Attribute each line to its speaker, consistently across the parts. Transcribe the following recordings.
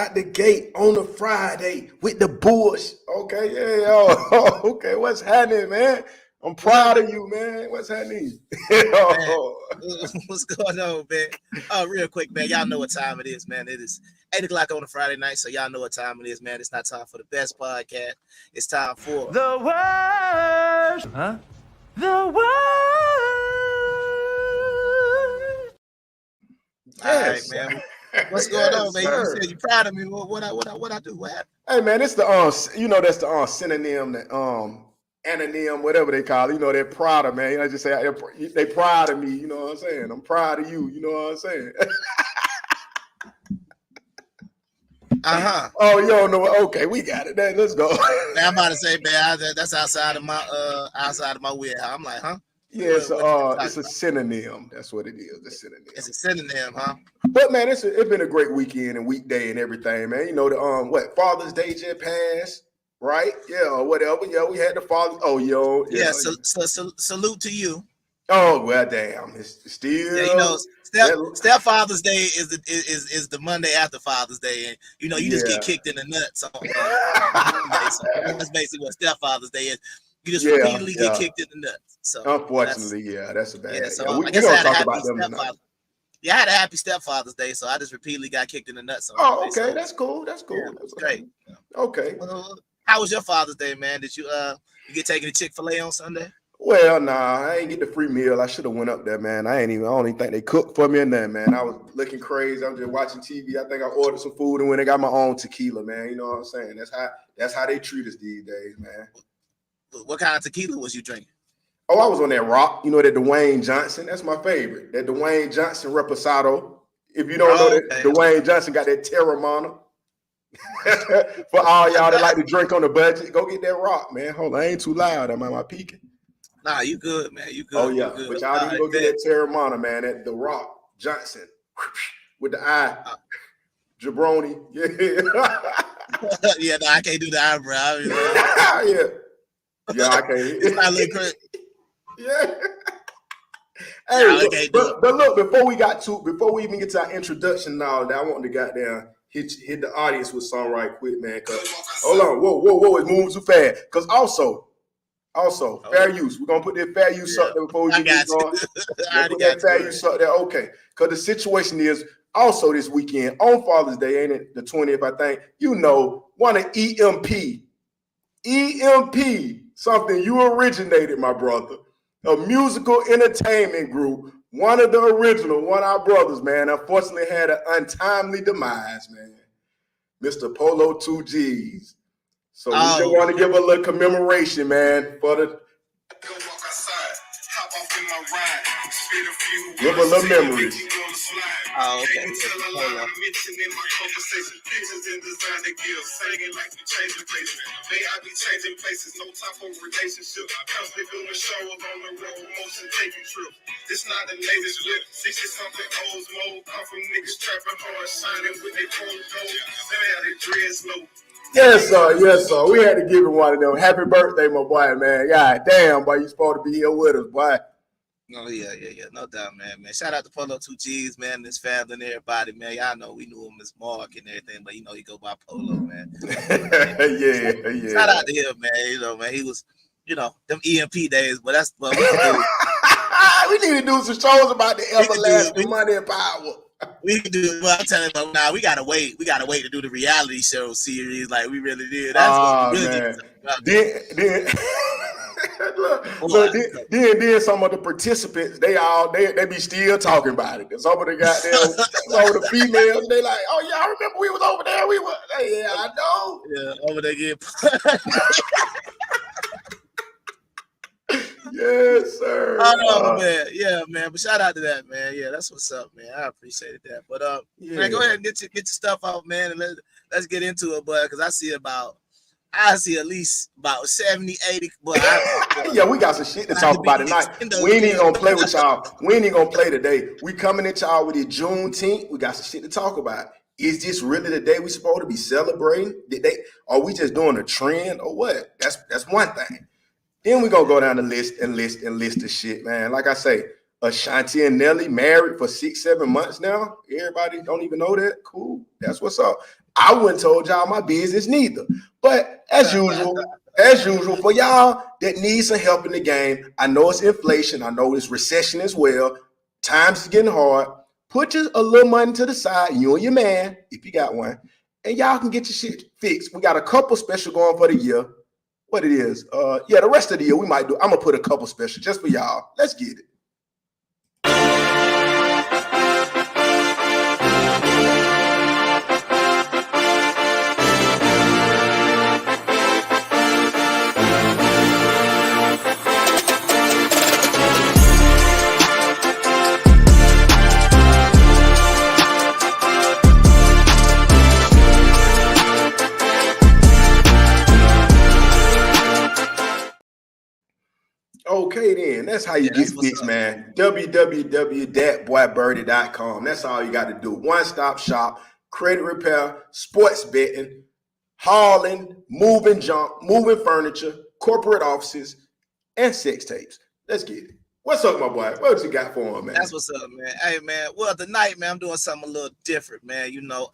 Speaker 1: out the gate on a Friday with the bush. Okay, yeah. Okay, what's happening, man? I'm proud of you, man. What's happening?
Speaker 2: Man, what's going on, man? Oh, real quick, man. Y'all know what time it is, man. It is 8 o'clock on a Friday night, so y'all know what time it is, man. It's not time for the best podcast. It's time for
Speaker 3: the worst, huh? The worst.
Speaker 1: Yes.
Speaker 2: All right, man. What's going on, man? You said you're proud of me. What I do? What happened?
Speaker 1: Hey, man, it's the that's the synonym, that anonym, whatever they call it. You know, they're proud of, man. You know, just say they proud of me. You know what I'm saying? I'm proud of you. You know what I'm saying? Oh, you don't know? Okay, we got it. Then let's go.
Speaker 2: Man, I'm about to say, man, that's outside of my wheelhouse. I'm like, huh?
Speaker 1: Yeah, it's a synonym. That's what it is. A synonym.
Speaker 2: It's a synonym, huh?
Speaker 1: But man, it's been a great weekend and weekday and everything, man. You know, the Father's Day just passed, right? Yeah, or whatever. Yeah, we had the Father's. Oh, yo.
Speaker 2: Yeah. So salute to you.
Speaker 1: Oh well, damn. It's still.
Speaker 2: Yeah, you know, Stepfather's Day is the Monday after Father's Day, and you know you just get kicked in the nuts on Monday. So that's basically what Stepfather's Day is. You just repeatedly get kicked in the nuts. So
Speaker 1: unfortunately, that's a bad.
Speaker 2: Yeah, so
Speaker 1: we don't talk about them
Speaker 2: tonight. Yeah, I had a happy Stepfather's Day, so I just repeatedly got kicked in the nuts.
Speaker 1: Oh, okay, so, that's cool. That's cool.
Speaker 2: Yeah, that's great.
Speaker 1: Okay.
Speaker 2: How was your Father's Day, man? Did you get taken to Chick-fil-A on Sunday?
Speaker 1: Well, nah, I ain't get the free meal. I should have went up there, man. I don't even think they cooked for me or nothing, man. I was looking crazy. I'm just watching TV. I think I ordered some food and went and got my own tequila, man. You know what I'm saying? That's how they treat us these days, man.
Speaker 2: What kind of tequila was you drinking?
Speaker 1: Oh, I was on that rock. You know, that Dwayne Johnson. That's my favorite. That Dwayne Johnson Reposado. If you don't know that, Dwayne Johnson got that Terramana. For all y'all that like to drink on the budget, go get that rock, man. Hold on, I ain't too loud. Am I peaking?
Speaker 2: Nah, you good, man. You good.
Speaker 1: Oh, yeah. But y'all need to go get that Terramana, man. That The Rock Johnson with the eye. Jabroni. Yeah.
Speaker 2: Yeah, no, I can't do the eyebrow.
Speaker 1: Yeah, I can't.
Speaker 2: It's not looking crazy.
Speaker 1: Yeah. Hey, but look, before we even get to our introduction now, I want to goddamn hit the audience with something right quick, man. Hold on, whoa, it's moving too fast. Because also, fair use. We're gonna put that fair use up there before we get going. Put that fair use up there, okay? Because the situation is also this weekend on Father's Day, ain't it? The 20th, I think. You know, one of EMP, something you originated, my brother. A musical entertainment group, one of the original, one of our brothers, man, unfortunately had an untimely demise, man. Mr. Polo 2Gs. So we just want to give a little commemoration, man, for the give a little memories.
Speaker 2: Oh, okay.
Speaker 4: This not the latest whip. 60-something O's mode. Come from niggas trapping hard, shining with their phones gold. They had their dreads low.
Speaker 1: Yes, sir. We had to give him one of them. Happy birthday, my boy, man. God damn, boy, you supposed to be here with us, boy.
Speaker 2: Oh, yeah. No doubt, man. Shout out to Polo 2Gs, man, and his family and everybody, man. Y'all know we knew him as Mark and everything, but you know he go by Polo, man.
Speaker 1: Yeah.
Speaker 2: Shout out to him, man. You know, man, he was, you know, them EMP days, but that's what we can do.
Speaker 1: We need to do some shows about the everlasting money and power.
Speaker 2: We can do. Well, I'm telling you, now we gotta wait. We gotta wait to do the reality show series, like we really did. That's what we really did.
Speaker 1: Then some of the participants, they be still talking about it. Some of the goddamn, some of the females, they like, oh yeah, I remember we was over there. We were, yeah, I know.
Speaker 2: Yeah, over there again.
Speaker 1: Yes, sir.
Speaker 2: Oh man, yeah, man. But shout out to that, man. Yeah, that's what's up, man. I appreciate that. But man, go ahead and get your stuff out, man, and let's get into it, but because I see at least about 70, 80. But
Speaker 1: yeah, we got some shit to talk about tonight. We ain't even gonna play with y'all. We ain't even gonna play today. We coming at y'all with the Juneteenth. We got some shit to talk about. Is this really the day we supposed to be celebrating? Are we just doing a trend or what? That's one thing. Then we gonna go down the list the shit, man. Like I say, Ashanti and Nelly married for 6-7 months now. Everybody don't even know that. Cool. That's what's up. I wouldn't told y'all my business neither. But as usual, for y'all that need some help in the game, I know it's inflation, I know it's recession as well. Times is getting hard. Put a little money to the side, you and your man, if you got one, and y'all can get your shit fixed. We got a couple special going for the year. What it is? The rest of the year we might do. I'm gonna put a couple special just for y'all. Let's get it. Okay, then. That's how you get fixed, man. www.boybirdie.com. That's all you got to do. One-stop shop, credit repair, sports betting, hauling, moving furniture, corporate offices, and sex tapes. Let's get it. What's up, my boy? What you got for him, man?
Speaker 2: That's what's up, man. Hey, man. Well, tonight, man, I'm doing something a little different, man. You know,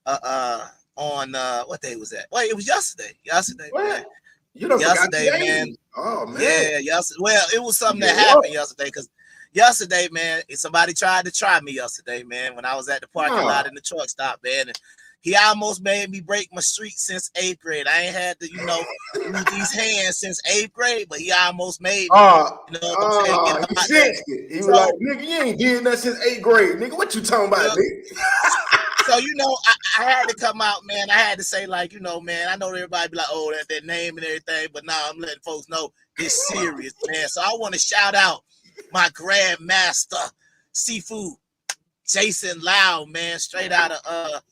Speaker 2: on what day was that? Wait, it was yesterday. Yesterday,
Speaker 1: what?
Speaker 2: Man.
Speaker 1: You don't
Speaker 2: yesterday, man.
Speaker 1: Oh man.
Speaker 2: Yeah, yesterday. Well, it was something that happened yesterday because yesterday, man, somebody tried to try me yesterday, man, when I was at the parking lot in the truck stop, man. And he almost made me break my streak since 8th grade. I ain't had to, use these hands since 8th grade, but he almost made me.
Speaker 1: He was like, nigga, you ain't did nothing since 8th grade. Nigga, what you talking about, nigga?
Speaker 2: So, I had to come out, man. I had to say, like, man, I know everybody be like, oh, that name and everything, but now I'm letting folks know it's serious, man. So I want to shout out grandmaster seafood, Jason Lau, man, straight out of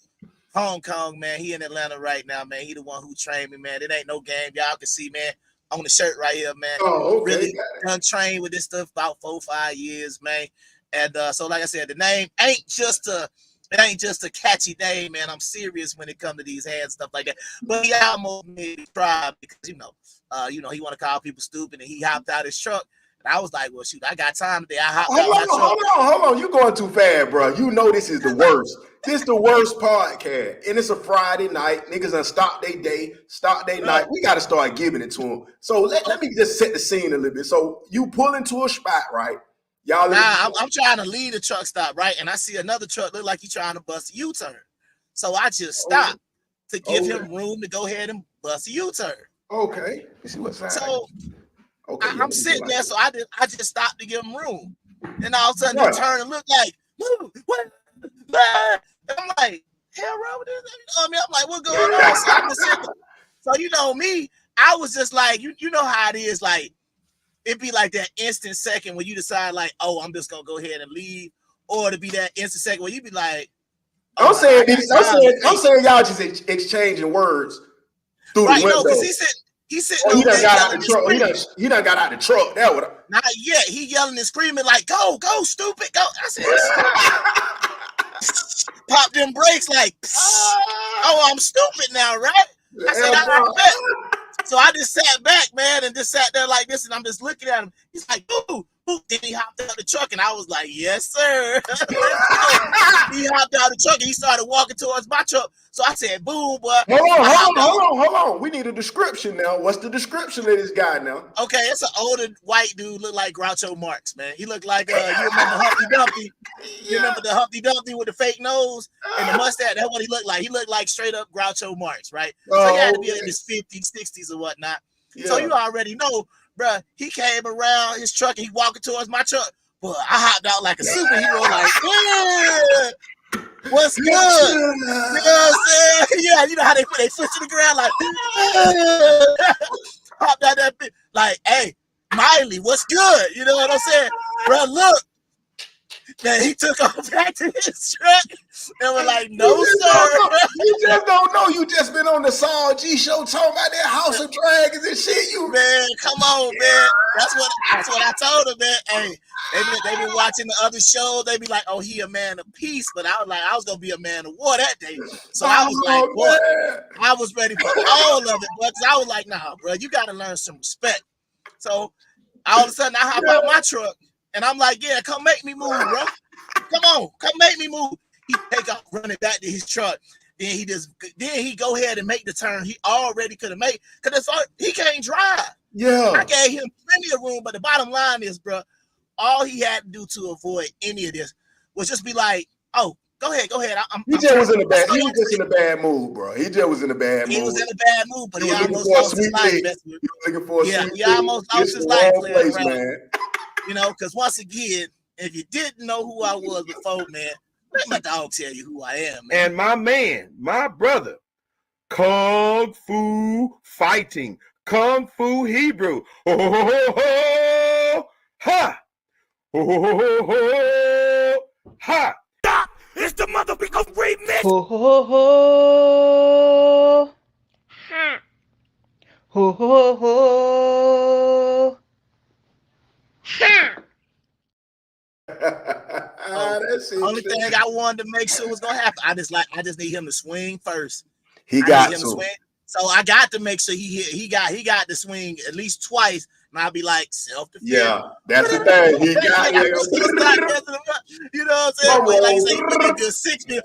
Speaker 2: Hong Kong, man. He in Atlanta right now, man. He the one who trained me, man. It ain't no game. Y'all can see, man, on the shirt right here, man.
Speaker 1: Oh, okay.
Speaker 2: Really done trained with this stuff about 4 or 5 years, man. And so, like I sasaid, the name ain't just a catchy name, man. I'm serious when it comes to these hands, stuff like that. But he almost made me cry because, he want to call people stupid, and he hopped out his truck. And I was like, well, shoot, I got time today. I hopped out my truck.
Speaker 1: Hold on. You going too fast, bro. You know this is the worst. This the worst podcast. And it's a Friday night. Niggas done stop their day, stop their night. We got to start giving it to them. So let me just set the scene a little bit. So you pull into a spot, right? Y'all.
Speaker 2: I'm trying to leave the truck stop, right? And I see another truck look like he's trying to bust a U-turn. So I just stopped to give him room to go ahead and bust a U-turn.
Speaker 1: Okay. Let's see what's happening.
Speaker 2: So I'm sitting there, so I just stopped to give him room. And all of a sudden, he turned and looked like, what? I'm like, hell wrong with this? I'm like, what's going on? So I'm just sitting there. So me, I was just like, you know how it is, like, it'd be like that instant second when you decide, like, oh, I'm just gonna go ahead and leave, or to be that instant second where you be like,
Speaker 1: I'm saying y'all just exchanging words through the window.
Speaker 2: No, because he said,
Speaker 1: he done got out the truck. He done got out the truck. That would
Speaker 2: not yet. He yelling and screaming like, go, stupid, go. I said, pop them brakes like, oh, I'm stupid now, right? I said, I bet. So I just sat back, man, and just sat there like this, and I'm just looking at him. He's like, ooh. Then he hopped out the truck, and I was like, yes, sir. He hopped out the truck, and he started walking towards my truck. So I said, boom, boy.
Speaker 1: Hold on. We need a description now. What's the description of this guy now?
Speaker 2: Okay, it's an older white dude, look like Groucho Marx, man. He looked like, you remember Humpty Dumpty? You remember the Humpty Dumpty with the fake nose and the mustache? That's what he looked like. He looked like straight up Groucho Marx, right? So he had to be in his 50s, 60s or whatnot. Yeah. So you already know, bruh, he came around his truck and he walking towards my truck. But I hopped out like a superhero, like, yeah, what's good? You know what I'm saying? Yeah, you know how they put their foot to the ground, like, hopped out that bit, like, hey, Miley, what's good? You know what I'm saying? Bruh, look. Man, he took off back to his truck and was like, no, sir.
Speaker 1: You just don't know. You just been on the Saul G show talking about that House of Dragons and shit.
Speaker 2: Man, come on, man. That's what I told him, man. Hey, they been watching the other show. They be like, oh, he a man of peace. But I was like, I was going to be a man of war that day. So I was like, what? I was ready for all of it. But I was like, nah, bro, you got to learn some respect. So all of a sudden, I hop out my truck. And I'm like, yeah, come make me move, bro. Come on, come make me move. He take off running back to his truck. then he go ahead and make the turn he already could have made because he can't drive.
Speaker 1: Yeah.
Speaker 2: I gave him plenty of room, but the bottom line is, bro, all he had to do to avoid any of this was just be like, "Oh, go ahead.
Speaker 1: He just was in a bad. He was just in a bad mood, bro. He just was in a bad mood.
Speaker 2: He was in a bad mood, but he almost lost his life. He
Speaker 1: looking for a sweet
Speaker 2: he almost lost his life playing around.
Speaker 1: Man.
Speaker 2: You know, because once again, if you didn't know who I was before, man, let my dog tell you who I am, man.
Speaker 5: And my brother, Kung Fu fighting, Kung Fu Hebrew. Ho, ho, ho, ho, ho. Ha! Ho, ho, ho, ho, ho. Ha! Stop! It's the motherfucking remix!
Speaker 3: Ho ho ho! Ho ho ho!
Speaker 2: Only thing I wanted to make sure was gonna happen. I just need him to swing first.
Speaker 1: He got to
Speaker 2: swing. So I got to make sure he got to swing at least twice. And I'll be like, self-defense.
Speaker 1: Yeah, that's the thing. He got it.
Speaker 2: You know what I'm saying? Like you say, you need to 60. You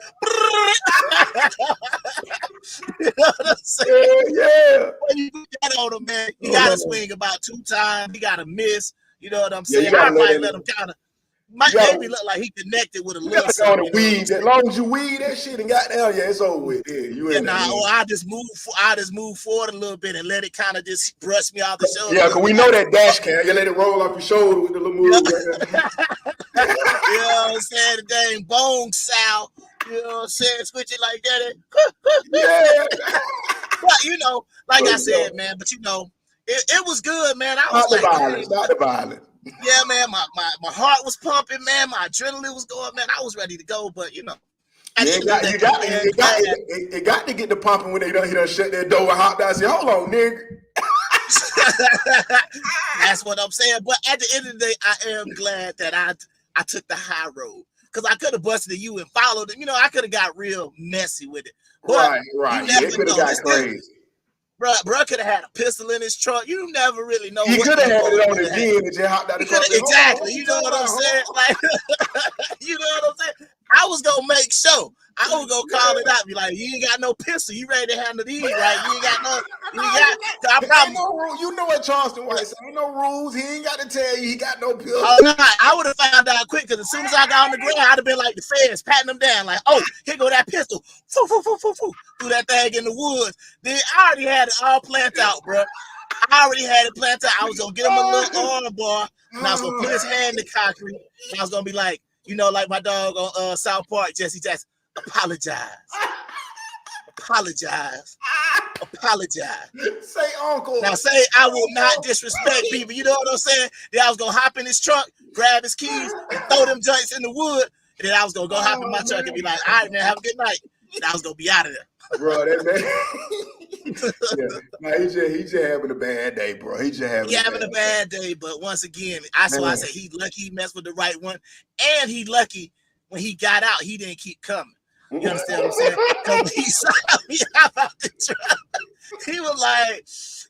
Speaker 2: know what I'm saying?
Speaker 1: Yeah.
Speaker 2: When you put that on him, man, you got to swing about 2 times. He got to miss. You know what I'm saying?
Speaker 1: Yeah,
Speaker 2: I might let him kind of. Maybe look like he connected with a little something.
Speaker 1: Weed. As long as you weed that shit and got down, yeah, it's over with. Yeah,
Speaker 2: I just move forward a little bit and let it kind of just brush me off the shoulder.
Speaker 1: Yeah, because we know that dash cam. You let it roll off your shoulder with the little move.
Speaker 2: You know what I'm saying? The dang bone sow. You know what I'm saying? Switch it like that.
Speaker 1: Yeah.
Speaker 2: But you know, like I said, man. But you know, it was good, man. I was
Speaker 1: Not the violence.
Speaker 2: Yeah, man, my heart was pumping, man. My adrenaline was going, man. I was ready to go, but you know, it
Speaker 1: got to get the pumping when he done shut that door and hopped out and said, "Hold on, nigga."
Speaker 2: That's what I'm saying. But at the end of the day, I am glad that I took the high road because I could have busted you and followed it. You know, I could have got real messy with it. But
Speaker 1: right. It could have got crazy.
Speaker 2: Bro could have had a pistol in his trunk. You never really know.
Speaker 1: He could have had it on his head and just hopped out the car.
Speaker 2: Exactly. You know what I'm saying? Like, you know what I'm saying? I was gonna make sure. I was gonna call it out. Be like, you ain't got no pistol. You ready to handle these, right? You ain't got no. I promise.
Speaker 1: You know what Charleston White said? Ain't no rules. He ain't got to tell you he got no pistol.
Speaker 2: Oh no! I would have found out quick because as soon as I got on the ground, I'd have been like the feds patting them down, like, oh, here go that pistol. Foo, foo, foo, foo, foo. Threw that thing in the woods. Then I already had it all planned out, bro. I already had it planned out. I was gonna get him a little arm bar, and I was gonna put his hand in the concrete, and I was gonna be like, you know, like my dog on South Park, Jesse Jackson, apologize.
Speaker 1: Say uncle.
Speaker 2: Now say I will not disrespect people. You know what I'm saying? Then I was gonna hop in his truck, grab his keys, and throw them joints in the wood. And then I was gonna go hop in my truck and be like, all right, man, have a good night. And I was gonna be out of there.
Speaker 1: Bro, that man. Yeah. He just having a bad day, bro. He having a bad day.
Speaker 2: But once again, I say he lucky he messed with the right one, and he lucky when he got out, he didn't keep coming. You understand what I'm saying? Because he saw me out the truck. He was like,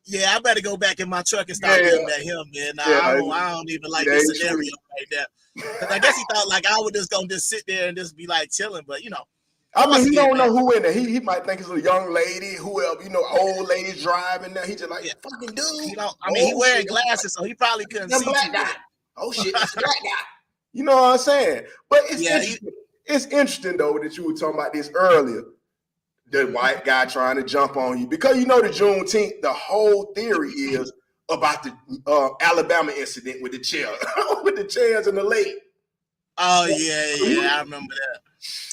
Speaker 2: "Yeah, I better go back in my truck and start yelling at him, man. I don't even like this scenario right there." Because I guess he thought like I was just gonna sit there and just be like chilling, but you know.
Speaker 1: I mean, he don't know who in there. He might think it's a young lady, whoever, you know, old lady driving there. He just like, fucking dude.
Speaker 2: You know, I mean, he wearing glasses, so he probably couldn't see
Speaker 1: black guy. Oh shit, that's a black guy. You know what I'm saying? But it's interesting though that you were talking about this earlier. The white guy trying to jump on you because you know the Juneteenth. The whole theory is about the Alabama incident with the chair, with the chairs in the lake.
Speaker 2: Oh yeah, I remember that.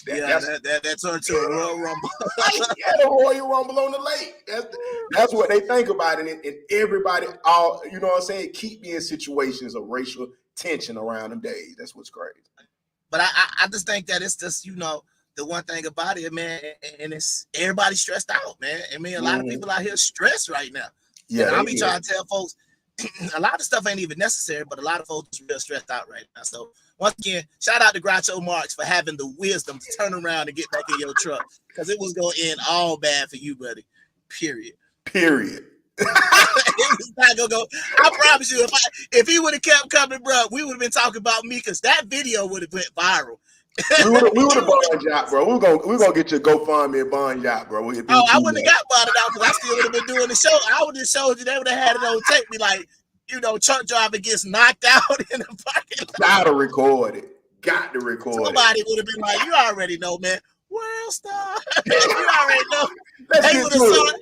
Speaker 2: That turned to a Royal Rumble.
Speaker 1: The Royal Rumble on the lake. That's what they think about it. And everybody, all you know what I'm saying, keep me in situations of racial tension around them days. That's what's crazy.
Speaker 2: But I just think that it's just, you know, the one thing about it, man, and it's everybody stressed out, man. I mean, a lot of people out here stressed right now. Yeah, I'll be trying to tell folks a lot of stuff ain't even necessary, but a lot of folks are real stressed out right now. So once again, shout out to Groucho Marx for having the wisdom to turn around and get back in your truck because it was going to end all bad for you, buddy. Period.
Speaker 1: It
Speaker 2: was not gonna go. I promise you, if he would have kept coming, bro, we would have been talking about me because that video would have went viral.
Speaker 1: We would have bond yacht, bro. We're gonna get your GoFundMe and bond yacht, bro.
Speaker 2: I wouldn't have got bonded out because I still would have been doing the show. I would have showed you. They would have had it on tape. Be like, truck driver gets knocked out in the parking lot.
Speaker 1: Gotta record it. Got to record
Speaker 2: Somebody would have been like, you already know, man. World star. You already know.
Speaker 1: Let's
Speaker 2: They
Speaker 1: get
Speaker 2: would
Speaker 1: to
Speaker 2: have
Speaker 1: it.
Speaker 2: saw it.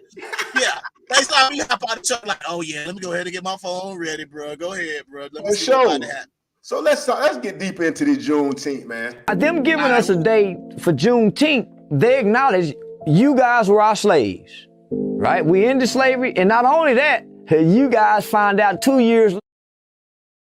Speaker 2: Yeah. They saw me hop out the truck like, oh yeah, let me go ahead and get my phone ready, bro. Go ahead, bro. Let me see what's about to happen.
Speaker 1: So let's get deep into this Juneteenth, man.
Speaker 6: Them giving us a date for Juneteenth, they acknowledge you guys were our slaves, right? We ended slavery, and not only that, you guys find out 2 years later.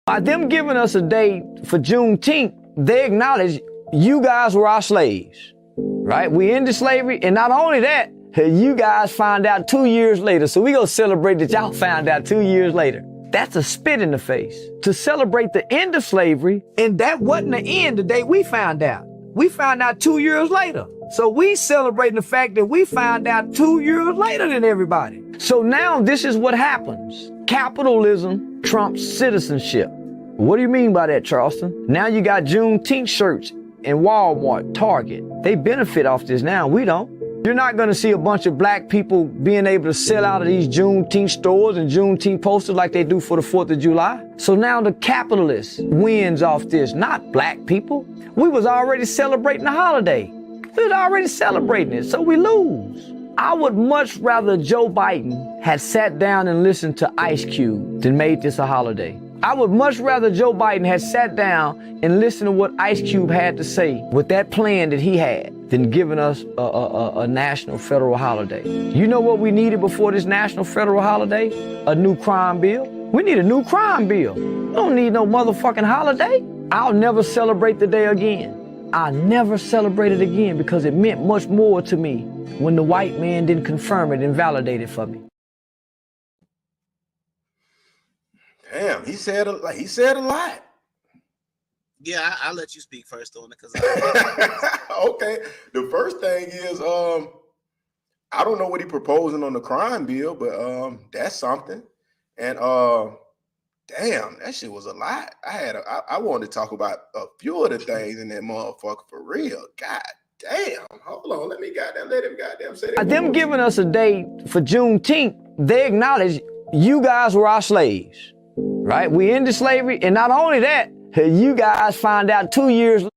Speaker 6: By them giving us a date for Juneteenth, they acknowledge you guys were our slaves, right? We ended slavery, and not only that, you guys find out 2 years later. So we gonna celebrate that y'all found out 2 years later. That's a spit in the face. To celebrate the end of slavery, and that wasn't the end the day we found out. We found out 2 years later. So we celebrating the fact that we found out 2 years later than everybody. So now this is what happens. Capitalism trumps citizenship. What do you mean by that, Charleston? Now you got Juneteenth shirts in Walmart, Target. They benefit off this now, we don't. You're not gonna see a bunch of black people being able to sell out of these Juneteenth stores and Juneteenth posters like they do for the 4th of July. So now the capitalist wins off this, not black people. We was already celebrating the holiday. We was already celebrating it, so we lose. I would much rather Joe Biden had sat down and listened to Ice Cube than made this a holiday. I would much rather Joe Biden had sat down and listened to what Ice Cube had to say with that plan that he had than giving us a national federal holiday. You know what we needed before this national federal holiday? A new crime bill. We need a new crime bill. We don't need no motherfucking holiday. I'll never celebrate the day again. I'll never celebrate it again because it meant much more to me when the white man didn't confirm it and validate it for me.
Speaker 1: Damn, he said a lot.
Speaker 2: Yeah, I'll let you speak first on it because
Speaker 1: Okay. The first thing is, I don't know what he proposing on the crime bill, but that's something. And damn, that shit was a lot. I wanted to talk about a few of the things in that motherfucker for real. God damn. Hold on, let him goddamn say that.
Speaker 6: Them giving us a date for Juneteenth, they acknowledge you guys were our slaves, right? We ended slavery, and not only that, you guys find out 2 years later.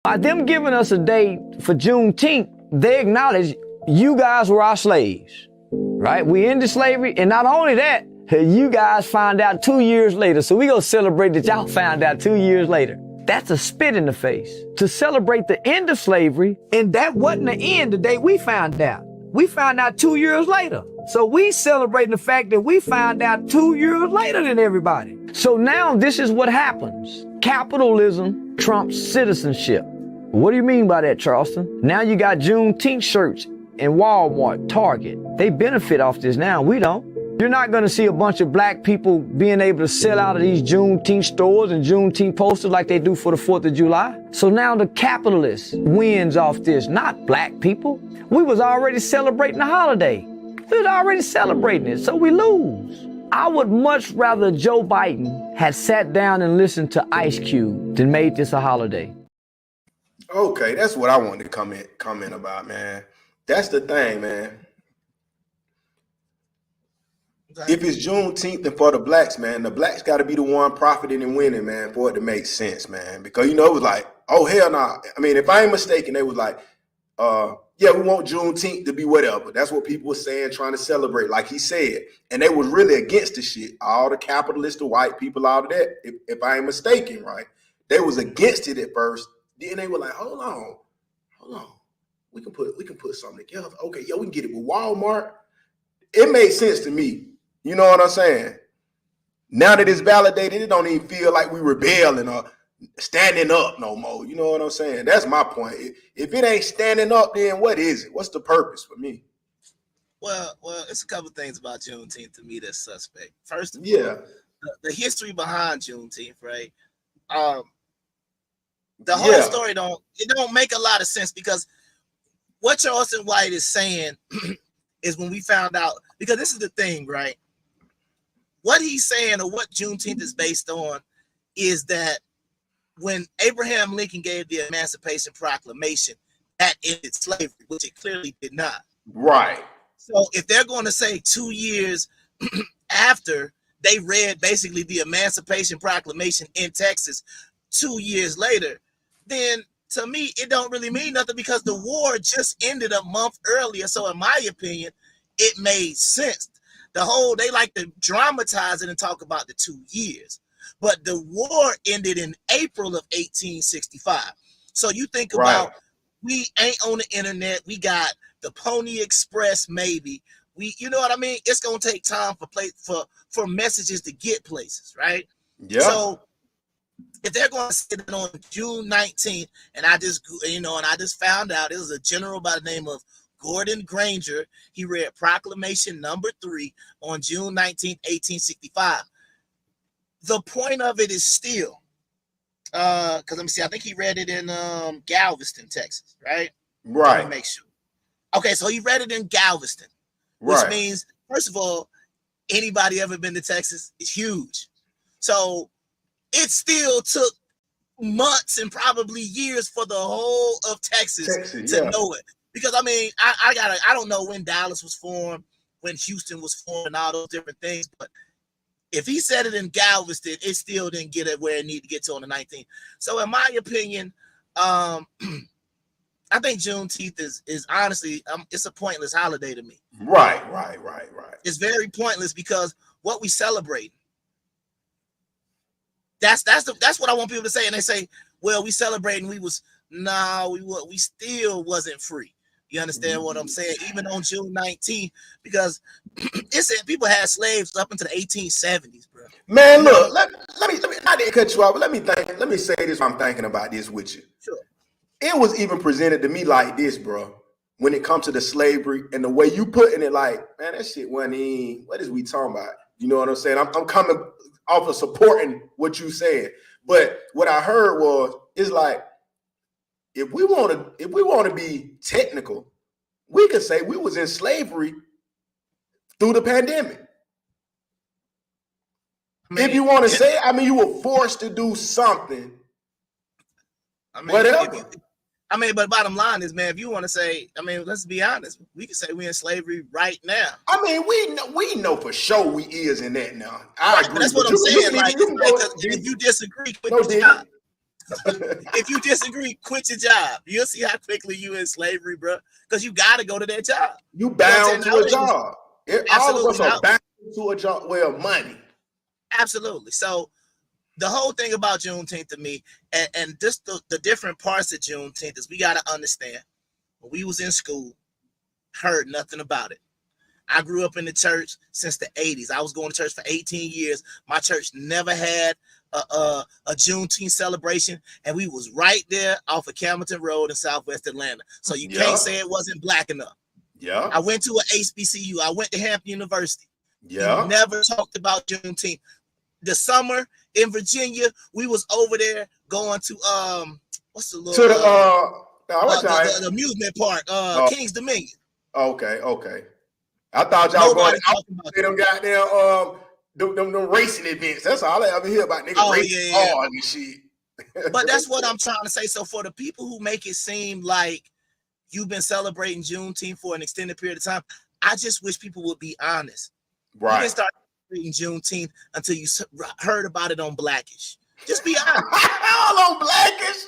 Speaker 6: By them giving us a date for Juneteenth, they acknowledge you guys were our slaves, right? We ended slavery, and not only that, you guys find out 2 years later. So we gonna celebrate that y'all found out 2 years later. That's a spit in the face. To celebrate the end of slavery, and that wasn't the end the day we found out. We found out 2 years later. So we celebrating the fact that we found out 2 years later than everybody. So now this is what happens. Capitalism trumps citizenship. What do you mean by that, Charleston? Now you got Juneteenth shirts in Walmart, Target. They benefit off this now, we don't. You're not gonna see a bunch of black people being able to sell out of these Juneteenth stores and Juneteenth posters like they do for the 4th of July. So now the capitalist wins off this, not black people. We was already celebrating the holiday. We was already celebrating it, so we lose. I would much rather Joe Biden had sat down and listened to Ice Cube than made this a holiday.
Speaker 1: Okay, that's what I wanted to comment about, man. That's the thing, man. If it's Juneteenth and for the blacks, man, the blacks got to be the one profiting and winning, man, for it to make sense, man. Because, it was like, oh, hell no. Nah. I mean, if I ain't mistaken, they was like, yeah, we want Juneteenth to be whatever. That's what people were saying, trying to celebrate, like he said. And they was really against the shit. All the capitalists, the white people, all of that, if I ain't mistaken, right? They was against it at first. Then they were like, hold on. We can put something together. Okay, we can get it with Walmart. It made sense to me. You know what I'm saying? Now that it's validated, it don't even feel like we rebelling or standing up no more. You know what I'm saying? That's my point. If it ain't standing up, then what is it? What's the purpose for me?
Speaker 2: Well, it's a couple things about Juneteenth to me that's suspect. First of all, the history behind Juneteenth, right? The whole story don't make a lot of sense because what Charleston White is saying is when we found out, because this is the thing, right? What he's saying or what Juneteenth is based on is that when Abraham Lincoln gave the Emancipation Proclamation, that ended slavery, which it clearly did not.
Speaker 1: Right.
Speaker 2: So if they're going to say 2 years after they read basically the Emancipation Proclamation in Texas 2 years later, then to me, it don't really mean nothing because the war just ended a month earlier. So in my opinion, it made sense. They like to dramatize it and talk about the 2 years. But the war ended in April of 1865. So you think about, we ain't on the internet. We got the Pony Express, maybe. You know what I mean? It's gonna take time for messages to get places, right?
Speaker 1: Yeah.
Speaker 2: So if they're going to say that on June 19th, and I just found out it was a general by the name of Gordon Granger. He read Proclamation number 3 on June 19th, 1865. The point of it is still, because let me see, I think he read it in Galveston, Texas, right?
Speaker 1: Right.
Speaker 2: Let me make sure. Okay, so he read it in Galveston, which means, first of all, anybody ever been to Texas? It's huge. So it still took months and probably years for the whole of Texas to know it. Because I mean, I don't know when Dallas was formed, when Houston was formed, and all those different things. But if he said it in Galveston, it still didn't get it where it needed to get to on the 19th. So in my opinion, I think Juneteenth is honestly, it's a pointless holiday to me.
Speaker 1: Right.
Speaker 2: It's very pointless because what we celebrate. That's what I want people to say. And they say, well, we celebrating. We still wasn't free. You understand what I'm saying? Even on June 19th, because it said people had slaves up into the 1870s, bro.
Speaker 1: Man, look, let me I didn't cut you off, but let me say this while I'm thinking about this with you.
Speaker 2: Sure.
Speaker 1: It was even presented to me like this, bro. When it comes to the slavery and the way you putting it, like, man, that shit wasn't even, what is we talking about? You know what I'm saying? I'm coming off of supporting what you said. But what I heard is like, if we want to be technical, we could say we was in slavery through the pandemic. If you want to say, you were forced to do something. Whatever.
Speaker 2: But bottom line is, man, if you want to say, let's be honest, we can say we're in slavery right now.
Speaker 1: We know for sure we is in that now.
Speaker 2: I agree. That's what I'm saying. If you disagree, quit your job. If you disagree, quit your job. You'll see how quickly you in slavery, bro. Because you got to go to that job.
Speaker 1: You bound to a job. All of us are bound to a job. Well, money.
Speaker 2: Absolutely. So the whole thing about Juneteenth to me, and just the different parts of Juneteenth is we got to understand. When we was in school, heard nothing about it. I grew up in the church since the 80s. I was going to church for 18 years. My church never had a Juneteenth celebration, and we was right there off of Camilton Road in Southwest Atlanta. So you can't say it wasn't black enough.
Speaker 1: Yeah.
Speaker 2: I went to an HBCU. I went to Hampton University.
Speaker 1: Yeah.
Speaker 2: We never talked about Juneteenth. The summer in Virginia, we was over there going to what's the little the amusement park, King's Dominion.
Speaker 1: Okay. I thought y'all going to them goddamn them racing events. That's all I ever hear about, niggas racing cars and shit.
Speaker 2: But that's what I'm trying to say. So for the people who make it seem like you've been celebrating Juneteenth for an extended period of time, I just wish people would be honest.
Speaker 1: Right.
Speaker 2: You didn't start celebrating Juneteenth until you heard about it on Blackish. Just be honest.
Speaker 1: All on Blackish.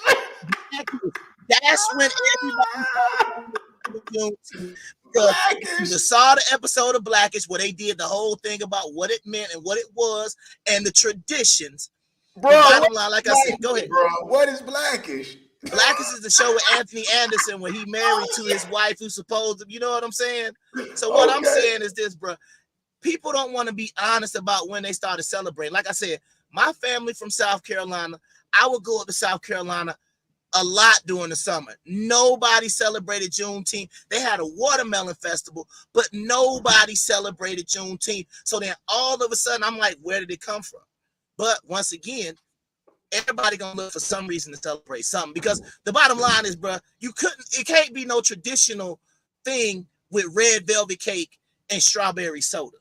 Speaker 2: That's when everybody you saw the episode of Blackish where they did the whole thing about what it meant and what it was and the traditions.
Speaker 1: Bro,
Speaker 2: like I said, go ahead.
Speaker 1: Bro, what is Blackish?
Speaker 2: Blackish is the show with Anthony Anderson when he married to his wife who's supposed to, you know what I'm saying? So what I'm saying is this, bro. People don't want to be honest about when they started celebrating. Like I said, my family from South Carolina, I would go up to South Carolina a lot during the summer. Nobody celebrated Juneteenth. They had a watermelon festival, but nobody celebrated Juneteenth. So then all of a sudden, I'm like, where did it come from? But once again, everybody gonna look for some reason to celebrate something, because the bottom line is, bro, it can't be no traditional thing with red velvet cake and strawberry soda.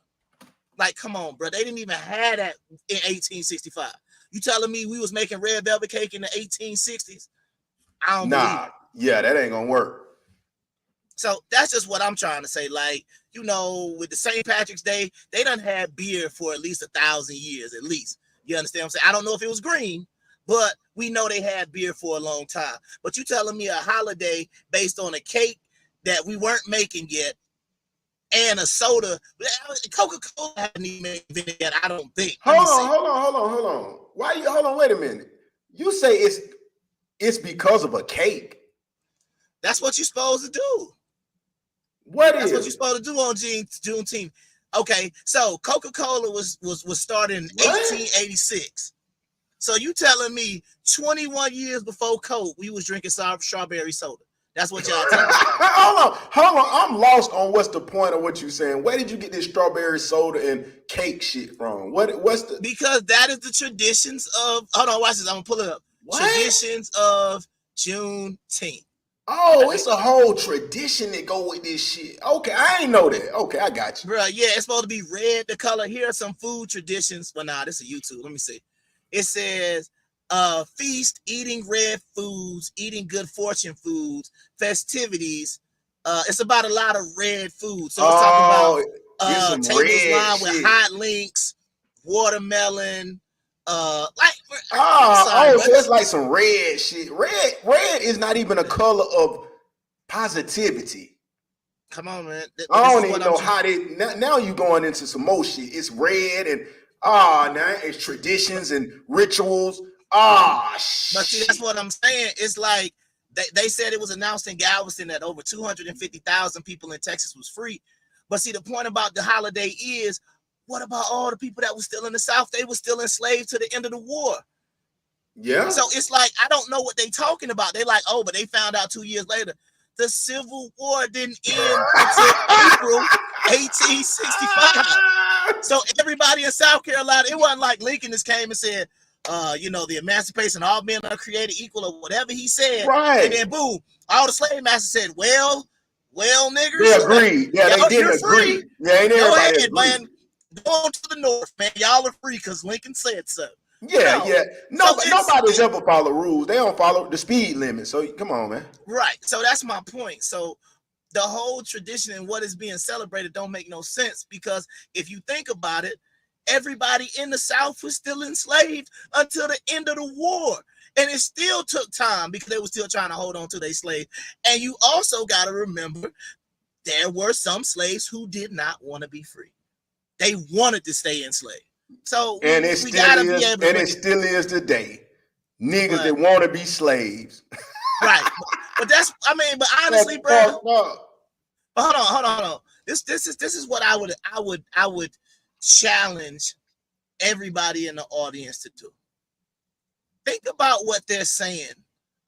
Speaker 2: Like, come on, bro. They didn't even have that in 1865. You telling me we was making red velvet cake in the 1860s? I don't believe it.
Speaker 1: Yeah, that ain't gonna work.
Speaker 2: So that's just what I'm trying to say. Like, you know, with the St. Patrick's Day, they done had beer for at least 1,000 years, at least. You understand what I'm saying? I don't know if it was green, but we know they had beer for a long time. But you telling me a holiday based on a cake that we weren't making yet and a soda, Coca-Cola hadn't even invented yet, I don't think.
Speaker 1: Hold on. Hold on, wait a minute. You say it's because of a cake.
Speaker 2: That's what you're supposed to do.
Speaker 1: That's
Speaker 2: what you're supposed to do on Juneteenth. Okay, so Coca-Cola was started in 1886. So you telling me 21 years before Coke, we was drinking strawberry soda. That's what y'all telling me.
Speaker 1: Hold on. I'm lost on what's the point of what you're saying. Where did you get this strawberry soda and cake shit from? What's the?
Speaker 2: Because that is the traditions of. Hold on, watch this. I'm gonna pull it up. What? Traditions of Juneteenth.
Speaker 1: Oh, it's a whole tradition that go with this shit. Okay, I ain't know that. Okay, I got you.
Speaker 2: Bro, yeah, it's supposed to be red, the color. Here are some food traditions. But nah, this is YouTube. Let me see. It says, feast, eating red foods, eating good fortune foods, festivities. It's about a lot of red food. So it's talking about tables lined with hot links, watermelon, so
Speaker 1: it's like some red shit. Red is not even a color of positivity.
Speaker 2: Come on, man.
Speaker 1: I don't even know how they now you going into some more shit. It's red and now it's traditions and rituals.
Speaker 2: But see, that's what I'm saying. It's like they said it was announced in Galveston that over 250,000 people in Texas was free. But see, the point about the holiday is, what about all the people that were still in the South? They were still enslaved to the end of the war.
Speaker 1: Yeah.
Speaker 2: So it's like, I don't know what they talking about. They like, but they found out 2 years later. The Civil War didn't end until April 1865. So everybody in South Carolina, it wasn't like Lincoln just came and said, the emancipation, all men are created equal, or whatever he said.
Speaker 1: Right.
Speaker 2: And then boom, all the slave masters said, well, niggers.
Speaker 1: They agreed. Yeah, they didn't agree. Yeah, ain't everybody agree.
Speaker 2: Man. Go on to the north, man. Y'all are free because Lincoln said so.
Speaker 1: Yeah. Nobody's ever follow rules. They don't follow the speed limit. So come on, man.
Speaker 2: Right. So that's my point. So the whole tradition and what is being celebrated don't make no sense, because if you think about it, everybody in the South was still enslaved until the end of the war. And it still took time because they were still trying to hold on to their slaves. And you also got to remember, there were some slaves who did not want to be free. They wanted to stay enslaved. So we gotta be able to.
Speaker 1: And it still is today. Niggas that want to be slaves.
Speaker 2: Right. But honestly, bro. Hold on. This is what I would challenge everybody in the audience to do. Think about what they're saying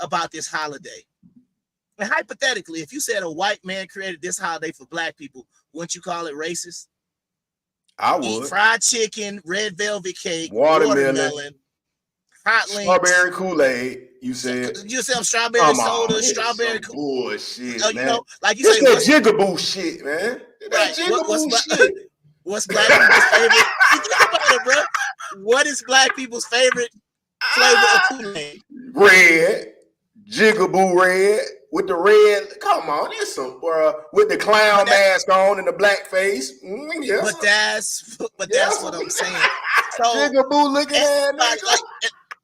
Speaker 2: about this holiday. And hypothetically, if you said a white man created this holiday for black people, wouldn't you call it racist?
Speaker 1: I would.
Speaker 2: Eat fried chicken, red velvet cake,
Speaker 1: watermelon,
Speaker 2: hot links,
Speaker 1: strawberry Kool-Aid. You said
Speaker 2: strawberry soda, strawberry
Speaker 1: bullshit, man.
Speaker 2: Like you
Speaker 1: say, that jigaboo shit, man.
Speaker 2: That jigaboo shit. What's black people's favorite? Think about it, bro. What is black people's favorite flavor of Kool-Aid?
Speaker 1: Red, jigaboo red. With the red, come on, there's some with the clown mask on and the black face.
Speaker 2: But that's what I'm saying. So,
Speaker 1: jigaboo looking at me.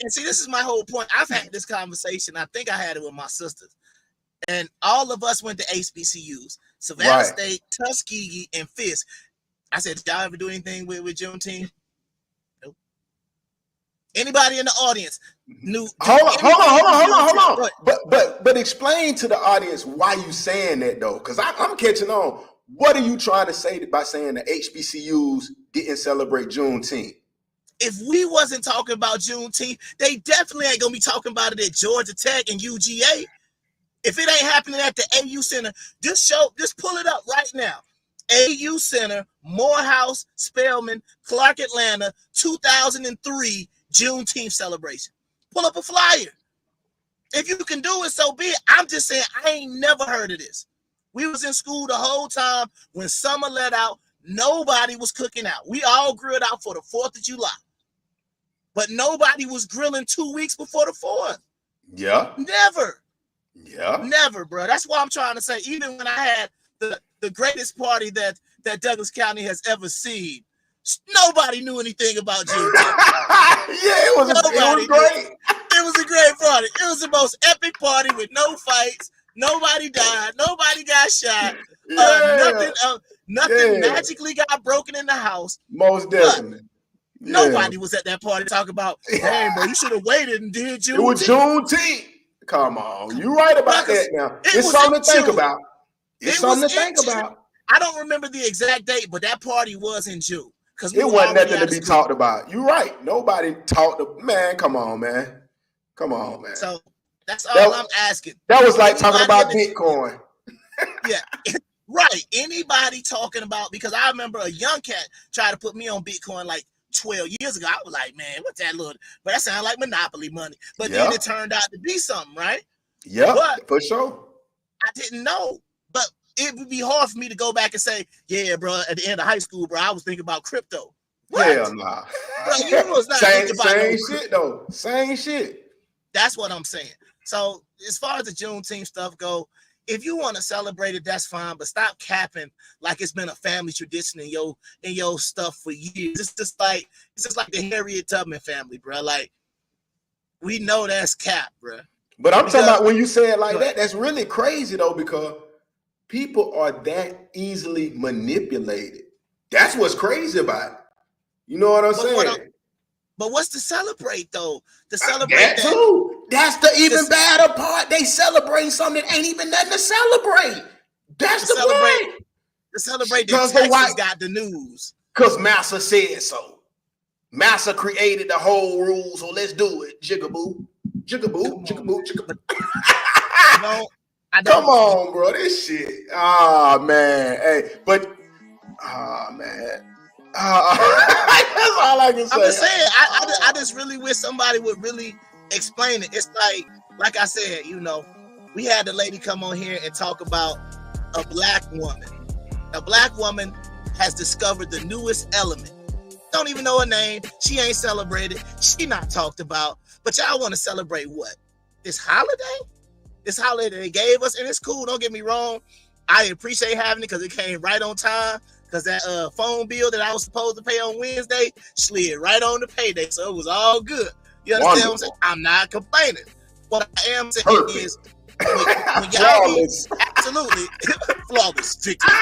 Speaker 2: And see, this is my whole point. I've had this conversation. I think I had it with my sisters, and all of us went to HBCUs: Savannah State, Tuskegee, and Fisk. I said, did y'all ever do anything with Juneteenth? Nope. Anybody in the audience knew?
Speaker 1: Hold on. But explain to the audience why you saying that though, because I'm catching on. What are you trying to say by saying the HBCUs didn't celebrate Juneteenth?
Speaker 2: If we wasn't talking about Juneteenth, they definitely ain't gonna be talking about it at Georgia Tech and UGA. If it ain't happening at the AU Center, just pull it up right now. AU Center, Morehouse, Spelman, Clark, Atlanta, 2003 Juneteenth celebration. Pull up a flyer. If you can do it, so be it. I'm just saying, I ain't never heard of this. We was in school the whole time. When summer let out, nobody was cooking out. We all grew it out for the 4th of July. but nobody was grilling 2 weeks before the 4th.
Speaker 1: Yeah.
Speaker 2: Never.
Speaker 1: Yeah.
Speaker 2: Never, bro. That's what I'm trying to say. Even when I had the greatest party that Douglas County has ever seen, nobody knew anything about Juneteenth.
Speaker 1: Yeah, it was great.
Speaker 2: It was a great party. It was the most epic party with no fights. Nobody died. Nobody got shot. Nothing magically got broken in the house.
Speaker 1: Most definitely.
Speaker 2: Nobody was at that party talking about, hey, bro, you should have waited and did Juneteenth.
Speaker 1: It was Juneteenth. Come on. You're right about that now. It's something to think about. It's something to think about.
Speaker 2: I don't remember the exact date, but that party was in June. Because
Speaker 1: it wasn't nothing to be talked about. You're right. Nobody talked to, man. Come on, man. Come on, man.
Speaker 2: So that's all I'm asking.
Speaker 1: That was like talking about Bitcoin.
Speaker 2: Yeah. Right. Anybody talking about, because I remember a young cat tried to put me on Bitcoin like 12 years ago. I was like, man, what's that little, but that sounded like Monopoly money. But then it turned out to be something, right?
Speaker 1: Yeah, for sure.
Speaker 2: I didn't know. But it would be hard for me to go back and say, yeah, bro, at the end of high school, bro, I was thinking about crypto. What?
Speaker 1: Hell nah.
Speaker 2: Bro, you was not
Speaker 1: same shit though. Same shit.
Speaker 2: That's what I'm saying. So as far as the Juneteenth stuff go, if you want to celebrate it, that's fine. But stop capping like it's been a family tradition in your stuff for years. It's just like the Harriet Tubman family, bro. Like, we know that's cap, bro.
Speaker 1: But I'm talking about when you say it like that, that's really crazy though, because people are that easily manipulated. That's what's crazy about it. You know what I'm saying?
Speaker 2: But what's to celebrate though? To celebrate
Speaker 1: that too. That's the even badder part. They celebrate something that ain't even nothing to celebrate. That's the point.
Speaker 2: To celebrate that Texas got the news. Because
Speaker 1: Massa said so. Massa created the whole rule, so let's do it. Jigaboo. Jigaboo. Jigaboo. Jigaboo. Come on, bro. This shit. Ah, man. Hey, but man. That's all I can say.
Speaker 2: I'm just saying, I just really wish somebody would really explain it. It's like I said, you know, we had the lady come on here and talk about a black woman. A black woman has discovered the newest element. Don't even know her name. She ain't celebrated. She not talked about. But y'all want to celebrate what? This holiday? This holiday they gave us, and it's cool. Don't get me wrong. I appreciate having it because it came right on time. Because that phone bill that I was supposed to pay on Wednesday slid right on the payday. So it was all good. You understand what I'm saying? I'm not complaining. What I am saying is, when y'all be, absolutely, flawless victory.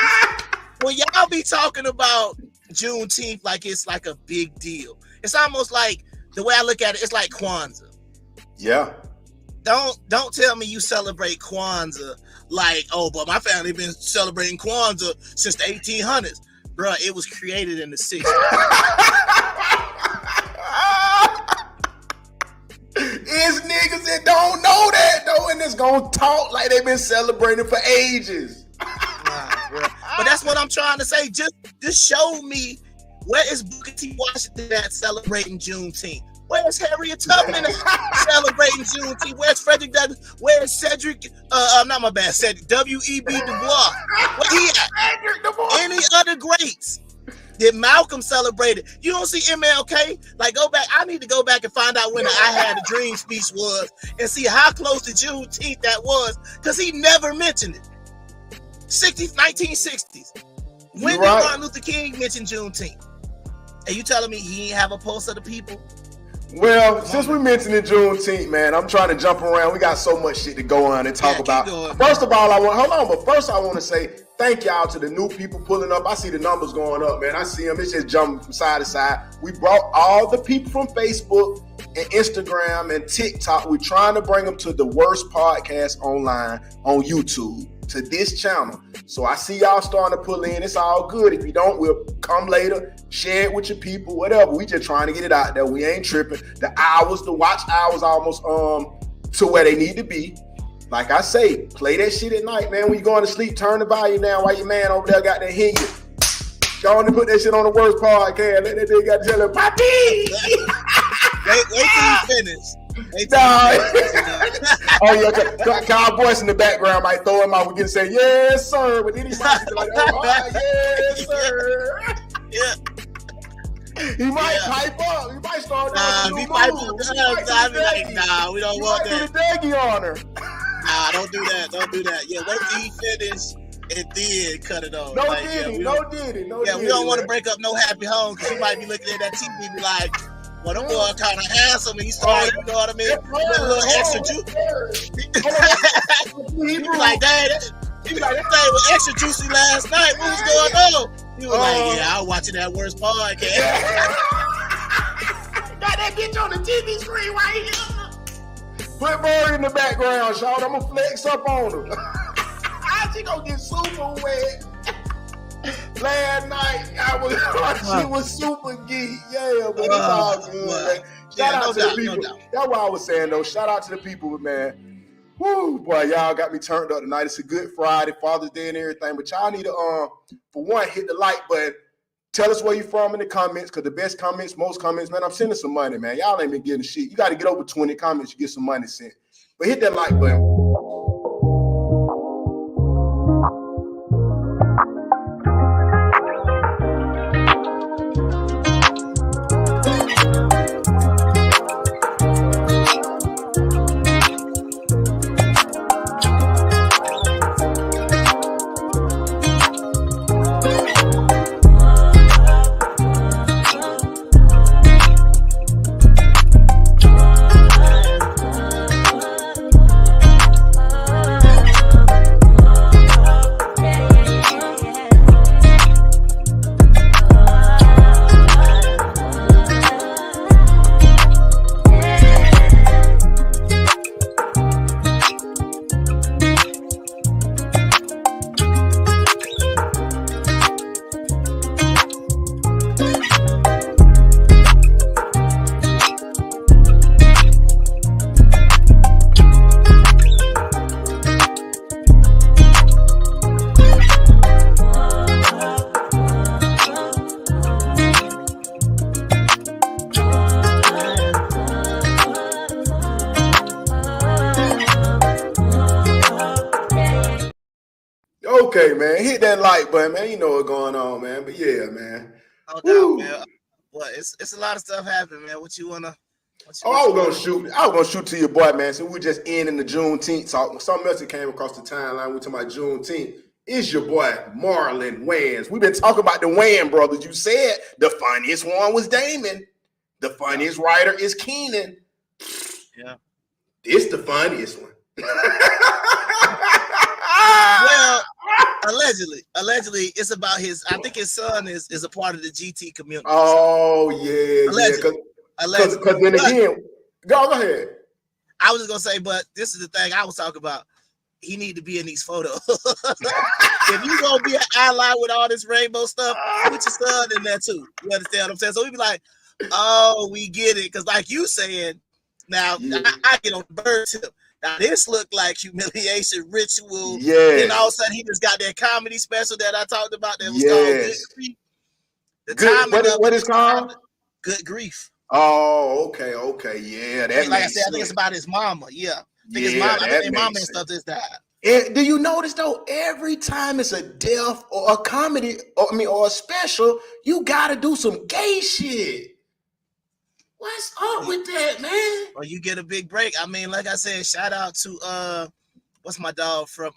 Speaker 2: When y'all be talking about Juneteenth like it's like a big deal, it's almost like, the way I look at it, it's like Kwanzaa.
Speaker 1: Yeah.
Speaker 2: Don't tell me you celebrate Kwanzaa like, oh, but my family been celebrating Kwanzaa since the 1800s. Bruh, it was created in the 60s.
Speaker 1: It's niggas that don't know that, though, and it's gonna talk like they've been celebrating for ages.
Speaker 2: But that's what I'm trying to say. Just show me, where is Booker T. Washington at celebrating Juneteenth? Where's Harriet Tubman celebrating Juneteenth? Where's Frederick Douglass? Where's Cedric? Cedric W.E.B. Du Bois. Where he at? Any other greats? Did Malcolm celebrate it? You don't see MLK? Like, go back. I need to go back and find out when the I Had a Dream speech was and see how close to Juneteenth that was, because he never mentioned it. 1960s. When did Martin Luther King mention Juneteenth? And you telling me he ain't have a pulse of the people?
Speaker 1: Well, since we mentioned Juneteenth, man, I'm trying to jump around. We got so much shit to go on and talk about. First of all, I want to say thank y'all to the new people pulling up. I see the numbers going up, man. I see them. It's just jumping from side to side. We brought all the people from Facebook and Instagram and TikTok. We're trying to bring them to the W.O.R.S.E podcast online on YouTube, to this channel. So I see y'all starting to pull in. It's all good. If you don't, we'll come later, share it with your people, whatever. We just trying to get it out there. We ain't tripping. The watch hours almost to where they need to be. Like I say, play that shit at night, man. When you going to sleep, turn the volume down while your man over there got that hit you. Y'all want to put that shit on the W.O.R.S.E podcast. Let that nigga got to tell him, Papi!
Speaker 2: Wait till you finish.
Speaker 1: Oh yeah, Kyle Boyce in the background might throw him out. We can say yes, sir, but then he might be like, oh, yes, sir. He might pipe up. He might start doing some new
Speaker 2: if he pipe up
Speaker 1: moves.
Speaker 2: the other side, be like, nah, we don't want that.
Speaker 1: Do the Dougie on her.
Speaker 2: Nah, don't do that. Don't do that. Yeah, wait till he finish and then cut it on.
Speaker 1: No
Speaker 2: like,
Speaker 1: Diddy.
Speaker 2: we don't want to break up no happy home because you might be looking at that TV and be like, well, the boy kind of handsome and he started, you know what I mean? A little extra juice. He be like, dang, he be like, that thing was extra juicy last night. What was going on? He was like, yeah, I was watching that worst podcast.
Speaker 1: Got that bitch on the TV screen right here. Put Bird in the background, Sean. I'm gonna flex up on her. She gonna get super wet. Last night, she was super geek. Yeah, but it's all good, man. Shout out to the people. That's what I was saying, though. Shout out to the people, man. Woo, boy, y'all got me turned up tonight. It's a good Friday, Father's Day and everything. But y'all need to, for one, hit the like button. Tell us where you from in the comments, because the best comments, most comments, man, I'm sending some money, man. Y'all ain't been getting shit. You got to get over 20 comments, you get some money sent. But hit that like button. Okay, man. Hit that like button, man. You know what's going on, man. But yeah, man.
Speaker 2: No doubt, man. Well, it's a lot of stuff happening, man. What you wanna?
Speaker 1: I was gonna shoot to your boy, man. So we're just ending the Juneteenth talk. Something else that came across the timeline. We're talking about Juneteenth. It's your boy Marlon Wayans. We've been talking about the Wayans brothers. You said the funniest one was Damon. The funniest writer is Keenan.
Speaker 2: Yeah,
Speaker 1: it's the funniest one.
Speaker 2: Well, allegedly, it's about his. I think his son is a part of the GT community.
Speaker 1: Oh yeah,
Speaker 2: allegedly.
Speaker 1: Because then again, go ahead.
Speaker 2: I was just gonna say, but this is the thing I was talking about. He need to be in these photos. If you gonna be an ally with all this rainbow stuff, put your son in there too. You understand what I'm saying? So we be like, oh, we get it, because like you saying, now I get on the bird tip. Now this looked like humiliation ritual.
Speaker 1: Yeah.
Speaker 2: And all of a sudden he just got that comedy special that I talked about that was called Good Grief.
Speaker 1: What is called?
Speaker 2: Good Grief.
Speaker 1: Oh, okay, yeah. That
Speaker 2: like I said, I think it's about his mama. Yeah. I think his mama and stuff just died.
Speaker 1: And do you notice though? Every time it's a death or a comedy, or a special, you gotta do some gay shit. What's up with that, man?
Speaker 2: Well, you get a big break. I mean, like I said, shout out to what's my dog from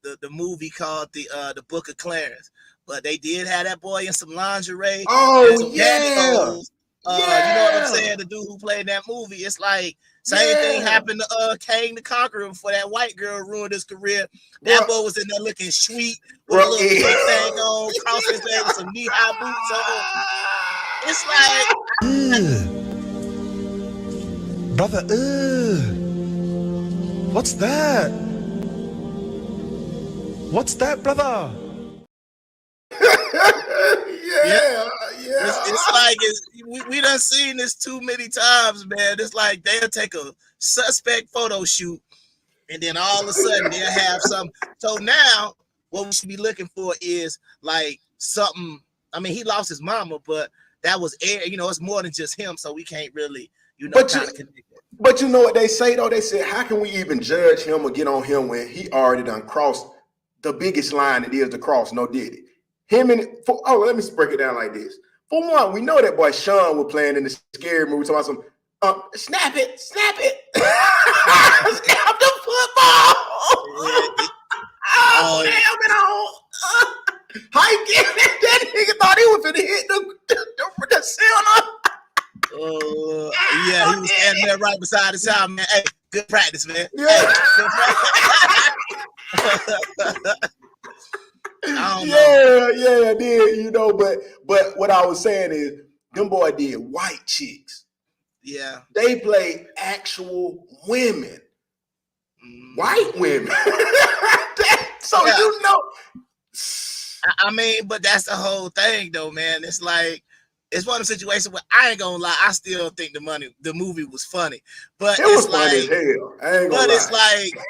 Speaker 2: the movie called the Book of Clarence. But they did have that boy in some lingerie.
Speaker 1: Oh yeah.
Speaker 2: Pantyhose. You know what I'm saying? The dude who played that movie, it's like same thing happened to Kane the Conqueror before that white girl ruined his career. That boy was in there looking sweet with a little big thing on, crossing his leg with some knee-high boots on. It's like
Speaker 3: brother, what's that? What's that, brother?
Speaker 2: It's like we done seen this too many times, man. It's like they'll take a suspect photo shoot and then all of a sudden they'll have some. So now what we should be looking for is like something. I mean, he lost his mama, but that was air. You know, it's more than just him, so we can't really, connect it.
Speaker 1: But you know what they say though? They say, how can we even judge him or get on him when he already done crossed the biggest line it is to cross? No, did it? Let me break it down like this. For one, we know that boy Sean was playing in the scary movie talking about some snap it. Snap the football.
Speaker 2: Oh,
Speaker 1: Damn it all. How you get it? That nigga thought he was finna hit the center.
Speaker 2: Yeah, he was standing there right beside the child, man. Hey, good practice, man.
Speaker 1: Yeah.
Speaker 2: Hey, good practice. I don't know.
Speaker 1: Yeah, did, you know, but what I was saying is them boy did white chicks.
Speaker 2: Yeah.
Speaker 1: They play actual women. White women. So
Speaker 2: Yeah.
Speaker 1: you know.
Speaker 2: I mean, but that's the whole thing though, man. It's like it's one of the situations where I ain't gonna lie, I still think the movie was funny. But
Speaker 1: It was funny as hell. I ain't gonna lie.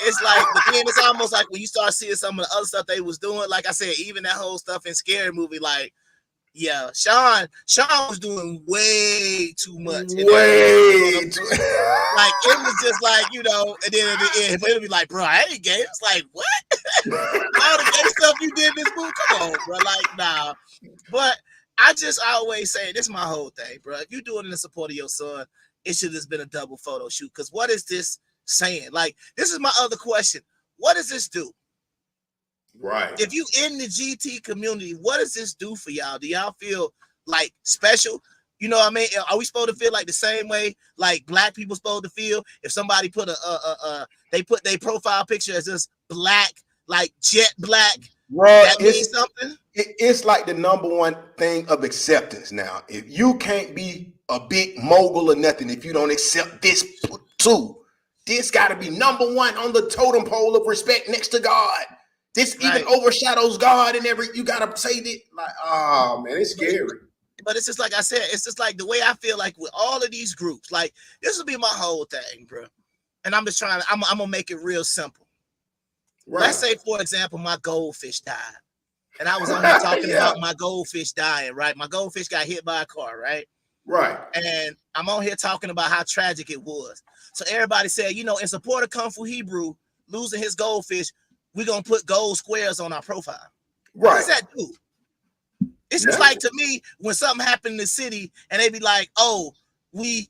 Speaker 2: it's like, but then it's almost like when you start seeing some of the other stuff they was doing, like I said, even that whole stuff in Scary Movie, like, yeah, Sean was doing way too much.
Speaker 1: Way too.
Speaker 2: Like it was just like, you know, and then at the end, it'll be like, bro, I ain't gay. It's like, what? All the gay stuff you did in this movie, come on, bro. Like, nah. But I always say, this is my whole thing, bro. If you do it in the support of your son, it should have been a double photo shoot. Because what is this saying? Like, this is my other question. What does this do?
Speaker 1: Right.
Speaker 2: If you in the GT community, what does this do for y'all? Do y'all feel like special? You know what I mean? Are we supposed to feel like the same way like black people supposed to feel if somebody put they put their profile picture as just black, like jet black?
Speaker 1: Well,
Speaker 2: that means something.
Speaker 1: It's like the number one thing of acceptance now. If you can't be a big mogul or nothing, if you don't accept this too, this got to be number one on the totem pole of respect next to God. This even overshadows God, and you gotta say that. Like, oh man, it's scary.
Speaker 2: But it's just like I said, it's just like the way I feel like with all of these groups. Like this will be my whole thing, bro. And I'm just trying. I'm gonna make it real simple. Right. Let's say, for example, my goldfish died, and I was on here talking about my goldfish dying. Right, my goldfish got hit by a car. Right.
Speaker 1: Right.
Speaker 2: And I'm on here talking about how tragic it was. So everybody said, you know, in support of Kung Fu Hebrew losing his goldfish, we're gonna put gold squares on our profile. Right. What does that do? It's just like, to me, when something happened in the city and they be like, oh, we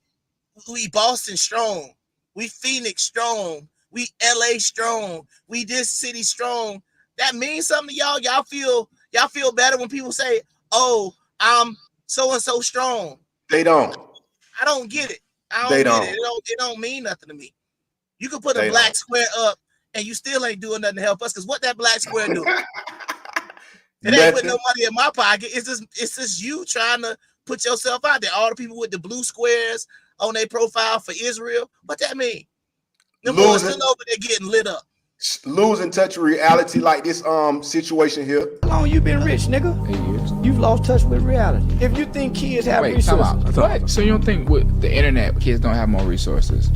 Speaker 2: Boston strong, we Phoenix strong, we LA strong, we this city strong. That means something to y'all. Y'all feel better when people say, oh, I'm so and so strong.
Speaker 1: They don't.
Speaker 2: I don't get it. It don't mean nothing to me. You can put a black square up and you still ain't doing nothing to help us, because what that black square do? It ain't putting no money in my pocket. It's just you trying to put yourself out there. All the people with the blue squares on their profile for Israel. What that mean? Them boys still over there getting lit up.
Speaker 1: Losing touch of reality like this situation here.
Speaker 6: How long you been rich, nigga? 8 years. You've lost touch with reality. If you think kids have resources,
Speaker 7: so you don't think with the internet kids don't have more resources?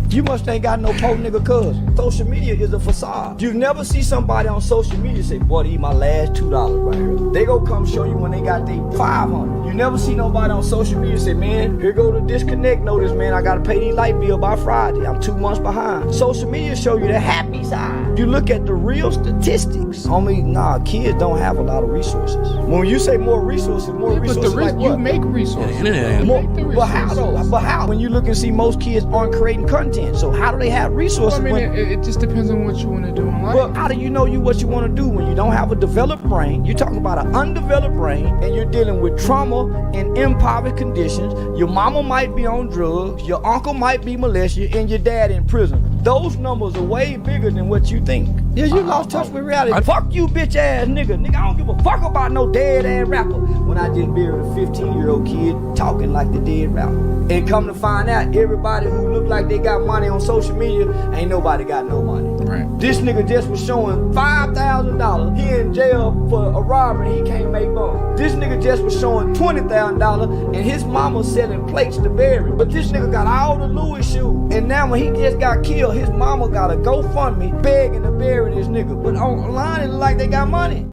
Speaker 6: You must ain't got no poor nigga cousin. Social media is a facade. You never see somebody on social media say, boy, these my last $2 right here. They go come show you when they got their 500. You never see nobody on social media say, man, here go the disconnect notice, man. I gotta pay these light bill by Friday. I'm 2 months behind. Social media show you the happy side. You look at the real statistics. Homie, nah, kids don't have a lot of resources. When you say more resources like what?
Speaker 7: You make resources.
Speaker 6: But how though? But how? When you look and see most kids aren't creating content, so how do they have resources?
Speaker 7: Well, I mean, it just depends on what you want to do in life.
Speaker 6: But how do you know what you want to do when you don't have a developed brain? You're talking about an undeveloped brain, and you're dealing with trauma and impoverished conditions. Your mama might be on drugs, your uncle might be molested, and your dad in prison. Those numbers are way bigger than what you think. Yeah, you lost touch with reality. Fuck you, bitch ass nigga. Nigga, I don't give a fuck about no dead ass rapper. When I just buried a 15-year-old kid talking like the dead rapper. And come to find out, everybody who look like they got money on social media, ain't nobody got no money.
Speaker 7: Right.
Speaker 6: This nigga just was showing $5,000. He in jail for a robbery, he can't make bumps. This nigga just was showing $20,000 and his mama selling plates to bury. But this nigga got all the Louis shoes. And now when he just got killed, his mama got a GoFundMe begging to bury this nigga. But online it look like they got money.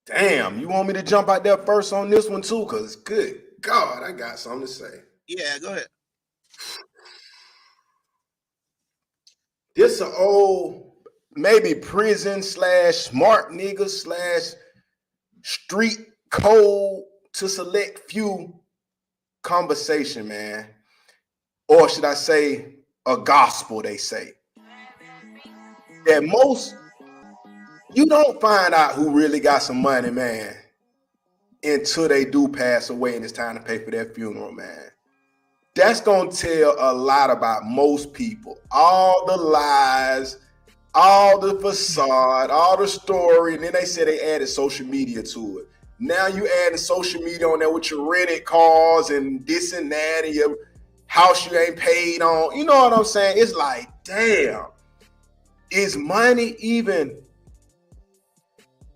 Speaker 1: Damn, you want me to jump out there first on this one too? Cause good God, I got something to say.
Speaker 2: Yeah, go ahead.
Speaker 1: This an old maybe prison / smart nigga / street cold to select few conversation, man. Or should I say a gospel, they say. That most, you don't find out who really got some money, man, until they do pass away and it's time to pay for their funeral, man. That's going to tell a lot about most people. All the lies, all the facade, all the story, and then they say they added social media to it. Now you adding social media on there with your rented cars and this and that and your house you ain't paid on. You know what I'm saying? It's like, damn, is money even...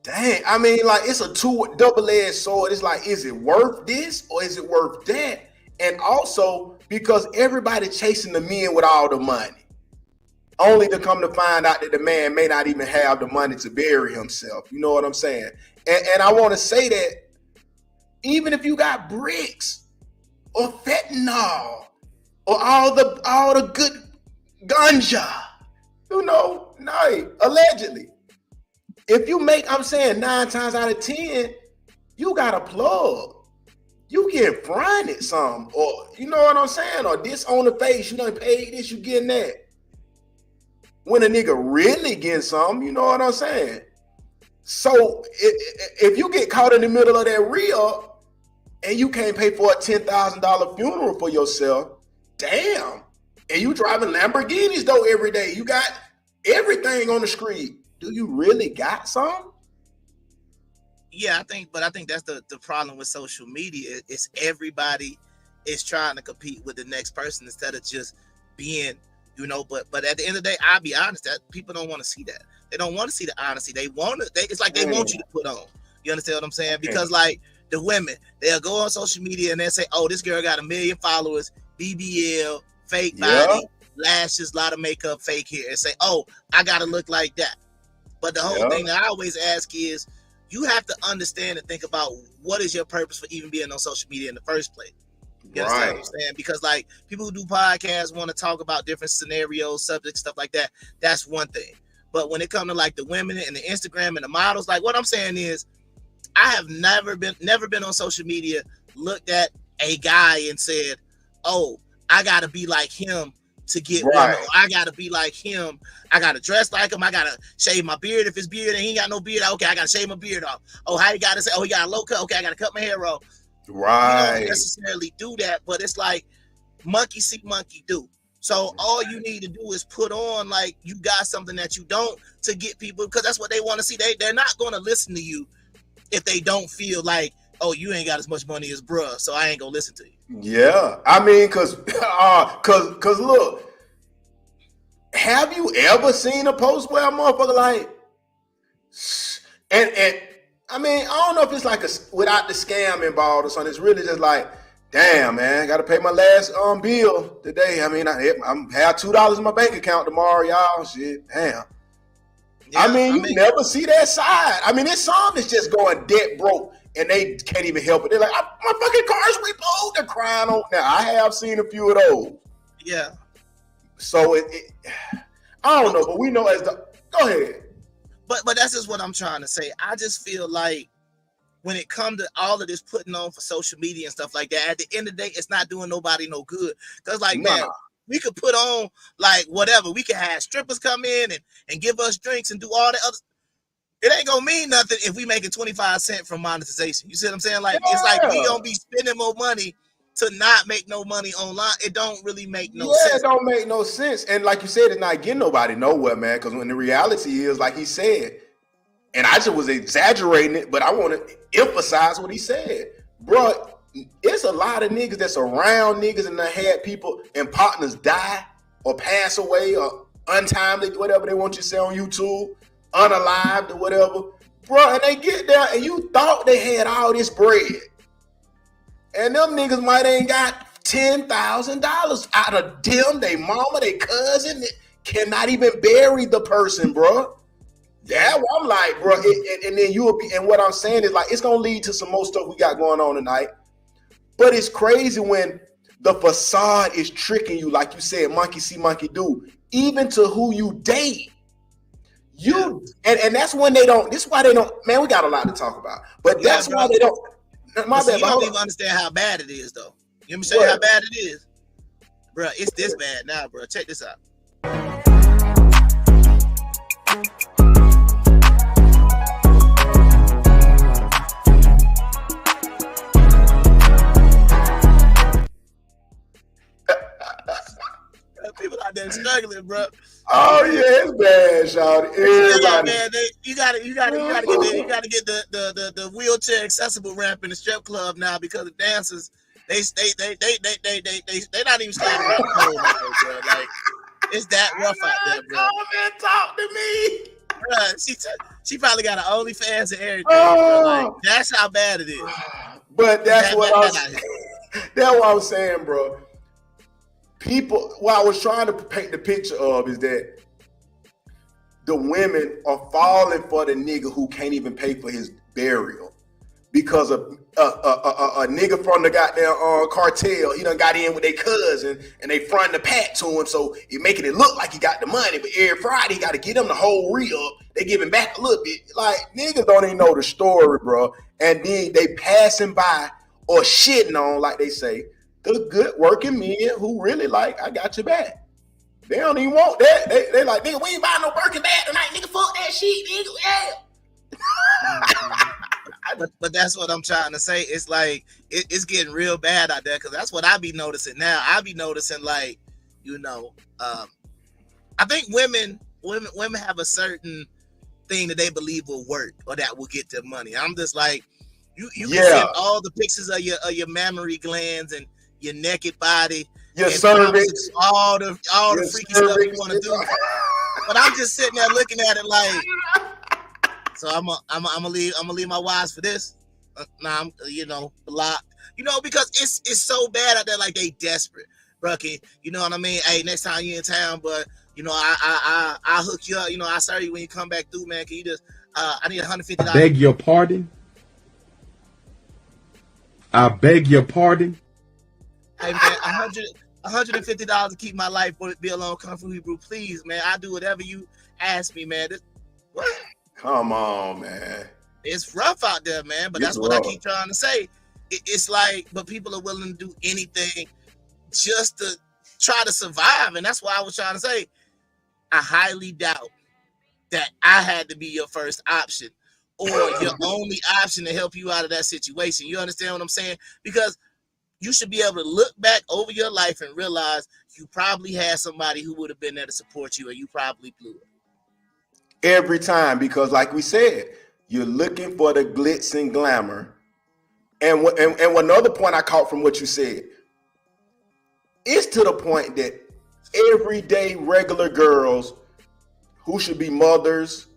Speaker 1: Dang, I mean, like, it's a double-edged sword. It's like, is it worth this or is it worth that? And also, because everybody chasing the men with all the money, only to come to find out that the man may not even have the money to bury himself. You know what I'm saying? And I want to say that even if you got bricks or fentanyl or all the good ganja, you know, no, allegedly. If you make, I'm saying 9 times out of 10, you got a plug. You get fronted some, or you know what I'm saying, or this on the face, you done paid this, you getting that. When a nigga really getting some, you know what I'm saying? So if you get caught in the middle of that reel and you can't pay for a $10,000 funeral for yourself, damn. And you driving Lamborghinis though every day. You got everything on the street. Do you really got some?
Speaker 2: Yeah, I think that's the problem with social media. It's everybody is trying to compete with the next person instead of just being, you know, but at the end of the day, I'll be honest, that people don't want to see that. They don't want to see the honesty. They want to, it's like they want you to put on. You understand what I'm saying? Because like the women, they'll go on social media and they'll say, oh, this girl got 1 million followers, BBL, fake body, lashes, a lot of makeup, fake hair, and say, oh, I got to look like that. But the whole thing that I always ask is, you have to understand and think about what is your purpose for even being on social media in the first place. You understand what I'm saying? Because like people who do podcasts want to talk about different scenarios, subjects, stuff like that. That's one thing. But when it comes to like the women and the Instagram and the models, like what I'm saying is, I have never been on social media, looked at a guy and said, oh, I gotta be like him to get women. Or I gotta be like him. I gotta dress like him. I gotta shave my beard. If it's beard and he ain't got no beard, okay, I gotta shave my beard off. Oh, how you gotta say? Oh, he got a low cut. Okay, I gotta cut my hair off.
Speaker 1: Right.
Speaker 2: You don't necessarily do that, but it's like monkey see, monkey do. So all you need to do is put on like you got something that you don't to get people, because that's what they want to see. They're not going to listen to you if they don't feel like, oh, you ain't got as much money as bruh, so I ain't gonna listen to you.
Speaker 1: Yeah, I mean, cause look, have you ever seen a post where a motherfucker like, and I mean, I don't know if it's like without the scam involved or something. It's really just like, damn, man, got to pay my last bill today. I mean, I have $2 in my bank account tomorrow, y'all. Shit, damn. Yeah, I mean, you never see that side. I mean, this song is just going debt broke, and they can't even help it. They're like, my fucking car's repoed. They're crying on. Now, I have seen a few of those.
Speaker 2: Yeah.
Speaker 1: So I don't know, but we know go ahead.
Speaker 2: But that's just what I'm trying to say. I just feel like when it comes to all of this putting on for social media and stuff like that, at the end of the day, it's not doing nobody no good. Because like, man, we could put on like whatever. We could have strippers come in and give us drinks and do all the other. It ain't gonna mean nothing if we making 25 cents from monetization. You see what I'm saying? Like, it's like we gonna be spending more money to not make no money online. It don't really make no sense.
Speaker 1: Yeah, it don't make no sense. And like you said, it's not getting nobody nowhere, man. Because when the reality is, like he said, and I just was exaggerating it, but I want to emphasize what he said. Bro, it's a lot of niggas that's around niggas and they had people and partners die or pass away or untimely, whatever they want you to say on YouTube, unalived or whatever. Bro, and they get there and you thought they had all this bread. And them niggas might ain't got $10,000 out of them, they mama, they cousin, they cannot even bury the person, bro. Yeah, well, I'm like, bro, and then you will be, and what I'm saying is like, it's gonna lead to some more stuff we got going on tonight. But it's crazy when the facade is tricking you, like you said, monkey see, monkey do, even to who you date. And that's when they don't. This is why they don't. Man, we got a lot to talk about, but that's why they don't. My bad.
Speaker 2: You don't even understand how bad it is, though. You understand how bad it is, bro? It's this bad now, bro. Check this out. People out there struggling, bro.
Speaker 1: Oh yeah, it's bad, y'all. Everybody,
Speaker 2: man, you gotta get the wheelchair accessible ramp in the strip club now, because the dancers they not even staying around the pole no more, bro. Like, it's that rough out there, bro.
Speaker 1: Come and talk to me,
Speaker 2: bro. She probably got an OnlyFans and everything. Bro. Like, that's how bad it is.
Speaker 1: But that's what I was saying, bro. People, what I was trying to paint the picture of is that the women are falling for the nigga who can't even pay for his burial because of a nigga from the goddamn cartel. He done got in with their cousin and they fronting the pat to him, so it making it look like he got the money. But every Friday, he got to get him the whole re-up. They give him back a little bit. Like, niggas don't even know the story, bro. And then they passing by or shitting on, like they say, the good working men who really like, I got your back. They don't even want that. They like, nigga, we ain't buying no Birkin bag tonight. Nigga, fuck that shit, nigga. Yeah.
Speaker 2: But that's what I'm trying to say. It's like, it's getting real bad out there, because that's what I be noticing now. I be noticing, like, I think women have a certain thing that they believe will work or that will get them money. I'm just like, you can send all the pictures of your mammary glands and your naked body,
Speaker 1: your cervix,
Speaker 2: all the freaky stuff you want to do. But I'm just sitting there looking at it like, so I'm gonna leave my wives for this. I'm blocked. Because it's so bad out there. Like, they desperate, Brucky. You know what I mean? Hey, next time you in town, but I hook you up. I serve you when you come back through, man. Can you just I need $150.
Speaker 5: I beg your pardon. I beg your pardon.
Speaker 2: Hey, man, $150 to keep my life bill on Kung Fu Hebrew, please, man. I do whatever you ask me, man. What?
Speaker 1: Come on, man.
Speaker 2: It's rough out there, man. But that's what I keep trying to say. It's like, but people are willing to do anything just to try to survive, and that's why I was trying to say, I highly doubt that I had to be your first option or your only option to help you out of that situation. You understand what I'm saying? Because you should be able to look back over your life and realize you probably had somebody who would have been there to support you, and you probably blew it.
Speaker 1: Every time, because like we said, you're looking for the glitz and glamour. And another point I caught from what you said, it's to the point that everyday regular girls who should be mothers,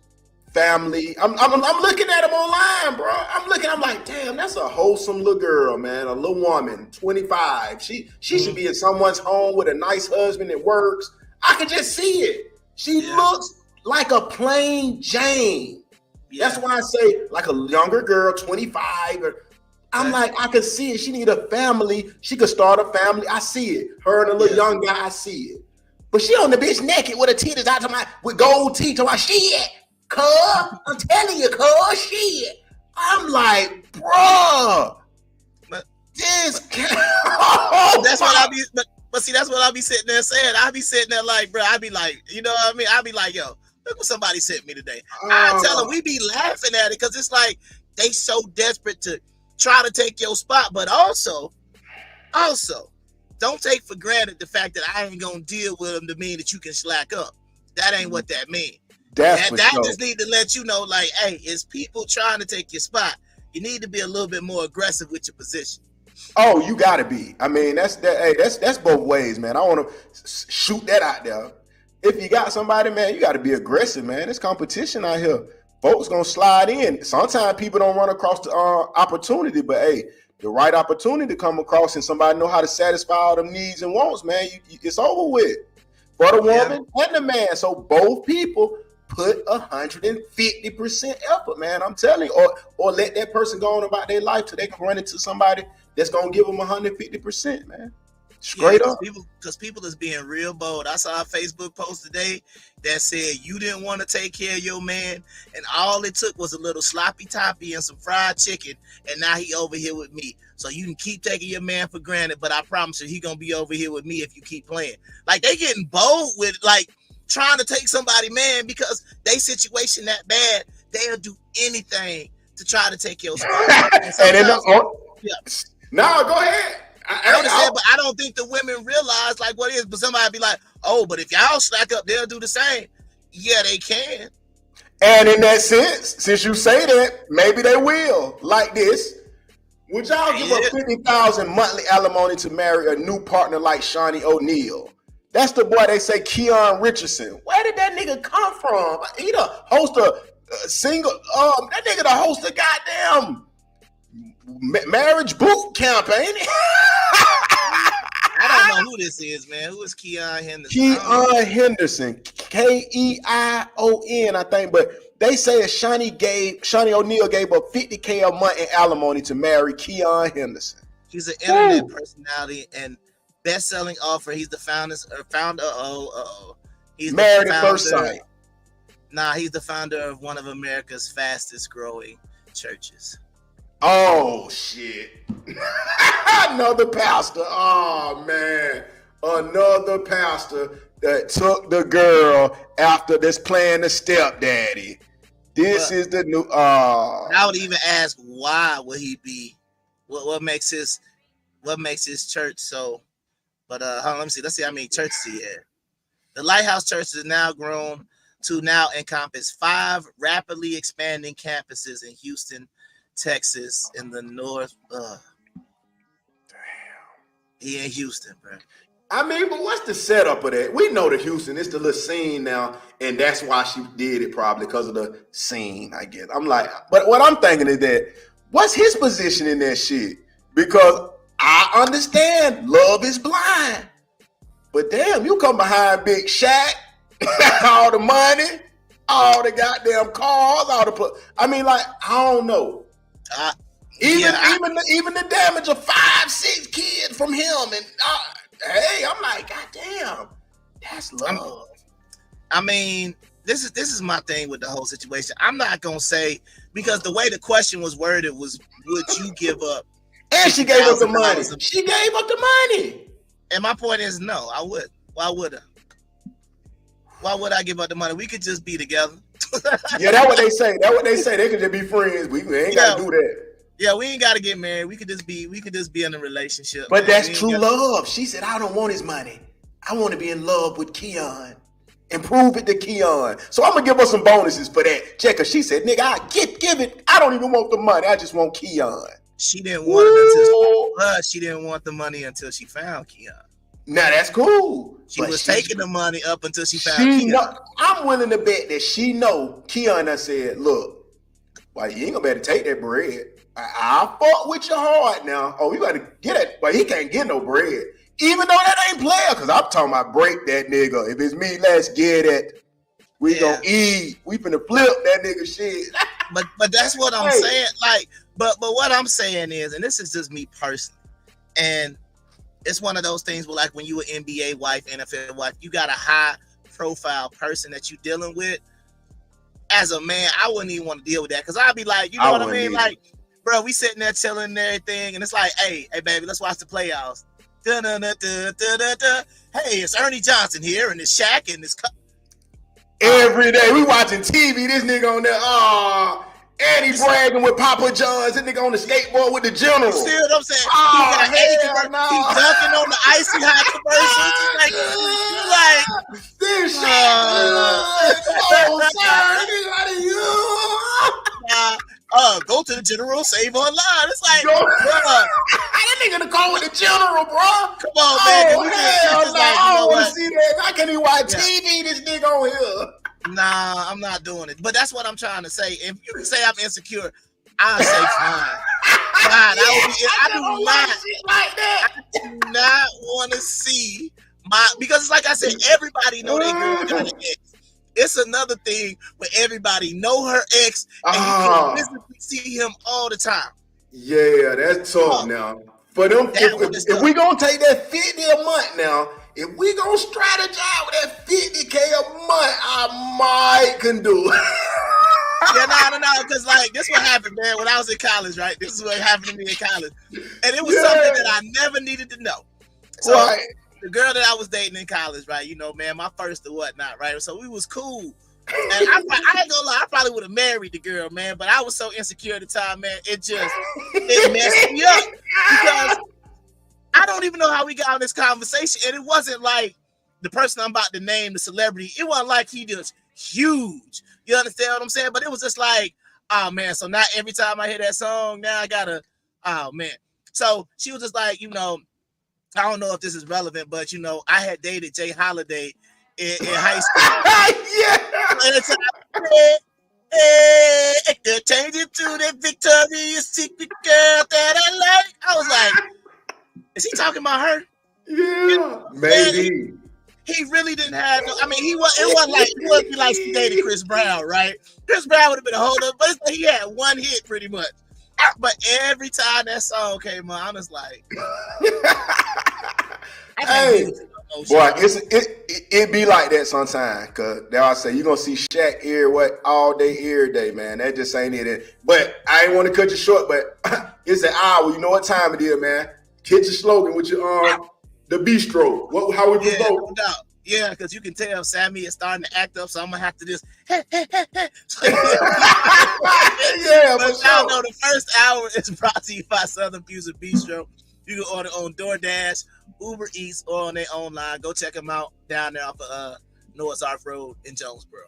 Speaker 1: family. I'm looking at them online, bro. I'm like, damn, that's a wholesome little girl, man. A little woman, 25. She should be in someone's home with a nice husband that works. I can just see it. She looks like a plain Jane. Yeah. That's why I say like a younger girl, 25. I'm like, I can see it. She need a family. She could start a family. I see it. Her and a little young guy, I see it. But she on the bitch naked with her titties out to my, with gold teeth to my shit. Cuz, I'm telling you, cuz, shit. I'm like, bruh. This
Speaker 2: that's what I be, but see, that's what I be sitting there saying. I be sitting there like, bro, I be like, you know what I mean? I be like, yo, look what somebody sent me today. I tell them, we be laughing at it because it's like they so desperate to try to take your spot, but also, don't take for granted the fact that I ain't gonna deal with them to mean that you can slack up. That ain't what that means. That just need to let you know, like, hey, it's people trying to take your spot. You need to be a little bit more aggressive with your position.
Speaker 1: Oh, you gotta be. I mean, that's both ways, man. I want to shoot that out there. If you got somebody, man, you got to be aggressive, man. There's competition out here. Folks gonna slide in. Sometimes people don't run across the opportunity, but hey, the right opportunity to come across and somebody know how to satisfy all them needs and wants, man, it's over with for the woman and the man. So both people put 150% effort, man. I'm telling you, or let that person go on about their life till they can run into somebody that's gonna give them 150%, man. Straight up.
Speaker 2: Because people is being real bold. I saw a Facebook post today that said you didn't want to take care of your man, and all it took was a little sloppy toppy and some fried chicken, and now he over here with me. So you can keep taking your man for granted, but I promise you he gonna be over here with me if you keep playing. Like, they getting bold with like trying to take somebody man because they situation that bad. They'll do anything to try to take your spot.
Speaker 1: No, go ahead.
Speaker 2: I understand, but I don't think the women realize like what it is. But somebody be like, "Oh, but if y'all slack up, they'll do the same." Yeah, they can.
Speaker 1: And in that sense, since you say that, maybe they will. Like this, would y'all give up $50,000 monthly alimony to marry a new partner like Shawnee O'Neal? That's the boy they say, Keon Richardson. Where did that nigga come from? He the host of single. That nigga the host of goddamn marriage boot camp, ain't he?
Speaker 2: I don't know who this is, man. Who is Keon Henderson?
Speaker 1: Keon Henderson, Keion, I think. But they say that Shawnee O'Neal gave up $50K a month in alimony to marry Keon Henderson.
Speaker 2: He's an internet personality and best-selling author. He's the founder. He's
Speaker 1: Married at First Sight.
Speaker 2: Nah, he's the founder of one of America's fastest-growing churches.
Speaker 1: Oh shit. Another pastor. Oh man. Another pastor that took the girl after this playing the stepdaddy. This is the new
Speaker 2: I would even ask, why would he be what makes his church so, but hold on, let's see how many churches he had. The Lighthouse Church is now grown to now encompass 5 rapidly expanding campuses in Houston, Texas, in the north. Damn. He in Houston, bro.
Speaker 1: I mean, but what's the setup of that? We know that Houston is the little scene now, and that's why she did it, probably because of the scene, I guess. I'm like, but what I'm thinking is that, what's his position in that shit? Because I understand love is blind, but damn, you come behind Big Shaq, all the money, all the goddamn cars, I mean, like, I don't know. Even the damage of 5-6 kids from him, and hey, I'm like, goddamn, that's love.
Speaker 2: I mean, this is my thing with the whole situation. I'm not gonna say, because the way the question was worded was, would you give up?
Speaker 1: And she gave up the money. She gave up the money.
Speaker 2: And my point is, no, I would. Why would I? Why would I give up the money? We could just be together.
Speaker 1: Yeah, that's what they say. They could just be friends. We ain't gotta do that.
Speaker 2: Yeah, we ain't gotta get married. We could just be in a relationship.
Speaker 1: But that's true love. She said, I don't want his money. I want to be in love with Keon. And prove it to Keon. So I'm gonna give her some bonuses for that. Check her. She said, nigga, I give it. I don't even want the money. I just want Keon.
Speaker 2: She didn't want it she didn't want the money until she found Keon.
Speaker 1: Now that's cool.
Speaker 2: She was taking the money up until she found Keon.
Speaker 1: I'm willing to bet that she know Keon. I said, look, why you ain't gonna be able to take that bread. I'll fuck with your heart now. Oh, you gotta get it, but he can't get no bread. Even though that ain't player, because I'm talking about break that nigga. If it's me, let's get it. We gonna eat. We finna flip that nigga shit.
Speaker 2: But that's what I'm saying. Like, but what I'm saying is, and this is just me personally, and it's one of those things where, like, when you an NBA wife, NFL wife, you got a high profile person that you dealing with. As a man, I wouldn't even want to deal with that, because I'd be like, you know what I mean? Like, bro, we sitting there chilling and everything, and it's like, hey, baby, let's watch the playoffs. Hey, it's Ernie Johnson here, and it's Shaq, and it's
Speaker 1: every day we watching TV. This nigga on there, and he bragging with Papa John's. This nigga on the skateboard with the general.
Speaker 2: You see what I'm saying? He's dunking on the icy hot commercials. Like
Speaker 1: this shit.
Speaker 2: Go to the general, save online. It's like,
Speaker 1: that nigga to call with the general, bro.
Speaker 2: Come on, man.
Speaker 1: I don't want to see that. I can't even watch TV. This nigga on here.
Speaker 2: Nah, I'm not doing it. But that's what I'm trying to say. If you can say I'm insecure, I'll say fine. I do not want to see because it's like I said, everybody know they girl got an ex. It's another thing where everybody know her ex and you can physically see him all the time.
Speaker 1: Yeah, that's tough now. For them,
Speaker 2: That one is
Speaker 1: if
Speaker 2: tough.
Speaker 1: we gonna take that 50 a month now, if we gonna strategize with that 50K a month, I might can do it.
Speaker 2: Yeah, no, because like this what happened, man. When I was in college, right? This is what happened to me in college, and it was something that I never needed to know. So
Speaker 1: Right.
Speaker 2: the girl that I was dating in college, right? You know, man, my first or whatnot, right? So we was cool, and I ain't gonna lie, I probably would have married the girl, man. But I was so insecure at the time, man. It messed me up because I don't even know how we got on this conversation, and it wasn't like the person I'm about to name, the celebrity. It wasn't like he just huge. You understand what I'm saying? But it was just like, oh man. So now every time I hear that song, now I gotta, oh man. So she was just like, you know, I don't know if this is relevant, but you know, I had dated Jay Holiday in high school.
Speaker 1: Yeah.
Speaker 2: And it's change it to the Victoria's Secret girl that I like. I was like, is he talking about her?
Speaker 1: Yeah. Maybe.
Speaker 2: He really didn't have. I mean, it wasn't like she dated Chris Brown, right? Chris Brown would have been a holder, but it's like he had one hit pretty much. But every time that song came on, I'm just like,
Speaker 1: hey, boy, it be like that sometimes. Cause now I say you're gonna see Shaq all day, every day, man. That just ain't it. But I ain't want to cut you short, but it's an hour. You know what time it is, man. Hit your slogan with your the bistro. How we promote?
Speaker 2: No doubt. Yeah, because you can tell Sammy is starting to act up, so I'm gonna have to just
Speaker 1: Yeah,
Speaker 2: but y'all know the first hour is brought to you by Southern Views and Bistro. You can order on DoorDash, Uber Eats, or on their online. Go check them out down there off of Noah's Ark Road in Jonesboro.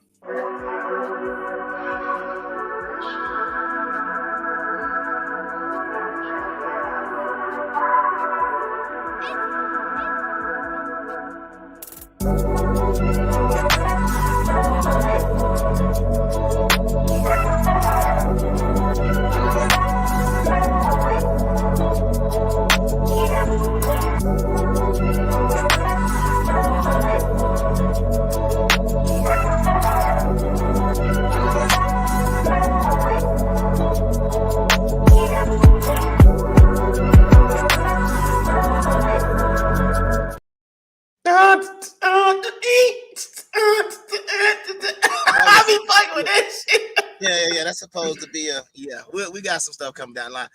Speaker 1: I be fucking with that shit.
Speaker 2: Yeah. That's supposed to be we got some stuff coming down the line.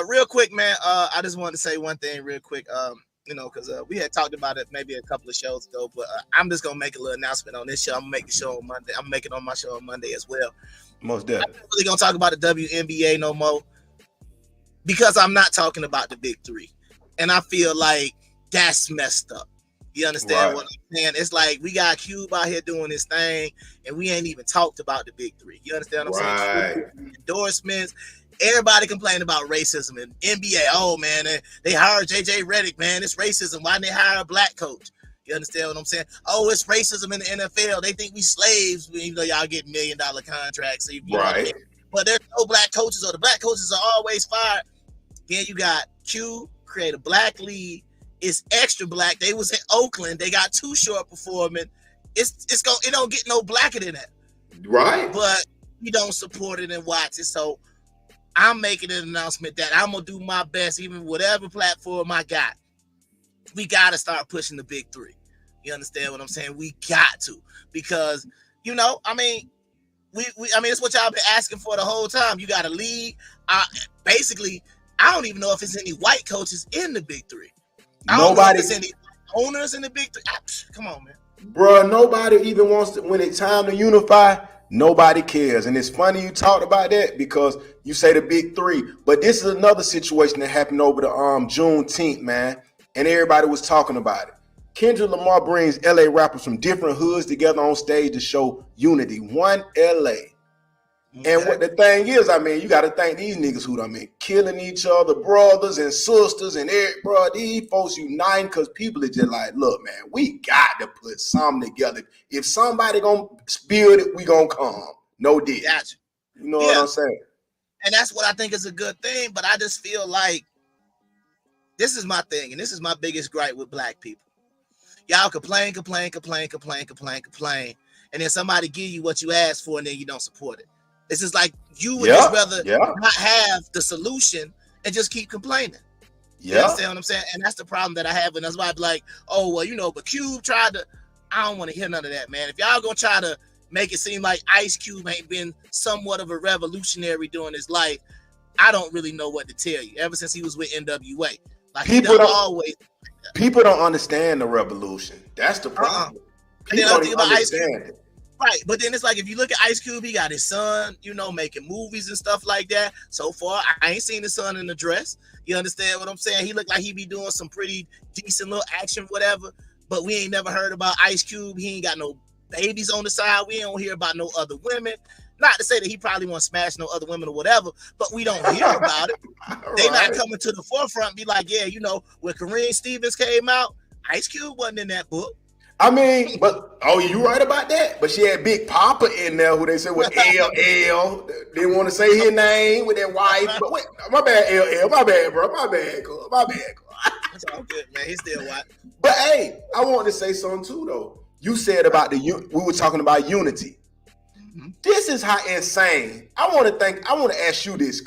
Speaker 2: Real quick, man. I just wanted to say one thing real quick. You know, because we had talked about it maybe a couple of shows ago, but I'm just gonna make a little announcement on this show. I'm gonna make the show on Monday. I'm making it on my show on Monday as well.
Speaker 1: Most definitely.
Speaker 2: I'm not really gonna talk about the WNBA no more because I'm not talking about the big three, and I feel like that's messed up. You understand what I'm saying? It's like we got Cube out here doing this thing, and we ain't even talked about the big three. You understand what I'm saying? Endorsements. Everybody complaining about racism in NBA. Oh man, they hired JJ Redick. Man, it's racism. Why didn't they hire a black coach? You understand what I'm saying? Oh, it's racism in the NFL. They think we slaves, even though y'all get $1 million contracts. So
Speaker 1: Right.
Speaker 2: But there's no black coaches, or the black coaches are always fired. Then you got Q create a black league. It's extra black. They was in Oakland. They got Too Short performing. It don't get no blacker than that.
Speaker 1: Right.
Speaker 2: But we don't support it and watch it. So I'm making an announcement that I'm gonna do my best, even whatever platform I got. We gotta start pushing the big three. You understand what I'm saying? We got to, because you know, I mean, it's what y'all been asking for the whole time. You got a league. Basically, I don't even know if it's any white coaches in the big three. I don't know if it's any owners in the big three. Come on, man.
Speaker 1: Bro, nobody even wants to, when it's time to unify, nobody cares. And it's funny you talked about that because you say the big three, but this is another situation that happened over the Juneteenth, man, and everybody was talking about it. Kendrick Lamar brings LA rappers from different hoods together on stage to show unity. One LA. And what the thing is, I mean, you got to thank these niggas who, I mean, killing each other, brothers and sisters, and bro, these folks uniting because people are just like, look, man, we got to put something together. If somebody gonna build it, we gonna come. No deal.
Speaker 2: Gotcha.
Speaker 1: You know what I'm saying?
Speaker 2: And that's what I think is a good thing. But I just feel like this is my thing, and this is my biggest gripe with black people. Y'all complain, and then somebody give you what you asked for, and then you don't support it. It's just like you would just rather not have the solution and just keep complaining. You understand what I'm saying? And that's the problem that I have, and that's why I be like, oh well, you know, but Cube tried to. I don't want to hear none of that, man. If y'all gonna try to make it seem like Ice Cube ain't been somewhat of a revolutionary during his life, I don't really know what to tell you. Ever since he was with NWA, like people
Speaker 1: don't understand the revolution. That's the problem. People don't even understand it.
Speaker 2: Right, but then it's like if you look at Ice Cube, he got his son, you know, making movies and stuff like that. So far, I ain't seen his son in a dress. You understand what I'm saying? He looked like he be doing some pretty decent little action, whatever. But we ain't never heard about Ice Cube. He ain't got no babies on the side. We don't hear about no other women. Not to say that he probably won't smash no other women or whatever, but we don't hear about it. They not coming to the forefront and be like, yeah, you know, when Kareem Stevens came out, Ice Cube wasn't in that book.
Speaker 1: I mean, but you right about that. But she had Big Papa in there who they said was LL. Didn't want to say his name with their wife. But wait, my bad, LL. My bad, bro. My bad, cool. My bad, cool.
Speaker 2: That's all good, man. He's still white.
Speaker 1: But hey, I wanted to say something too, though. You said about we were talking about unity. Mm-hmm. This is how insane. I want to ask you this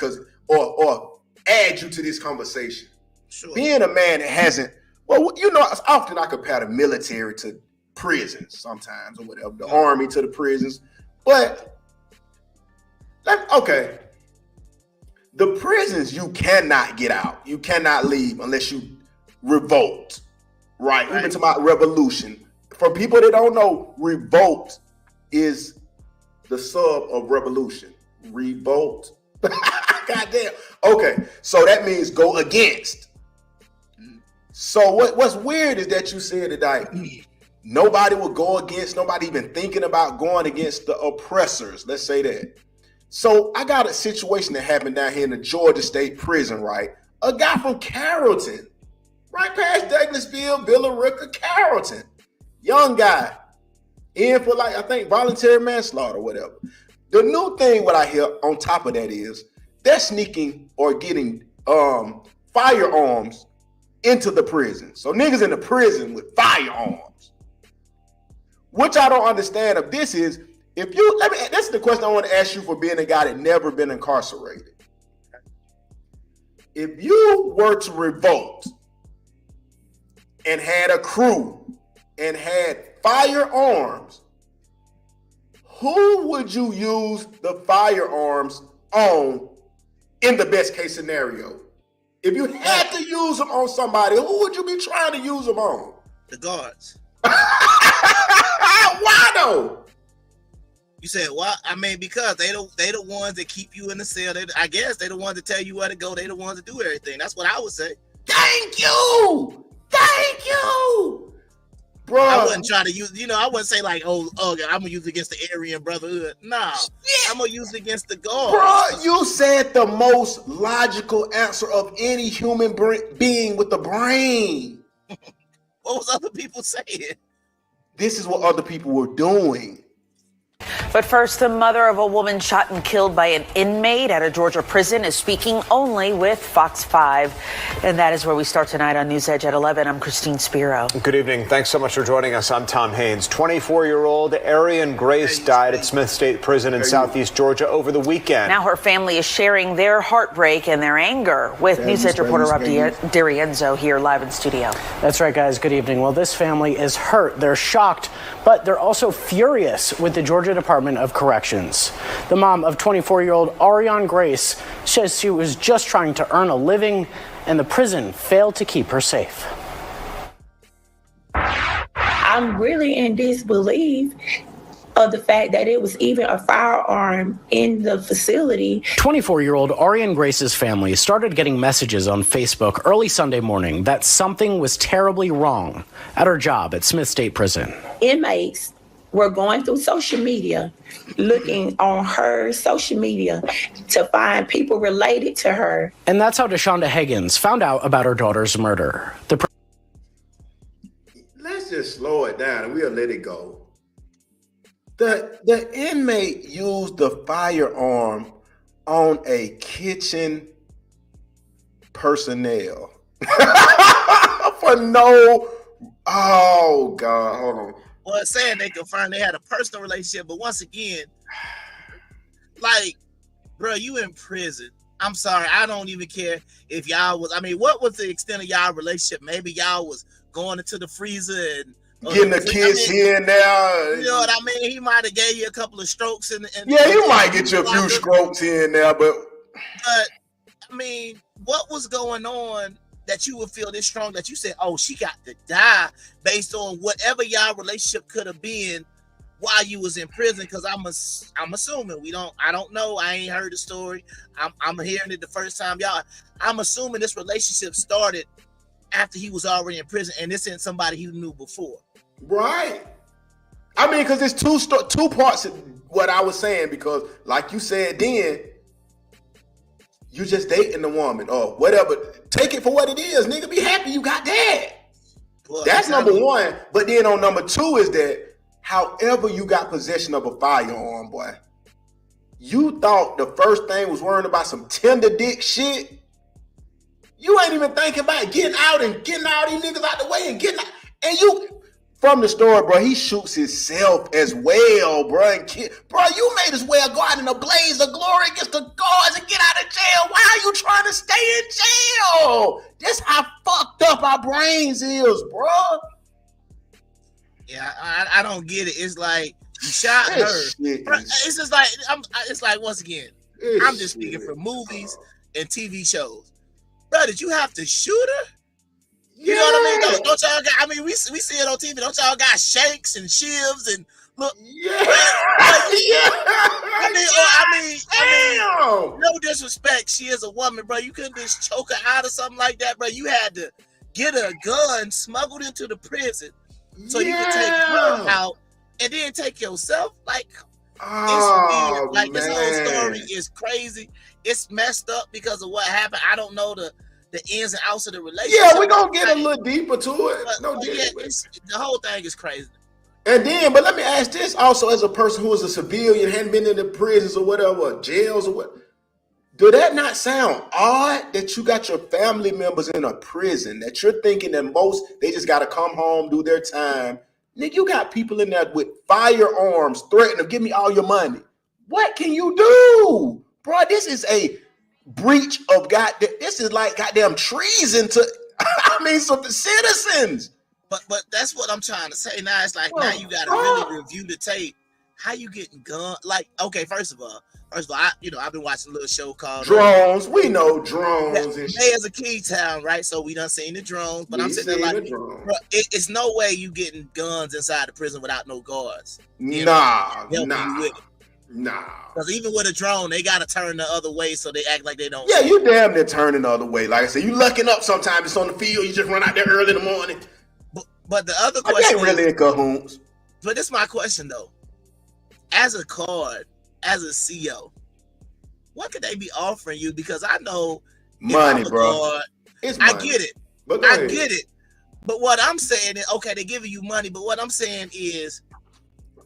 Speaker 1: or add you to this conversation.
Speaker 2: Sure.
Speaker 1: Being a man that hasn't, well, you know, often I compare the military to prisons sometimes or whatever, the army to the prisons. But, okay, the prisons, you cannot get out. You cannot leave unless you revolt, right? We've been talking about revolution. For people that don't know, revolt is the sub of revolution. Revolt. Goddamn. Okay, so that means go against. So what's weird is that you said that like nobody will go against, nobody even thinking about going against the oppressors. Let's say that. So I got a situation that happened down here in the Georgia State Prison, right? A guy from Carrollton, right past Douglasville, Billerica, Carrollton. Young guy. In for like, I think, voluntary manslaughter or whatever. The new thing what I hear on top of that is they're sneaking or getting firearms into the prison. So niggas in the prison with firearms. Which I don't understand of this is, that's the question I want to ask you for being a guy that never been incarcerated. If you were to revolt and had a crew and had firearms, who would you use the firearms on in the best case scenario? If you had to use them on somebody, who would you be trying to use them on?
Speaker 2: The guards.
Speaker 1: Why though?
Speaker 2: You said why? I mean, because they the ones that keep you in the cell. I guess they the ones that tell you where to go. They the ones that do everything. That's what I would say.
Speaker 1: Thank you, bro.
Speaker 2: I wouldn't try to use. You know, I wouldn't say like, oh, I'm gonna use it against the Aryan Brotherhood. Nah, I'm gonna use it against the guards.
Speaker 1: Bro, you said the most logical answer of any human being with a brain.
Speaker 2: What was other people saying?
Speaker 1: This is what other people were doing.
Speaker 8: But first, the mother of a woman shot and killed by an inmate at a Georgia prison is speaking only with Fox 5. And that is where we start tonight on News Edge at 11. I'm Christine Spiro.
Speaker 9: Good evening. Thanks so much for joining us. I'm Tom Haynes. 24-year-old Arian Grace died at Smith State Prison in Southeast Georgia over the weekend.
Speaker 8: Now her family is sharing their heartbreak and their anger with News Edge reporter Rob D'Arienzo here live in studio.
Speaker 10: That's right, guys. Good evening. Well, this family is hurt. They're shocked, but they're also furious with the Georgia Department of Corrections. The mom of 24-year-old Arian Grace says she was just trying to earn a living and the prison failed to keep her safe.
Speaker 11: I'm really in disbelief of the fact that it was even a firearm in the facility.
Speaker 10: 24-year-old Arian Grace's family started getting messages on Facebook early Sunday morning that something was terribly wrong at her job at Smith State Prison.
Speaker 11: Inmates were going through social media, looking on her social media to find people related to her.
Speaker 10: And that's how Deshonda Higgins found out about her daughter's murder.
Speaker 1: Let's just slow it down and we'll let it go. The inmate used the firearm on a kitchen personnel for no. Oh God, hold on.
Speaker 2: Well, it's saying they confirmed they had a personal relationship, but once again, like, bro, you in prison. I'm sorry, I don't even care if y'all was. I mean, what was the extent of y'all relationship? Maybe y'all was going into the freezer and
Speaker 1: getting a kiss here and there.
Speaker 2: You know what I mean? He might have gave you a couple of strokes and
Speaker 1: yeah, you might get you a few strokes here and there, but
Speaker 2: I mean, what was going on that you would feel this strong that you said, "Oh, she got to die," based on whatever y'all relationship could have been while you was in prison? Because I'm assuming I don't know. I ain't heard the story. I'm hearing it the first time, y'all. I'm assuming this relationship started after he was already in prison, and this isn't somebody he knew before.
Speaker 1: Right. I mean, because there's two parts of what I was saying. Because, like you said, then you just dating the woman or whatever. Take it for what it is, nigga. Be happy you got that. Boy, that's number one. But then on number two is that, however you got possession of a firearm, boy, you thought the first thing was worrying about some tender dick shit. You ain't even thinking about getting out and getting all these niggas out the way and getting out. And you, from the story, bro, he shoots himself as well, bro. Bro, you made as well go out in a blaze of glory against the guards and get out of jail. Why are you trying to stay in jail? That's how fucked up our brains is, bro.
Speaker 2: Yeah, I don't get it. It's like you shot her. It's just like it's like once again, I'm just speaking for movies and TV shows. Bro, did you have to shoot her? You know what I mean? Don't y'all got? I mean, we see it on TV. Don't y'all got shanks and shivs and look? Yeah. I mean, no disrespect. She is a woman, bro. You couldn't just choke her out or something like that, bro. You had to get a gun smuggled into the prison so you could take her out and then take yourself. Like, it's weird. Like, this whole story is crazy. It's messed up because of what happened. I don't know the ins and outs of the relationship.
Speaker 1: Yeah, we're gonna get a little deeper to it.
Speaker 2: The whole thing is crazy.
Speaker 1: And then, but let me ask this also, as a person who is a civilian, hadn't been in the prisons or whatever, jails or what, do that not sound odd that you got your family members in a prison, that you're thinking that they just got to come home, do their time? Nigga, you got people in there with firearms threatening them, give me all your money. What can you do? Bro, this is a breach of this is like goddamn treason to, some citizens.
Speaker 2: But that's what I'm trying to say. Now it's like, now you got to really review the tape. How you getting gun? Like, okay, first of all, I've been watching a little show called
Speaker 1: Drones. We know drones.
Speaker 2: They as a key town, right? So we done seen the drones. But I'm sitting there like, bro, it's no way you getting guns inside the prison without no guards.
Speaker 1: Nah.
Speaker 2: Because even with a drone, they gotta turn the other way so they act like they don't.
Speaker 1: Yeah, you damn near turning the other way. Like I said, you lucking up sometimes. It's on the field. You just run out there early in the morning.
Speaker 2: But the other question
Speaker 1: ain't really in cahoots.
Speaker 2: But this is my question though. As a card, as a CO, what could they be offering you? Because I know
Speaker 1: money, bro.
Speaker 2: Card,
Speaker 1: it's money.
Speaker 2: I get it. Get it. But what I'm saying is, okay, they're giving you money. But what I'm saying is,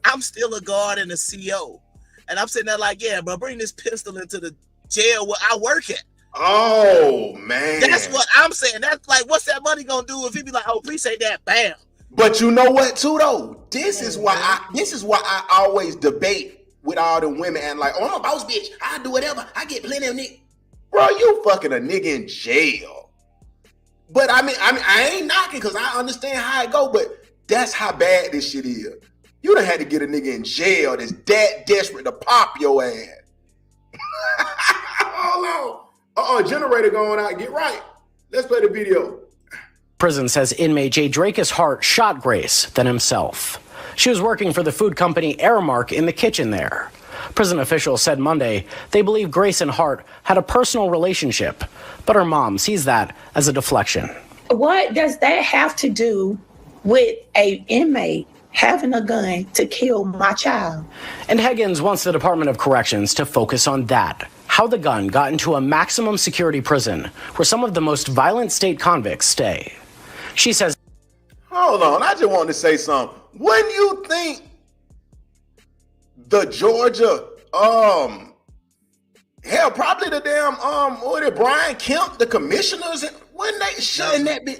Speaker 2: I'm still a guard and a CO. And I'm sitting there like, yeah, bro, bring this pistol into the jail where I work at.
Speaker 1: Oh, man.
Speaker 2: That's what I'm saying. That's like, what's that money gonna do if he be like, oh, appreciate that, bam.
Speaker 1: But you know what, too, though? This is why I always debate with all the women and like, oh, I'm a boss bitch. I do whatever. I get plenty of niggas. Bro, you fucking a nigga in jail. But I mean, I ain't knocking because I understand how it go, but that's how bad this shit is. You done had to get a nigga in jail that's that desperate to pop your ass. Hold on. Generator going out. Get right. Let's play the video.
Speaker 10: Prison says inmate Jay Drakus Hart shot Grace, then himself. She was working for the food company Aramark in the kitchen there. Prison officials said Monday they believe Grace and Hart had a personal relationship, but her mom sees that as a deflection.
Speaker 11: What does that have to do with an inmate having a gun to kill my child?
Speaker 10: And Higgins wants the Department of Corrections to focus on that, how the gun got into a maximum security prison where some of the most violent state convicts stay. She says,
Speaker 1: hold on, I just wanted to say something. When you think the Georgia, hell, probably the damn, Brian Kemp, the commissioners, shouldn't that be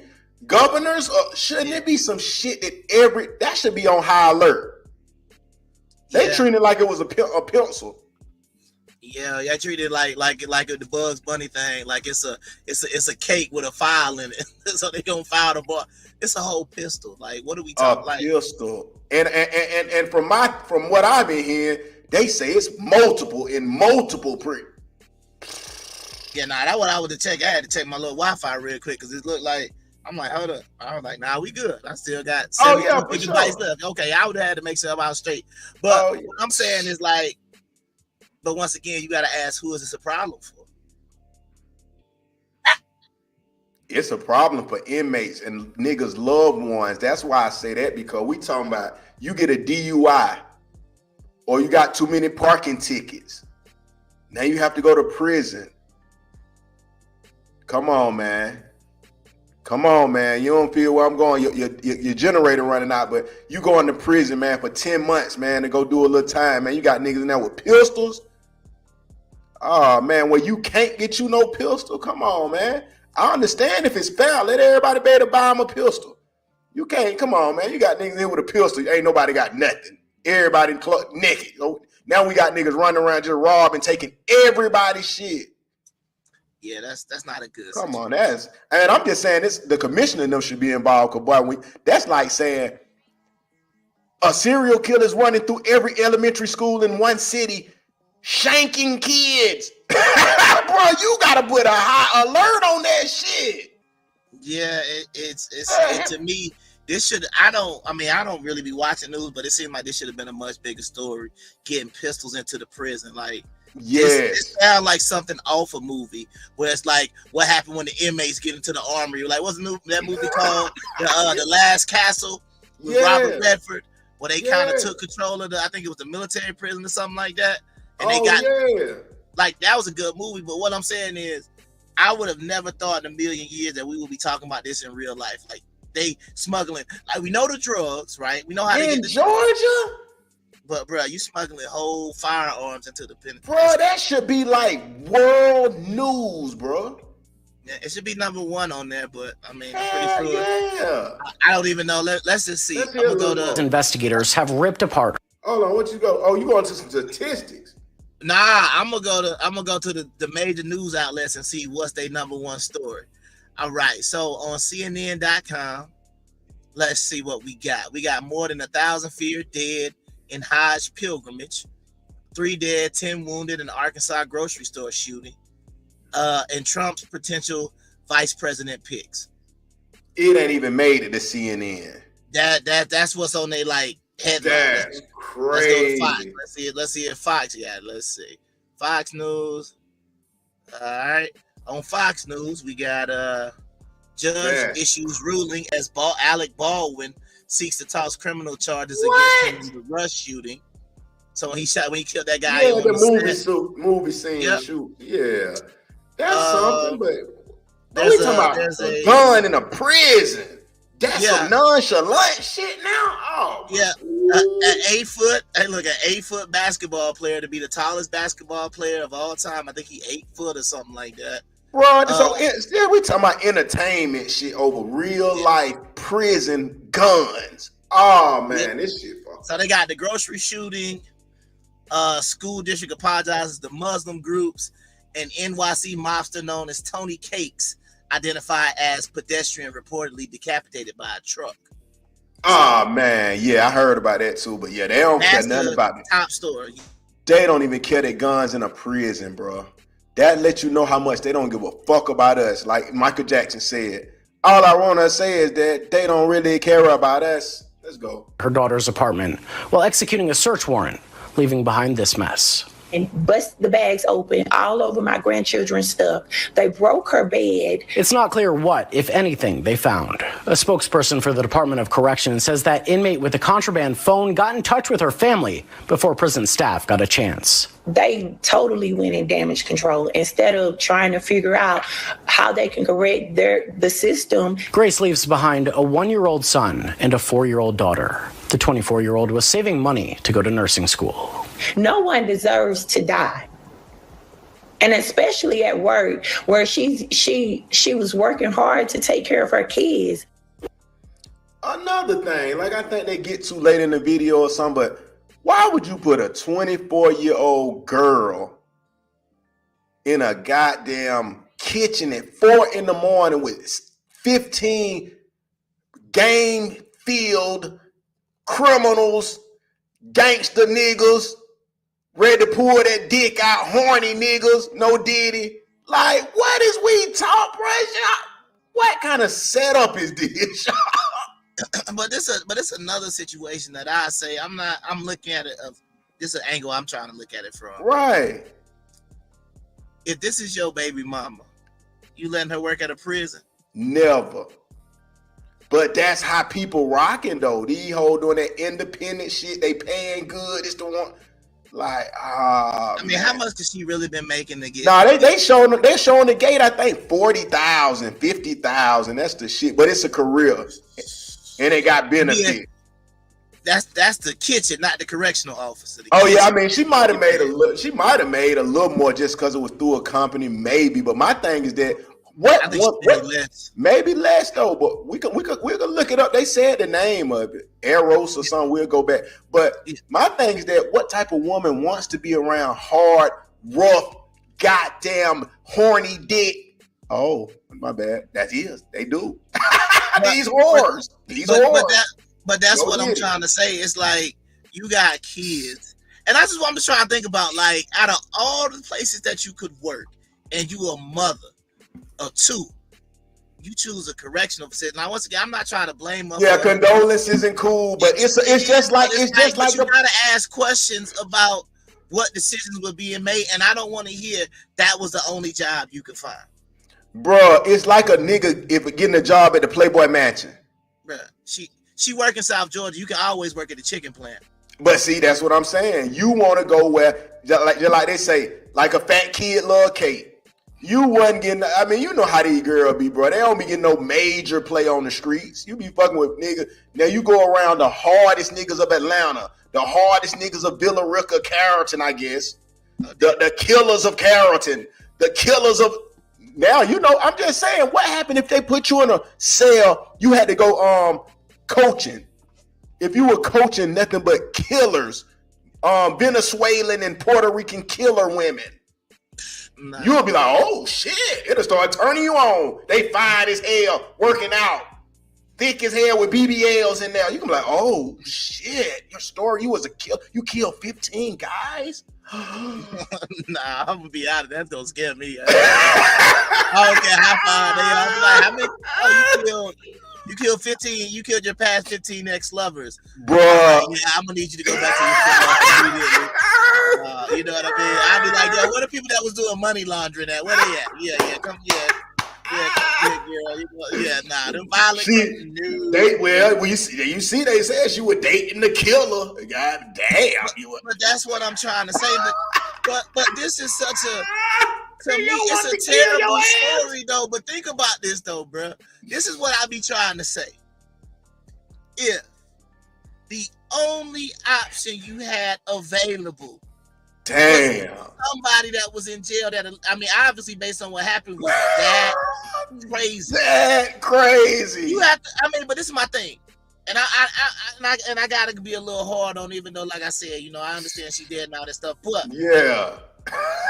Speaker 1: governors, or shouldn't it be some shit that should be on high alert? They treated it like it was a pencil.
Speaker 2: Yeah, I treat it like the Bugs Bunny thing. Like it's a cake with a file in it. So they gonna file the bar. It's a whole pistol. Like, what are we talking like?
Speaker 1: Pistol. And from what I've been hearing, they say it's multiple print.
Speaker 2: Yeah, nah, that's what I would have checked. I had to check my little Wi-Fi real quick because it looked like, I'm like, hold up. I was like, nah, we good. I still got 72 gigabytes left. Okay, I would have had to make sure I was straight. But what I'm saying is like, but once again, you got to ask, who is this a problem for?
Speaker 1: It's a problem for inmates and niggas' loved ones. That's why I say that, because we talking about you get a DUI or you got too many parking tickets. Now you have to go to prison. Come on, man. You don't feel where I'm going. Your generator running out, but you going to prison, man, for 10 months, man, to go do a little time, man. You got niggas in there with pistols. Oh, man, well, you can't get you no pistol. Come on, man. I understand if it's foul. Let everybody be able to buy them a pistol. You can't. Come on, man. You got niggas in with a pistol. Ain't nobody got nothing. Everybody naked. Now we got niggas running around just robbing, taking everybody's shit.
Speaker 2: Yeah, that's not a good
Speaker 1: Come
Speaker 2: situation.
Speaker 1: on, and I'm just saying this. The commissioner and them should be involved. Cause boy, that's like saying a serial killer is running through every elementary school in one city, shanking kids. Bro, you gotta put a high alert on that shit.
Speaker 2: Yeah, it's to me. This should. I don't really be watching news, but it seemed like this should have been a much bigger story. Getting pistols into the prison, like.
Speaker 1: Yes.
Speaker 2: It sounds like something off a movie where it's like what happened when the inmates get into the armory. Like, what's that movie called? The Last Castle with Robert Redford, where they kind of took control of I think it was the military prison or something like that. And they got like, that was a good movie. But what I'm saying is, I would have never thought in a million years that we would be talking about this in real life. Like, they smuggling. Like, we know the drugs, right? We know how to get to
Speaker 1: Georgia.
Speaker 2: But bro, you smuggling whole firearms into the penitentiary.
Speaker 1: Bro, that should be like world news, bro.
Speaker 2: Yeah, it should be number one on there, but I mean, I'm pretty sure.
Speaker 1: Yeah.
Speaker 2: I don't even know. Let's just see. I'm gonna go to
Speaker 10: investigators have ripped apart.
Speaker 1: Hold on, what you go? Oh, you going to some statistics?
Speaker 2: Nah, I'm gonna go to the major news outlets and see what's their number one story. All right, so on CNN.com, let's see what we got. We got more than 1,000 feared dead in Hajj pilgrimage, 3 dead, 10 wounded in Arkansas grocery store shooting, and Trump's potential vice president picks.
Speaker 1: It ain't even made it to CNN.
Speaker 2: That's what's on they like headline.
Speaker 1: That's crazy.
Speaker 2: Let's go to Fox. Let's see if Fox got. Let's see, Fox News. All right, on Fox News we got judge issues ruling as Alec Baldwin seeks to toss criminal charges against him in the Rush shooting. So when he killed that guy.
Speaker 1: Yeah, the movie scene shoot. Yeah, that's something. But we talking about a gun in a prison. That's some nonchalant shit now. Oh
Speaker 2: yeah, an 8 foot. Hey, look, an 8 foot basketball player to be the tallest basketball player of all time. I think he 8 foot or something like that.
Speaker 1: Bro, so we talking about entertainment shit over real life prison guns. Oh man, this shit.
Speaker 2: So they got the grocery shooting. School district apologizes to Muslim groups, and NYC mobster known as Tony Cakes identified as pedestrian reportedly decapitated by a truck.
Speaker 1: Oh man, yeah, I heard about that too. But yeah, they don't care nothing about it.
Speaker 2: Top story.
Speaker 1: They don't even carry guns in a prison, bro. That lets you know how much they don't give a fuck about us. Like Michael Jackson said, all I want to say is that they don't really care about us. Let's go.
Speaker 10: Her daughter's apartment while executing a search warrant, leaving behind this mess.
Speaker 11: And bust the bags open all over my grandchildren's stuff. They broke her bed.
Speaker 10: It's not clear what, if anything, they found. A spokesperson for the Department of Corrections says that inmate with a contraband phone got in touch with her family before prison staff got a chance.
Speaker 11: They totally went in damage control instead of trying to figure out how they can correct the system.
Speaker 10: Grace leaves behind a 1-year-old son and a 4-year-old daughter. The 24-year-old was saving money to go to nursing school.
Speaker 11: No one deserves to die. And especially at work, where she was working hard to take care of her kids.
Speaker 1: Another thing, like I think they get too late in the video or something, but why would you put a 24-year-old girl in a goddamn kitchen at 4 a.m. with 15 game-filled criminals, gangster niggas, ready to pull that dick out, horny niggas, no diddy. Like, what is we talk, bro? What kind of setup is this?
Speaker 2: But it's another situation that I say I'm looking at it of this is an angle I'm trying to look at it from.
Speaker 1: Right.
Speaker 2: If this is your baby mama, you letting her work at a prison?
Speaker 1: Never. But that's how people rocking though. These hoes doing that independent shit. They paying good. It's the one. Like,
Speaker 2: I mean, how much has she really been making to get?
Speaker 1: Nah, they're showing the gate. I think 40,000, 50,000. That's the shit. But it's a career, and they got benefits.
Speaker 2: Yeah, that's the kitchen, not the correctional officer.
Speaker 1: Oh yeah, I mean, she might have made a little. She might have made a little more just because it was through a company, maybe. But my thing is that what less. Maybe less though. But we can look it up. They said the name of it, Eros or something. We'll go back. But my thing is that what type of woman wants to be around hard, rough, goddamn horny dick? Oh, my bad. That is. They do. These whores. These whores.
Speaker 2: But that's what I'm trying to say. It's like you got kids, and I'm just trying to think about, like, out of all the places that you could work, and you a mother of two, you choose a correctional facility. Now, once again, I'm not trying to blame her. Yeah,
Speaker 1: condolence isn't cool, but it's just like
Speaker 2: you gotta ask questions about what decisions were being made, and I don't want to hear that was the only job you could find.
Speaker 1: Bruh, it's like a nigga if getting a job at the Playboy Mansion.
Speaker 2: Bruh, she work in South Georgia. You can always work at the chicken plant.
Speaker 1: But see, that's what I'm saying. You want to go where, just like they say, like a fat kid love cake. You wasn't getting, I mean, you know how these girls be, bro. They don't be getting no major play on the streets. You be fucking with niggas. Now you go around the hardest niggas of Atlanta, the hardest niggas of Villa Rica, Carrollton, I guess. The killers of Carrollton, the killers of, now, you know, I'm just saying, what happened if they put you in a cell, you had to go coaching. If you were coaching nothing but killers, Venezuelan and Puerto Rican killer women, you'll be like, oh shit, it'll start turning you on. They fine as hell, working out, thick as hell with BBLs in there. You can be like, oh shit, your story, you was a kill, you killed 15 guys?
Speaker 2: Nah, I'm gonna be out of that. That's gonna scare me. I don't care how far they are. I'm like, how many? Oh, you killed 15. You killed your past 15 ex-lovers,
Speaker 1: bro.
Speaker 2: Yeah, I'm gonna need you to go back to your immediately. You know what I mean? I'll be like, yo, what are people that was doing money laundering at? Where they at? Yeah, come, nah, them violent.
Speaker 1: You see, they said she was dating the killer. God damn,
Speaker 2: but that's what I'm trying to say. But this is such a, to me, it's a terrible story though. But think about this though, bro. This is what I be trying to say. If the only option you had available,
Speaker 1: damn,
Speaker 2: somebody that was in jail that, I mean, obviously based on what happened was that crazy.
Speaker 1: That crazy.
Speaker 2: You have to, I mean, but this is my thing. And I gotta be a little hard on, even though, like I said, you know, I understand she did and all that stuff. But
Speaker 1: yeah,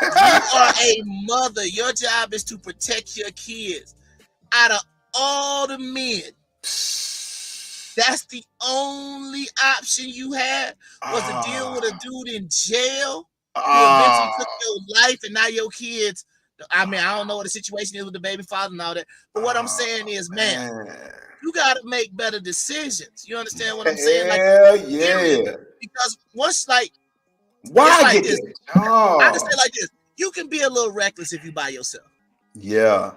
Speaker 2: you are a mother. Your job is to protect your kids. Out of all the men, that's the only option you had was to deal with a dude in jail who eventually took your life, and now your kids. I mean, I don't know what the situation is with the baby father and all that, but what I'm saying is, man, you got to make better decisions. You understand what I'm saying?
Speaker 1: Hell yeah.
Speaker 2: Because once, like,
Speaker 1: why
Speaker 2: like
Speaker 1: get
Speaker 2: this?
Speaker 1: this? Oh.
Speaker 2: I just say like this: you can be a little reckless if you by yourself.
Speaker 1: Yeah.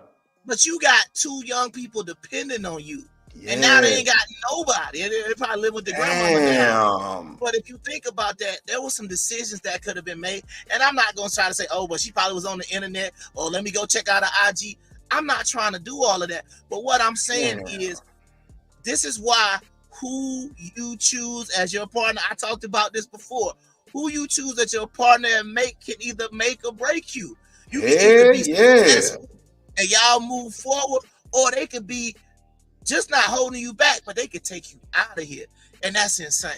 Speaker 2: But you got two young people depending on you. Yeah. And now they ain't got nobody. They probably live with the grandmama now. But if you think about that, there were some decisions that could have been made. And I'm not going to try to say, oh, but she probably was on the internet, or let me go check out her IG. I'm not trying to do all of that. But what I'm saying is, this is why who you choose as your partner, I talked about this before, who you choose as your partner and can either make or break you. You can either be successful and y'all move forward, or they could be just not holding you back, but they could take you out of here. And that's insane.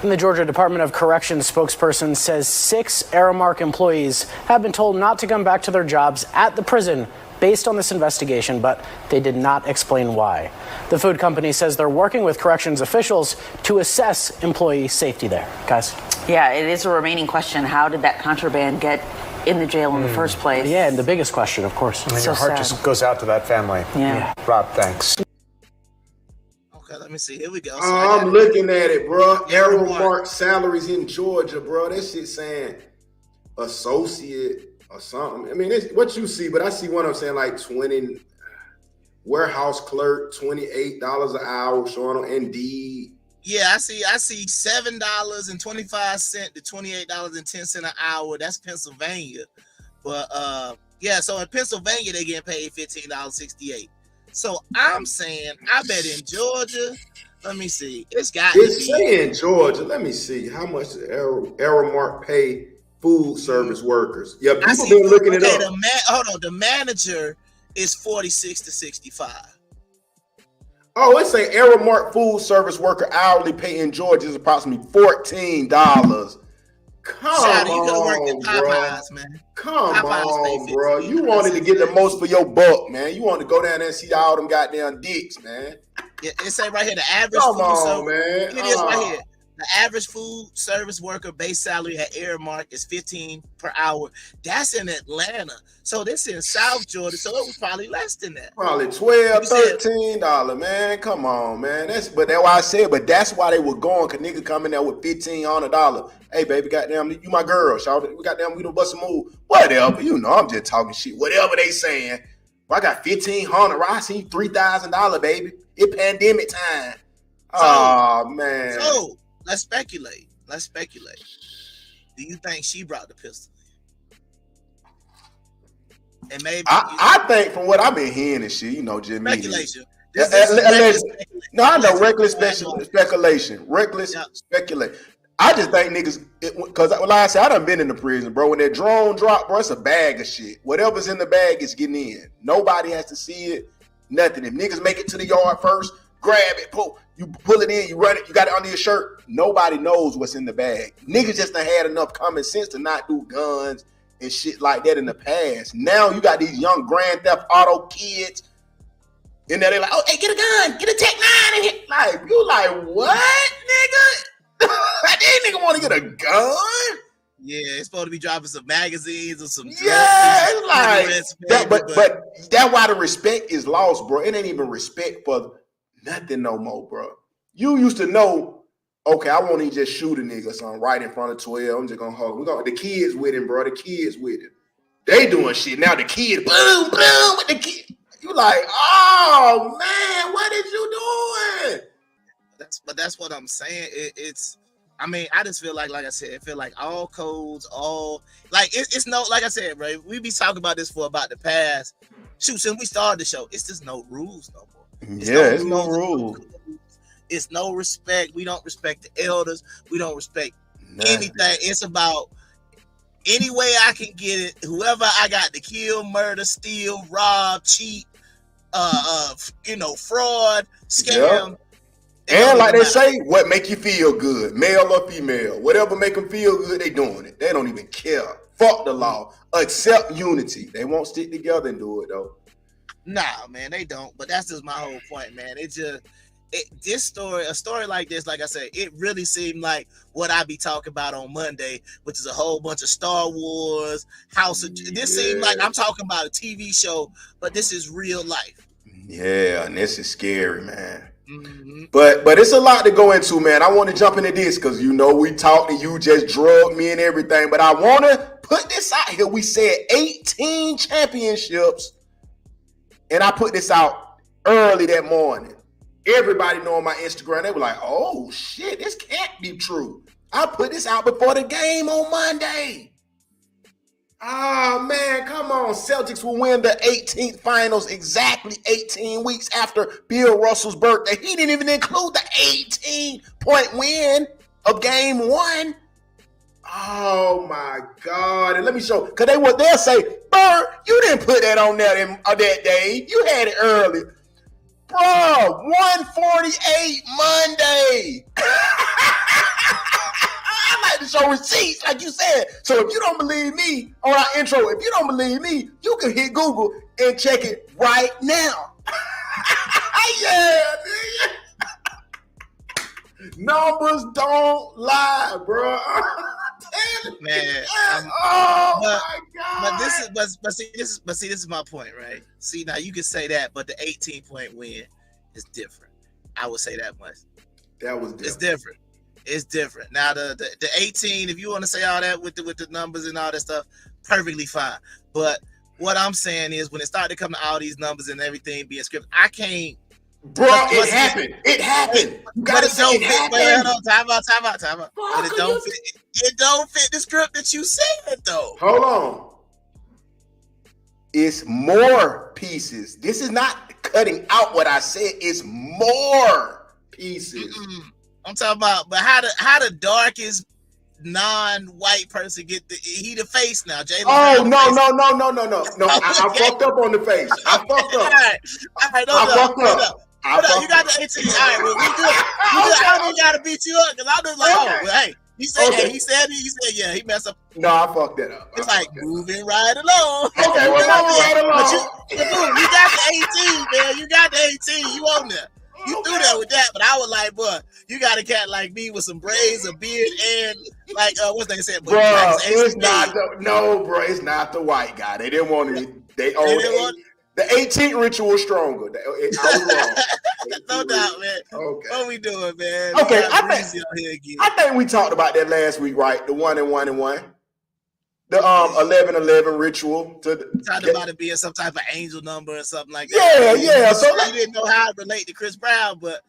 Speaker 10: And the Georgia Department of Corrections spokesperson says 6 Aramark employees have been told not to come back to their jobs at the prison based on this investigation, but they did not explain why. The food company says they're working with corrections officials to assess employee safety there. Guys?
Speaker 8: Yeah, it is a remaining question. How did that contraband get in the jail in the first place?
Speaker 10: Yeah, and the biggest question, of course.
Speaker 9: And your heart just goes out to that family.
Speaker 8: Yeah.
Speaker 9: Rob, thanks.
Speaker 2: Okay, let me see. Here we go. So
Speaker 1: I'm looking at it, bro. Aramark salaries in Georgia, bro. That shit saying associate or something. I mean, it's what you see, but I see one I'm saying like 20 warehouse clerk, $28 an hour showing on Indeed.
Speaker 2: Yeah, I see $7.25 to $28.10 an hour. That's Pennsylvania. But yeah, so in Pennsylvania they getting paid $15.68. So I'm saying, I bet in Georgia, let me see. It's
Speaker 1: saying Georgia. Let me see how much does Aramark pay food service workers. Yeah, people been looking it up.
Speaker 2: The manager is 46 to 65.
Speaker 1: Oh, it's saying Aramark food service worker hourly pay in Georgia is approximately $14. Come on, Popeyes, man. Come on, bro. You wanted to get the most for your buck, man. You wanted to go down there and see all them goddamn dicks, man.
Speaker 2: Yeah, it say right here the average
Speaker 1: Come on, man.
Speaker 2: It is right here. The average food service worker base salary at Aramark is $15 per hour. That's in Atlanta. So this is in South Georgia. So it was probably less than that.
Speaker 1: Probably $12, $13, man. Come on, man. That's why I said, but that's why they were going, cause nigga come in there with $1,500. Hey, baby, goddamn, you my girl. Shout out, we goddamn, we don't bust a move. Whatever, you know, I'm just talking shit. Whatever they saying. Well, I got $1,500. I see $3,000, baby. It pandemic time. Oh man.
Speaker 2: So let's speculate. Do you think she brought the pistol? And maybe
Speaker 1: I think from what I've been hearing and shit, you know, Jimmy.
Speaker 2: Speculation.
Speaker 1: No, I know reckless speculation. Reckless speculation. I just think niggas, because like I said, I done been in the prison, bro. When that drone drop, bro, it's a bag of shit. Whatever's in the bag is getting in. Nobody has to see it. Nothing. If niggas make it to the yard first, grab it, you pull it in, you run it, you got it under your shirt. Nobody knows what's in the bag. Niggas just done had enough common sense to not do guns and shit like that in the past. Now you got these young Grand Theft Auto kids, and they're like, oh, hey, get a gun, get a Tech 9 in here. Like, you like, what, nigga? That nigga want to get a gun?
Speaker 2: Yeah, it's supposed to be dropping some magazines or some drugs.
Speaker 1: Yeah, it's like that, but that's why the respect is lost, bro. It ain't even respect for nothing no more, bro. You used to know, okay, I won't even just shoot a nigga or something right in front of 12. I'm just gonna hold him. The kids with him, bro. The kids with him. They doing shit now. The kids, boom, boom, with the kid. You like, oh man, what is you doing?
Speaker 2: That's what I'm saying. I mean, I just feel like I said, I feel like all codes, it's no, like I said, bro, we be talking about this for about the past. Shoot, since we started the show, it's just no rules no more. It's no rules. It's no respect. We don't respect the elders. We don't respect anything. It's about any way I can get it. Whoever I got to kill, murder, steal, rob, cheat, fraud, scam.
Speaker 1: Yep. And like they say, what make you feel good, male or female, whatever make them feel good, they doing it. They don't even care. Fuck the law. Accept unity. They won't stick together and do it though.
Speaker 2: Nah, man, they don't. But that's just my whole point, man. A story like this, like I said, it really seemed like what I be talking about on Monday, which is a whole bunch of Star Wars, This seemed like I'm talking about a TV show, but this is real life.
Speaker 1: Yeah, and this is scary, man. Mm-hmm. But it's a lot to go into, man. I want to jump into this because we talked and you just drugged me and everything. But I want to put this out here. We said 18 championships, and I put this out early that morning. Everybody know on my Instagram, they were like, oh shit, this can't be true. I put this out before the game on Monday. Oh man, come on. Celtics will win the 18th finals exactly 18 weeks after Bill Russell's birthday. He didn't even include the 18-point win of game 1. Oh my God. And let me show, because they'll say, Bird, you didn't put that on there on that day. You had it early. Bro, 148 Monday. had to show receipts, like you said. So if you don't believe me on our intro, if you don't believe me, you can hit Google and check it right now. Yeah, numbers don't lie, bro.
Speaker 2: Man,
Speaker 1: oh my God!
Speaker 2: But this is my point, right? See, now you can say that, but the 18-point win is different. I would say that much.
Speaker 1: That was different.
Speaker 2: It's different. It's different. Now the 18, if you want to say all that with the numbers and all that stuff, perfectly fine. But what I'm saying is, when it started to come to all these numbers and everything being scripted, I can't.
Speaker 1: Bro, it happened. It happened. You gotta say it happened.
Speaker 2: Time out. But it don't fit. It don't fit the script that you said, though.
Speaker 1: Hold on. It's more pieces. This is not cutting out what I said. It's more pieces.
Speaker 2: I'm talking about, but how the darkest non-white person get the face now? Jalen.
Speaker 1: Oh no. I fucked up on the face. I fucked up.
Speaker 2: All right, hold up. You got the 18. All right, well, we good. I don't gotta beat you up because I'm just like, oh, well, hey. He said, yeah, he messed up.
Speaker 1: No, I fucked that up.
Speaker 2: It's like moving right along.
Speaker 1: Okay, well, moving right along.
Speaker 2: But you got the 18, man. You got the 18. You on there. You threw that with that, but I was like, boy, you got a cat like me with some braids, a beard, and like what's they said?
Speaker 1: Bro, it's not bro, it's not the white guy. They didn't want to. The 18th ritual stronger. I was wrong.
Speaker 2: No doubt, man.
Speaker 1: Okay.
Speaker 2: What we doing, man?
Speaker 1: Okay, I think we talked about that last week, right? The 1 and 1 and 1. The 11-11 ritual.
Speaker 2: Talked about it being some type of angel number or something like that.
Speaker 1: Yeah. So
Speaker 2: you didn't know how to relate to Chris Brown, but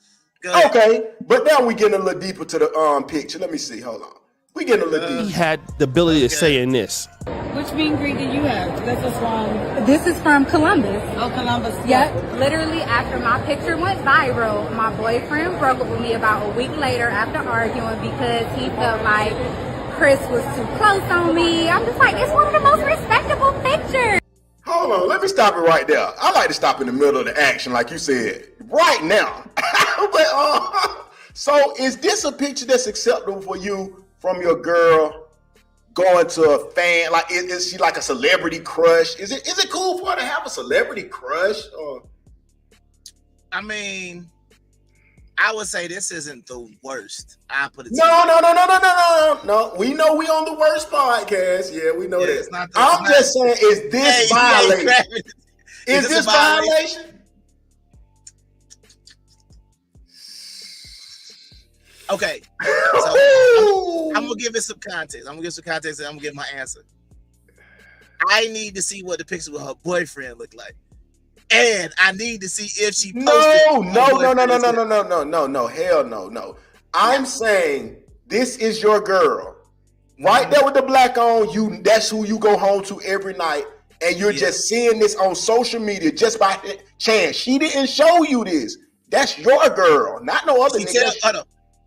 Speaker 1: okay. But now we getting a little deeper to the picture. Let me see. Hold on. We getting a little deeper.
Speaker 12: He had the ability to say in this.
Speaker 13: Which meet and greet do you have? This is from. This is from Columbus. Oh, Columbus. Yep. Literally, after my picture went viral, my boyfriend broke up with me about a week later after arguing because he felt like Chris was too close on me. I'm just like, it's one of the most respectable pictures.
Speaker 1: Hold on, let me stop it right there. I like to stop in the middle of the action, like you said, right now. But, so is this a picture that's acceptable for you from your girl going to a fan? Like, is she like a celebrity crush? Is it cool for her to have a celebrity crush? Or?
Speaker 2: I mean, I would say this isn't the worst. I put it.
Speaker 1: No. We know we on the worst podcast. Yeah, we know that. I'm just saying, is this violation? Is this violation?
Speaker 2: Okay, so I'm gonna give it some context. I'm gonna give my answer. I need to see what the picture with her boyfriend looked like, and I need to see if she posted.
Speaker 1: No, hell no. I'm saying this is your girl, right there with the black on. You, that's who you go home to every night, and you're just seeing this on social media just by chance. She didn't show you this. That's your girl, not no other nigga.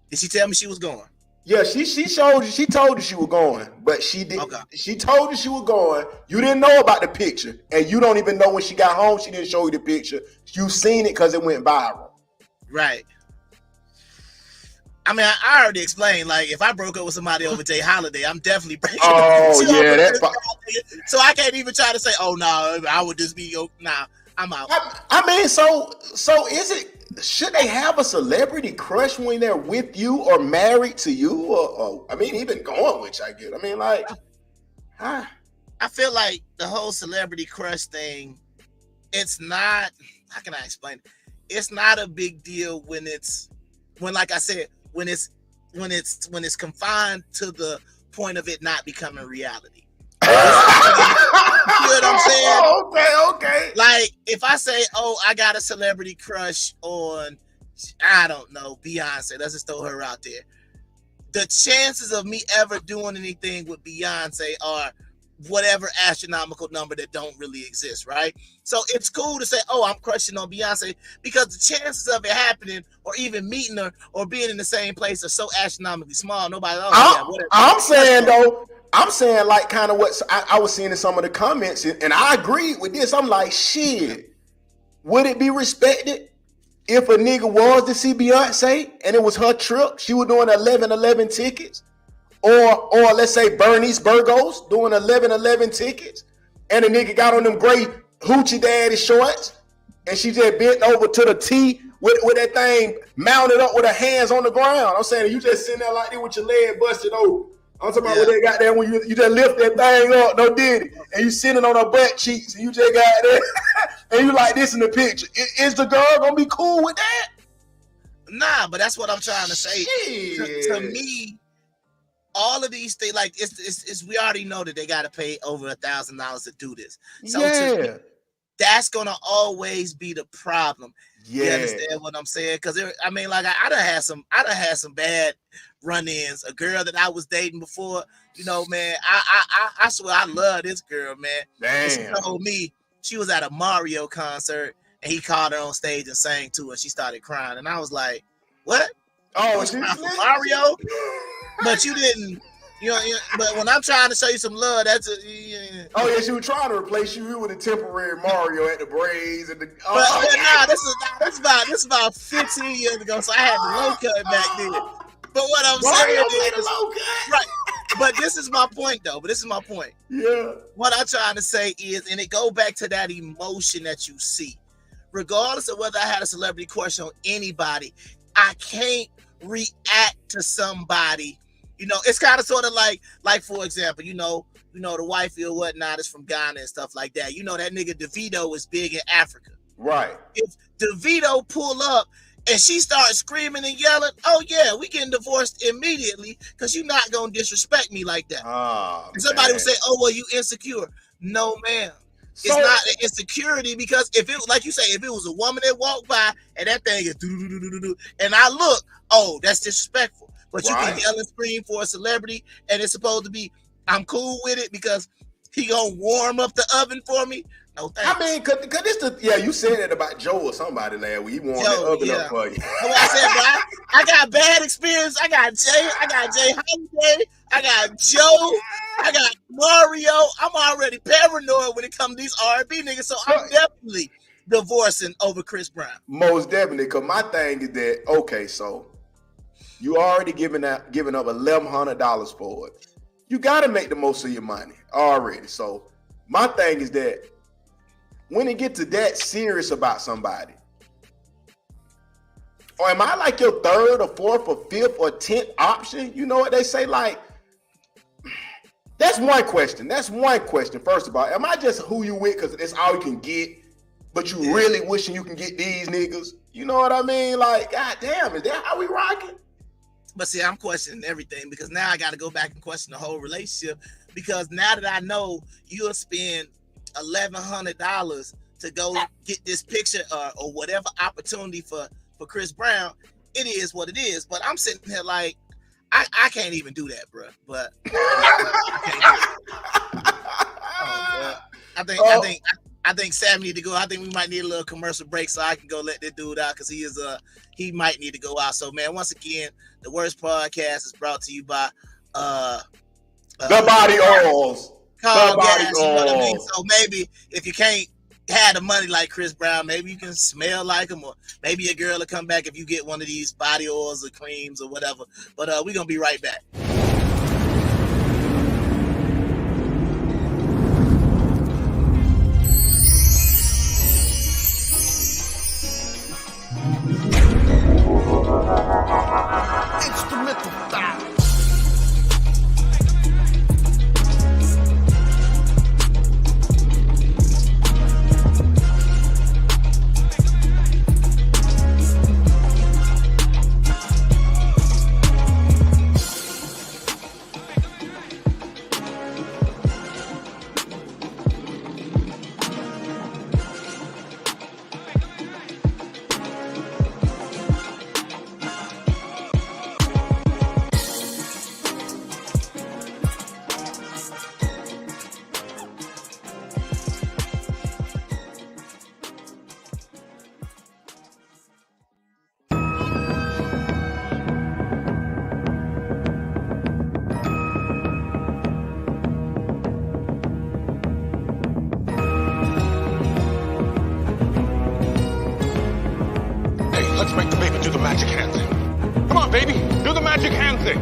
Speaker 2: Did she tell me she was going?
Speaker 1: Yeah, she showed you. She told you she was going, but she did. Okay. She told you she was going. You didn't know about the picture, and you don't even know when she got home. She didn't show you the picture. You seen it because it went viral.
Speaker 2: Right. I mean, I already explained. Like, if I broke up with somebody over Jay Holiday, I'm definitely breaking up.
Speaker 1: Oh yeah, that's fine.
Speaker 2: So I can't even try to say, "Oh no, I would just be." Nah, I'm out.
Speaker 1: I mean, so is it? Should they have a celebrity crush when they're with you or married to you? Or I mean, even going with you, I get. I mean, like,
Speaker 2: I feel like the whole celebrity crush thing, it's not, how can I explain it? It's not a big deal when like I said, when it's confined to the point of it not becoming reality. You know what I'm saying?
Speaker 1: Okay.
Speaker 2: Like, if I say, oh, I got a celebrity crush on, I don't know, Beyonce, let's just throw her out there. The chances of me ever doing anything with Beyonce are whatever astronomical number that don't really exist, right? So it's cool to say, oh, I'm crushing on Beyonce, because the chances of it happening or even meeting her or being in the same place are so astronomically small. Nobody else.
Speaker 1: I'm saying like kind of what I was seeing in some of the comments, and I agree with this. I'm like, shit, would it be respected if a nigga was to see Beyonce and it was her trip? She was doing 11-11 tickets. Or let's say Bernice Burgos doing 11-11 tickets, and the nigga got on them great hoochie daddy shorts, and she just bent over to the T with that thing mounted up with her hands on the ground. I'm saying you just sitting there like this with your leg busted over. I'm talking about when they got there when you just lift that thing up, no diddy, and you sitting on her butt cheeks, and you just got there, and you like this in the picture. Is the girl gonna be cool with that?
Speaker 2: Nah, but that's what I'm trying to say. To me, all of these things, like it's we already know that they got to pay over $1,000 to do this. So to me, that's gonna always be the problem. You understand what I'm saying? Because I mean, like I done had some bad run-ins. A girl that I was dating before, you know, man, I swear I love this girl, man.
Speaker 1: Damn.
Speaker 2: She told me she was at a Mario concert and he called her on stage and sang to her. She started crying, and I was like, "What?
Speaker 1: Oh,
Speaker 2: she's Mario?" But you didn't. You know, but when I'm trying to show you some love, that's
Speaker 1: Oh yeah, she was trying to replace you with a temporary Mario at the braids and the.
Speaker 2: But nah, this is about 15 years ago, so I had the low cut back then. But what I'm saying is, right? But this is my point, though.
Speaker 1: Yeah.
Speaker 2: What I'm trying to say is, and it go back to that emotion that you see, regardless of whether I had a celebrity crush on anybody, I can't react to somebody. You know, it's kind of sort of like for example, you know, the wifey or whatnot is from Ghana and stuff like that. You know, that nigga DeVito is big in Africa.
Speaker 1: Right.
Speaker 2: If DeVito pull up and she starts screaming and yelling, oh yeah, we getting divorced immediately because you're not going to disrespect me like that.
Speaker 1: Oh,
Speaker 2: and somebody would say, oh, well, you insecure. No, ma'am. It's not an insecurity, because if it, like you say, if it was a woman that walked by and that thing is do-do-do-do-do-do, and I look, oh, that's disrespectful. But you can yell and scream for a celebrity, and it's supposed to be, I'm cool with it because he gonna warm up the oven for me. No thanks.
Speaker 1: I mean, cause this you said that about Joe or somebody last week. He warmed the oven up for you.
Speaker 2: That's what I said, bro. I got bad experience. I got Jay Holiday. I got Joe. I got Mario. I'm already paranoid when it comes to these R&B niggas, so I'm definitely divorcing over Chris Brown.
Speaker 1: Most definitely, because my thing is that, okay, so you already giving up $1,100 for it. You got to make the most of your money already. So my thing is that when it gets to that serious about somebody, or am I like your third or fourth or fifth or 10th option? You know what they say? Like, that's one question. First of all, am I just who you with because it's all you can get, but you really wishing you can get these niggas? You know what I mean? Like, god damn, is that how we rocking?
Speaker 2: But see, I'm questioning everything, because now I got to go back and question the whole relationship, because now that I know you'll spend $1,100 to go get this picture or whatever opportunity for Chris Brown, it is what it is. But I'm sitting here like, I can't even do that, bro. But I can't do it. I think Sam need to go. I think we might need a little commercial break so I can go let this dude out, because he might need to go out. So man, once again, the W.O.R.S.E podcast is brought to you by
Speaker 1: the body oils.
Speaker 2: Call gas, you know what I mean? So maybe if you can't have the money like Chris Brown, maybe you can smell like him, or maybe a girl will come back if you get one of these body oils or creams or whatever. But we're gonna be right back.
Speaker 14: Instrumental style.
Speaker 15: Let's make the baby do the magic hand thing. Come on, baby, do the magic hand thing.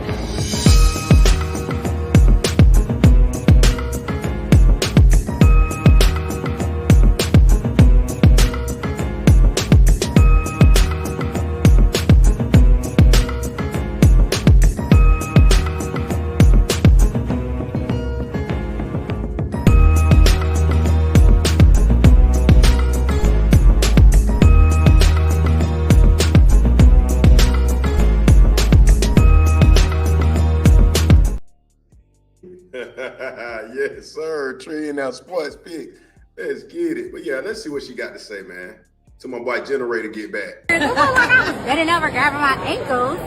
Speaker 1: in that sports pick. Let's get it. But yeah, let's see what she got to say, man. Till my boy Generator get back.
Speaker 13: It looked like I was bending over, grabbing my ankles.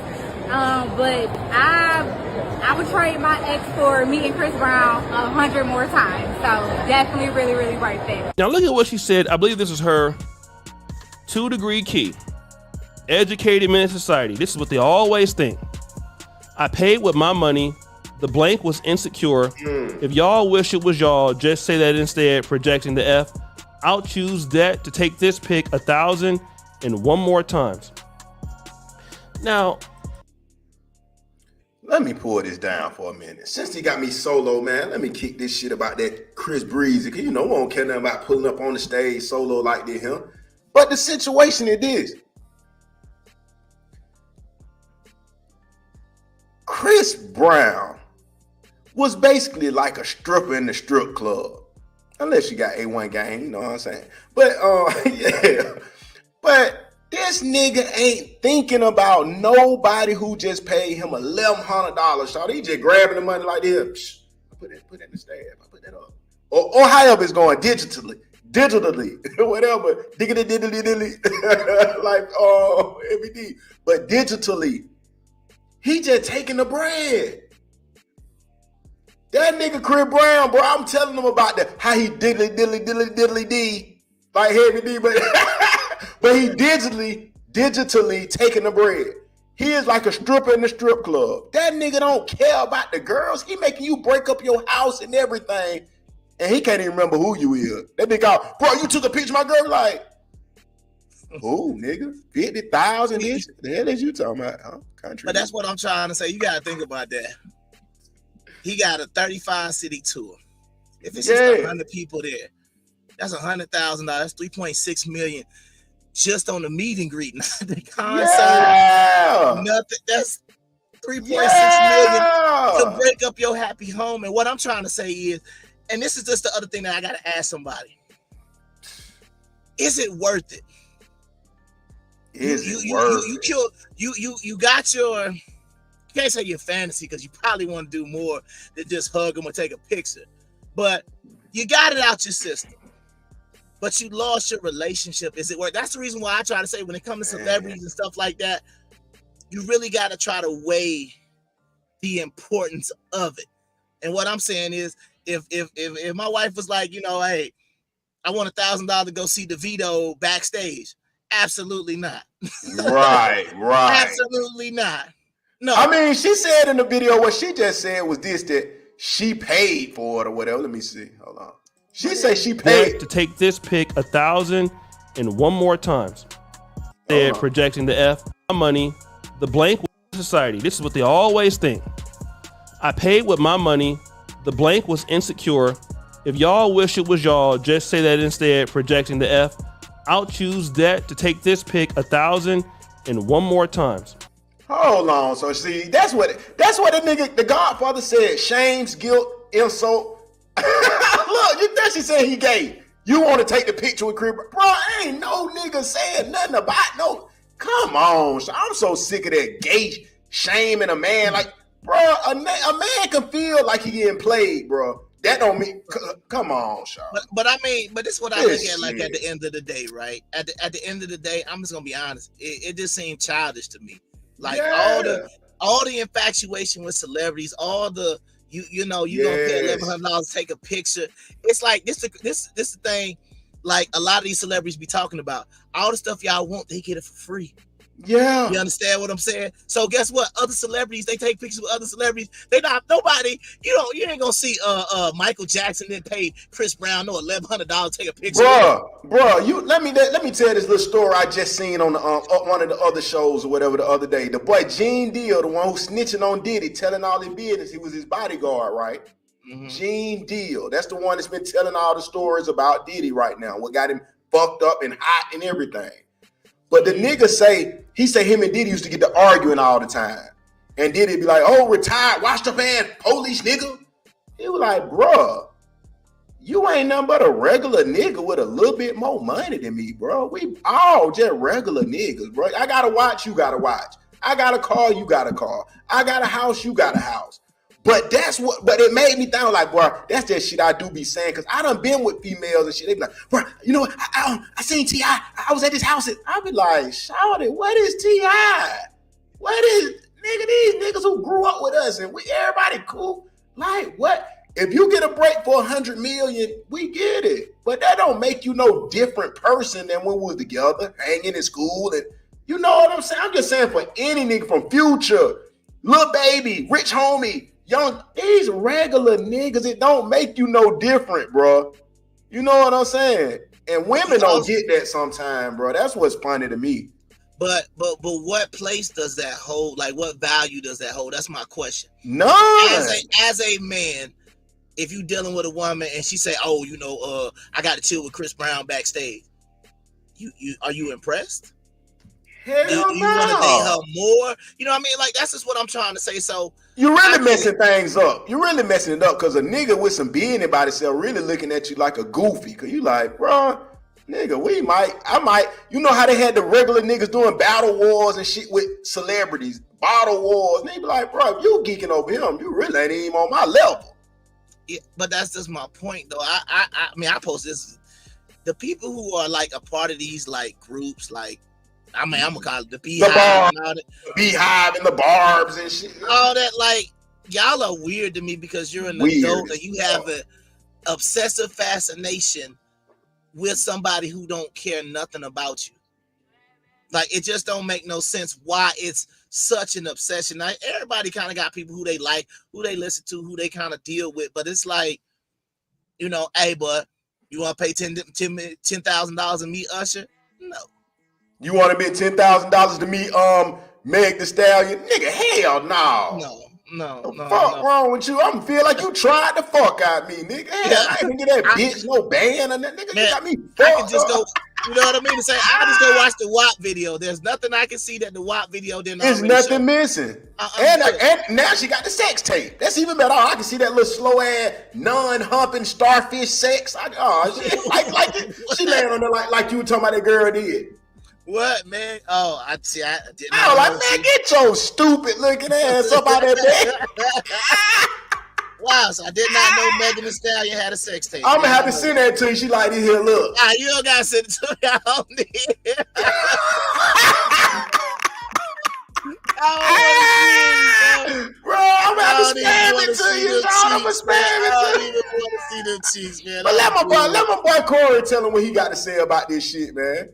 Speaker 13: But I would trade my ex for meeting Chris Brown 100 more times. So definitely really, really right there.
Speaker 12: Now look at what she said. I believe this is her 2-degree key. Educated men in society. This is what they always think. I paid with my money. The blank was insecure. If y'all wish it was y'all, just say that instead, projecting the F. I'll choose that to take this pick 1,001 more times. Now,
Speaker 1: let me pull this down for a minute. Since he got me solo, man, let me kick this shit about that Chris Breezy. Cause you know, we don't care nothing about pulling up on the stage solo like this, huh? But the situation it is. Chris Brown was basically like a stripper in the strip club. Unless you got A1 gang, you know what I'm saying? But yeah. But this nigga ain't thinking about nobody who just paid him $1,100. So he just grabbing the money like this. Put it in the stab. I put that up. Or however it's going digitally, whatever. Diggity like everything. But digitally, he just taking the bread. That nigga Chris Brown, bro, I'm telling him about that. How he diddly D, like Heavy D, but he digitally taking the bread. He is like a stripper in the strip club. That nigga don't care about the girls. He making you break up your house and everything, and he can't even remember who you is. That nigga out, bro, you took a picture of my girl, like, oh, nigga, 50,000 this. The hell is you talking about? Huh? Country.
Speaker 2: But that's what I'm trying to say. You gotta think about that. He got a 35-city tour. If it's just 100 people there, that's $100,000. That's $3.6 million just on the meet and greet, not the concert. Nothing. That's $3.6 million to break up your happy home. And what I'm trying to say is, and this is just the other thing that I gotta ask somebody: is it worth it? You got your. You can't say your fantasy because you probably want to do more than just hug them or take a picture. But you got it out your system. But you lost your relationship. Is it worth? That's the reason why I try to say when it comes to celebrities and stuff like that, you really got to try to weigh the importance of it. And what I'm saying is, if my wife was like, you know, hey, I want $1,000 to go see DeVito backstage, absolutely not.
Speaker 1: Right.
Speaker 2: Absolutely not. No,
Speaker 1: I mean, she said in the video what she just said was this, that she paid for it or whatever. Let me see. Hold on. She said she paid
Speaker 12: to take this pick 1,001 more times. They're projecting the F. My money. The blank was society. This is what they always think. I paid with my money. The blank was insecure. If y'all wish it was y'all, just say that instead, projecting the F. I'll choose that to take this pick 1,001 more times.
Speaker 1: Hold on. So see, that's what the nigga, the Godfather said. Shame's guilt, insult. Look, that's she said he gave. You want to take the picture with Chris? Bro, ain't no nigga saying nothing about no. Come on. I'm so sick of that gay shaming a man. Like, bro, a man can feel like he getting played, bro. That don't mean, come on, Sean.
Speaker 2: But I mean, but this is what I look at, like, at the end of the day, right? At the end of the day, I'm just gonna be honest. It just seemed childish to me. Like all the infatuation with celebrities, all the you know you don't pay $1,100 to take a picture. It's like this the thing. Like a lot of these celebrities be talking about all the stuff y'all want, they get it for free.
Speaker 1: Yeah,
Speaker 2: you understand what I'm saying? So guess what? Other celebrities, they take pictures with other celebrities. They not nobody. You ain't gonna see Michael Jackson then pay Chris Brown $1,100 to take a picture.
Speaker 1: Bro, let me tell this little story I just seen on the one of the other shows or whatever the other day. The boy Gene Deal, the one who snitching on Diddy, telling all his business. He was his bodyguard, right? Mm-hmm. Gene Deal. That's the one that's been telling all the stories about Diddy right now. What got him fucked up and hot and everything. But the nigga say him and Diddy used to get to arguing all the time. And Diddy be like, oh, retired, washed up and police nigga. He was like, bruh, you ain't nothing but a regular nigga with a little bit more money than me, bro. We all just regular niggas, bro. I got to watch, you got to watch. I got a car, you got a car. I got a house, you got a house. But but it made me think like, bro, that's that shit I do be saying, because I done been with females and shit. They be like, bro, you know what? I seen T.I. I was at this house. I be like, shout it, what is T.I.? What is, nigga, these niggas who grew up with us and everybody cool? Like, what? If you get a break for 100 million, we get it. But that don't make you no different person than when we was together, hanging in school. And you know what I'm saying? I'm just saying for any nigga from Future, Lil Baby, Rich Homie, Young, these regular niggas, it don't make you no different, bro. You know what I'm saying? And women don't get that sometimes, bro. That's what's funny to me.
Speaker 2: But what place does that hold? Like, what value does that hold? That's my question.
Speaker 1: None.
Speaker 2: As a man, if you dealing with a woman and she say, "Oh, you know, I got to chill with Chris Brown backstage," you are you impressed?
Speaker 1: Hell
Speaker 2: do you want to date her more? You know what I mean? Like, that's just what I'm trying to say. So
Speaker 1: you're really messing things up. You're really messing it up because a nigga with some being about himself really looking at you like a goofy. Because you like, bro, nigga, I might. You know how they had the regular niggas doing battle wars and shit with celebrities, bottle wars. And they be like, bro, if you geeking over him, you really ain't even on my level.
Speaker 2: Yeah, but that's just my point, though. I mean, I post this. The people who are like a part of these like groups, like, I mean, I'm gonna call it the Beehive,
Speaker 1: the Beehive and the Barbs and shit.
Speaker 2: All that, like, y'all are weird to me because you're an adult and you have an obsessive fascination with somebody who don't care nothing about you. Like, it just don't make no sense why it's such an obsession. Like, everybody kind of got people who they like, who they listen to, who they kind of deal with, but it's like, you know, hey, bud, you want to pay $10,000 to meet Usher? No.
Speaker 1: You want to bet $10,000 to meet Meg Thee Stallion? Nigga, hell no.
Speaker 2: No.
Speaker 1: Fuck wrong with you? I'm feel like you tried to fuck out me, nigga. Hell, I ain't get that bitch no ban or that nigga. You got me fucked
Speaker 2: I can just
Speaker 1: up.
Speaker 2: go. You know what I mean? To say I just go watch the W.O.R.S.E video. There's nothing I can see that the W.O.R.S.E video didn't.
Speaker 1: There's nothing missing. And now she got the sex tape. That's even better. I can see that little slow ass non-humping starfish sex. Like she laying on there like you were talking about that girl did.
Speaker 2: What, man? Oh, I see. I didn't.
Speaker 1: I was like, man, get your stupid looking ass up out of that bed.
Speaker 2: Wow, so I did not know Megan Thee Stallion had a sex tape.
Speaker 1: I'm gonna have to send that to you. She like this here, look.
Speaker 2: Nah, you don't gotta send it to me. I don't need it.
Speaker 1: Bro, I'm gonna have to spam it to you, John. I'm gonna spam it to you.
Speaker 2: I don't even want to see them cheeks, man.
Speaker 1: But let my boy Corey tell him what he got to say about this shit, man.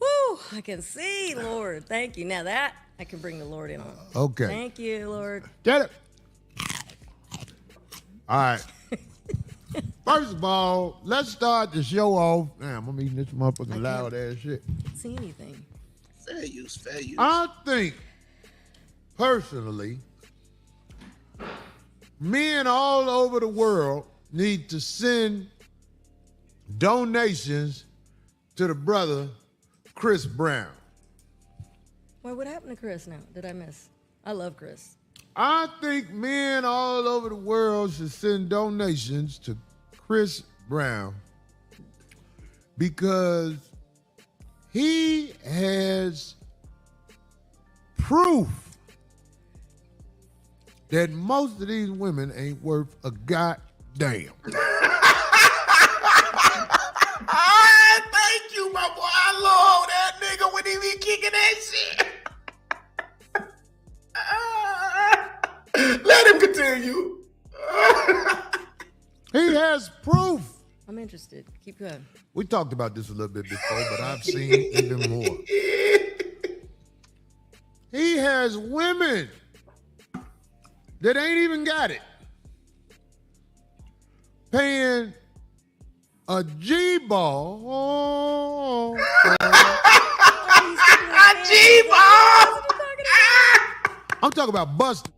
Speaker 15: Woo, I can see, Lord. Thank you. Now that I can bring the Lord in on.
Speaker 16: Okay.
Speaker 15: Thank you, Lord.
Speaker 16: Get it. All right. First of all, let's start the show off. Damn, I'm eating this motherfucking loud ass shit.
Speaker 15: Can't see anything.
Speaker 2: Fair use.
Speaker 16: I think, personally, men all over the world need to send donations to the brother Chris Brown.
Speaker 15: Wait, what happened to Chris now? Did I miss? I love Chris.
Speaker 16: I think men all over the world should send donations to Chris Brown because he has proof that most of these women ain't worth a goddamn.
Speaker 1: Thank you, my boy. I love that nigga when he be kicking that shit. Let him continue.
Speaker 16: He has proof.
Speaker 15: I'm interested. Keep going.
Speaker 16: We talked about this a little bit before, but I've seen even more. He has women that ain't even got it paying a G-ball.
Speaker 1: G-ball!
Speaker 16: I'm talking about busting.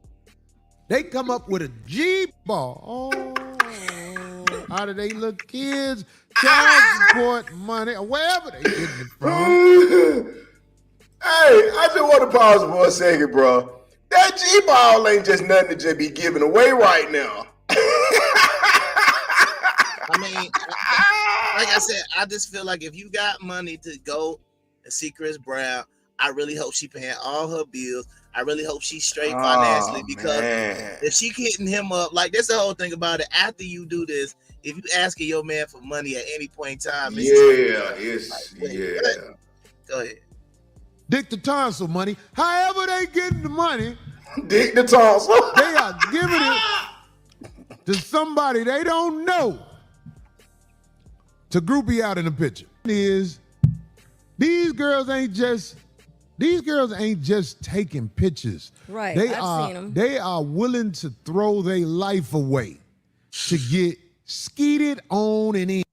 Speaker 16: They come up with a G-ball out of their little kids' child support money or wherever they getting it from.
Speaker 1: Hey, I just want to pause for a second, bro. That G-ball ain't just nothing to just be giving away right now.
Speaker 2: I mean, like I said, I just feel like if you got money to go and see Chris Brown, I really hope she paying all her bills. I really hope she's straight financially because if she hitting him up, like that's the whole thing about it. After you do this, if you asking your man for money at any point in time, go ahead.
Speaker 16: Dick the tonsil money. However they getting the money,
Speaker 1: Dick the tonsil.
Speaker 16: They are giving it to somebody they don't know to groupie out in the picture. These girls ain't just taking pictures.
Speaker 15: Right,
Speaker 16: I've
Speaker 15: seen them.
Speaker 16: They are willing to throw their life away to get skeeted on and in.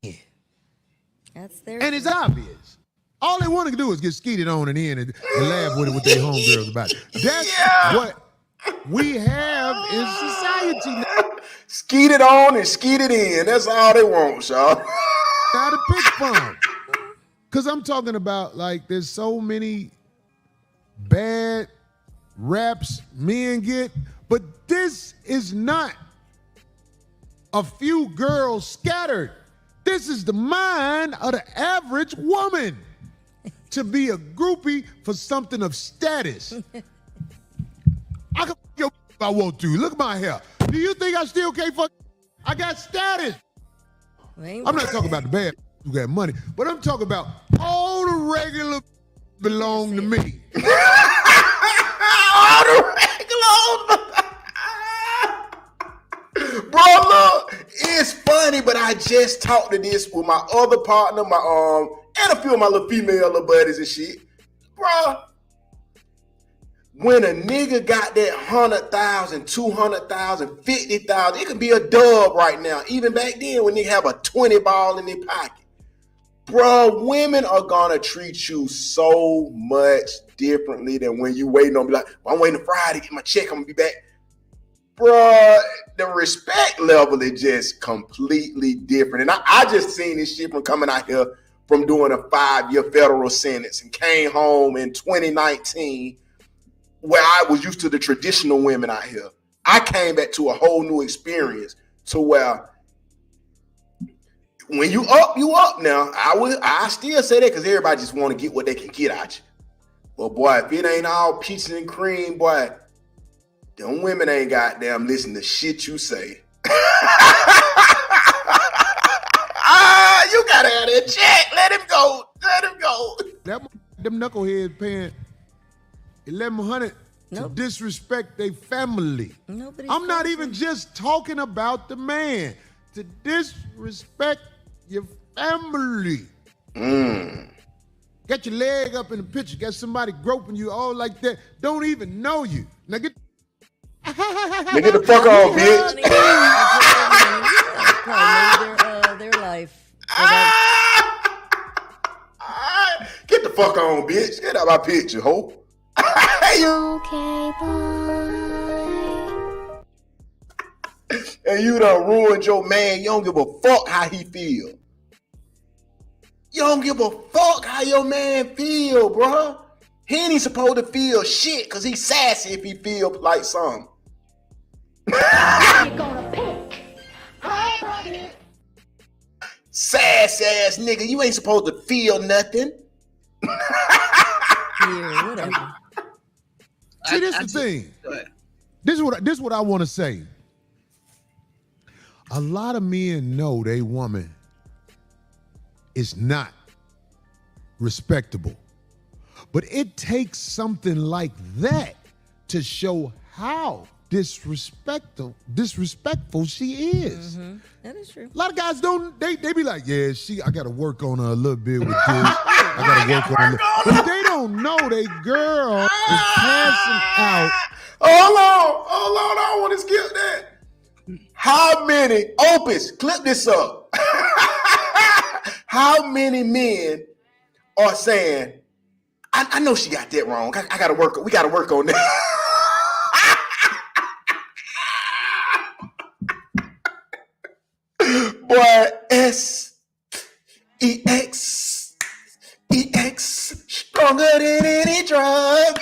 Speaker 15: That's their.
Speaker 16: And it's obvious. All they want to do is get skeeted on and in and laugh with it with their homegirls about it. That's what we have in society now.
Speaker 1: Skeeted on and skeeted in. That's all they want, y'all.
Speaker 16: Now to pick from. Because I'm talking about, like, there's so many bad raps men get, but this is not a few girls scattered. This is the mind of the average woman to be a groupie for something of status. I can fuck your if I want to. Look at my hair. Do you think I still can't fuck? I got status. I'm not talking about the bad who got money, but I'm talking about all the regular belong to me.
Speaker 1: All the regular. Bro, look, it's funny, but I just talked to this with my other partner, and a few of my little female little buddies and shit. Bro, when a nigga got that 100,000, 200,000, 50,000, it could be a dub right now. Even back then when they have a 20 ball in their pocket. Bro, women are gonna treat you so much differently than when you waiting on, be like, well, I'm waiting Friday to get my check, I'm gonna be back. Bro, the respect level is just completely different. And I just seen this shit from coming out here from doing a 5-year federal sentence and came home in 2019 where I was used to the traditional women out here. I came back to a whole new experience to where when you up now. I still say that because everybody just want to get what they can get out you. But boy, if it ain't all peaches and cream, boy, them women ain't goddamn listen to shit you say. You gotta have that check. Let him go. Let him go.
Speaker 16: Them knuckleheads paying $1,100 to disrespect their family. I'm not even just talking about the man. To disrespect your family. Got your leg up in the picture. Got somebody groping you all like that. Don't even know you. Now get
Speaker 1: the fuck on, bitch.
Speaker 15: Their life.
Speaker 1: Get the fuck on, bitch. Get out my picture, ho.
Speaker 4: Okay, bye.
Speaker 1: And you done ruined your man. You don't give a fuck how he feel. You don't give a fuck how your man feel, bro. He ain't even supposed to feel shit because he's sassy if he feel like something. Sass ass nigga, you ain't supposed to feel nothing.
Speaker 15: Yeah, whatever.
Speaker 16: See, this is the thing. This is what I want to say. A lot of men know they woman is not respectable. But it takes something like that to show how disrespectful she is.
Speaker 15: Mm-hmm. That is true.
Speaker 16: A lot of guys don't, they be like, yeah, I got to work on her a little bit with this. I got to work on her. But they don't know they girl is passing out.
Speaker 1: Hold on, I want to skip that. How many, Opus, clip this up. How many men are saying, I know she got that wrong. We got to work on that. Boy, S-E-X, stronger than any drug.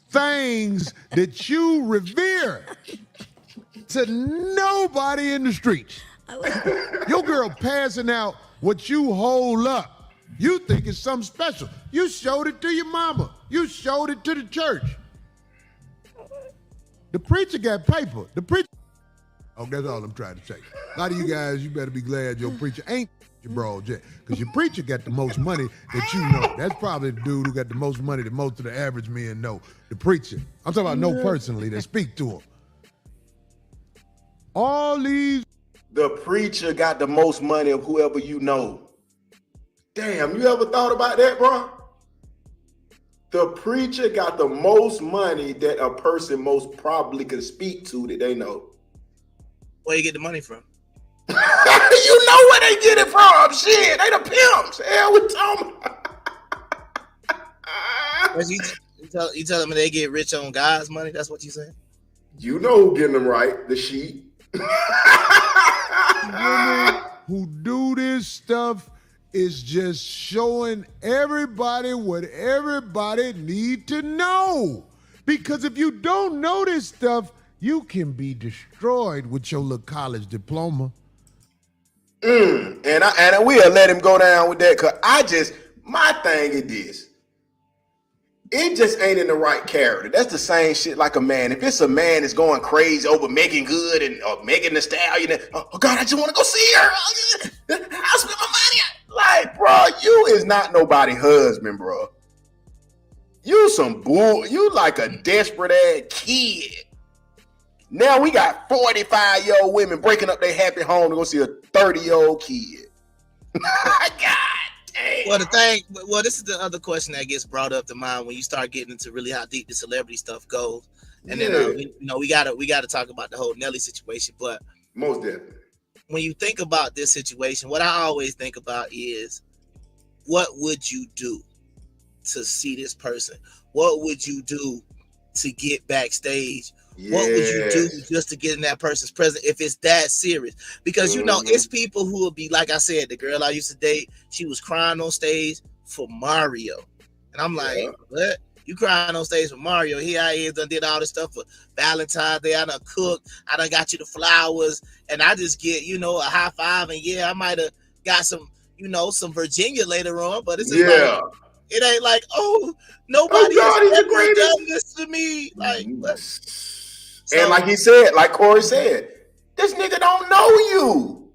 Speaker 16: Things that you revere to nobody in the streets. Your girl passing out what you hold up You think it's something special. You showed it to your mama. You showed it to the church. The preacher got paper. The preacher. Oh, that's all I'm trying to say. A lot of you guys, you better be glad your preacher ain't your broad jet, because your preacher got the most money that you know. That's probably the dude who got the most money that most of the average men know. The preacher. I'm talking about know personally, that speak to him. All these.
Speaker 1: The preacher got the most money of whoever you know. Damn, you ever thought about that, bro? The preacher got the most money that a person most probably could speak to that they know.
Speaker 2: Where you get the money from?
Speaker 1: You know where they get it from. Shit, they the pimps. Hell, we talking about.
Speaker 2: You tell them they get rich on God's money? That's what you saying?
Speaker 1: You know who getting them right. The sheep.
Speaker 16: Women who do this stuff is just showing everybody what everybody need to know. Because if you don't know this stuff, you can be destroyed with your little college diploma.
Speaker 1: And we'll let him go down with that, because my thing is this. It just ain't in the right character. That's the same shit like a man. If it's a man that's going crazy over Megan Good or Megan Thee Stallion, oh God, I just want to go see her. I'll spend my money. Like, bro, you is not nobody husband, bro. You some bull. You like a desperate ass kid. Now we got 45-year-old women breaking up their happy home to go see a 30-year-old kid. God damn.
Speaker 2: Well, this is the other question that gets brought up to mind when you start getting into really how deep the celebrity stuff goes. And then we gotta talk about the whole Nelly situation. But
Speaker 1: most definitely,
Speaker 2: when you think about this situation, what I always think about is, what would you do to see this person? What would you do to get backstage? Yes. What would you do just to get in that person's presence if it's that serious? Because you know, it's people who will be, like I said, the girl I used to date, she was crying on stage for Mario. And I'm like, what? You crying on stage for Mario? Here I is, done did all this stuff for Valentine's Day. I done cooked. I done got you the flowers. And I just get, a high five. And I might have got some, some Virginia later on. But it's like, it ain't like, oh, nobody has ever done this to me. Like,
Speaker 1: and like he said, like Corey said, this nigga don't know you.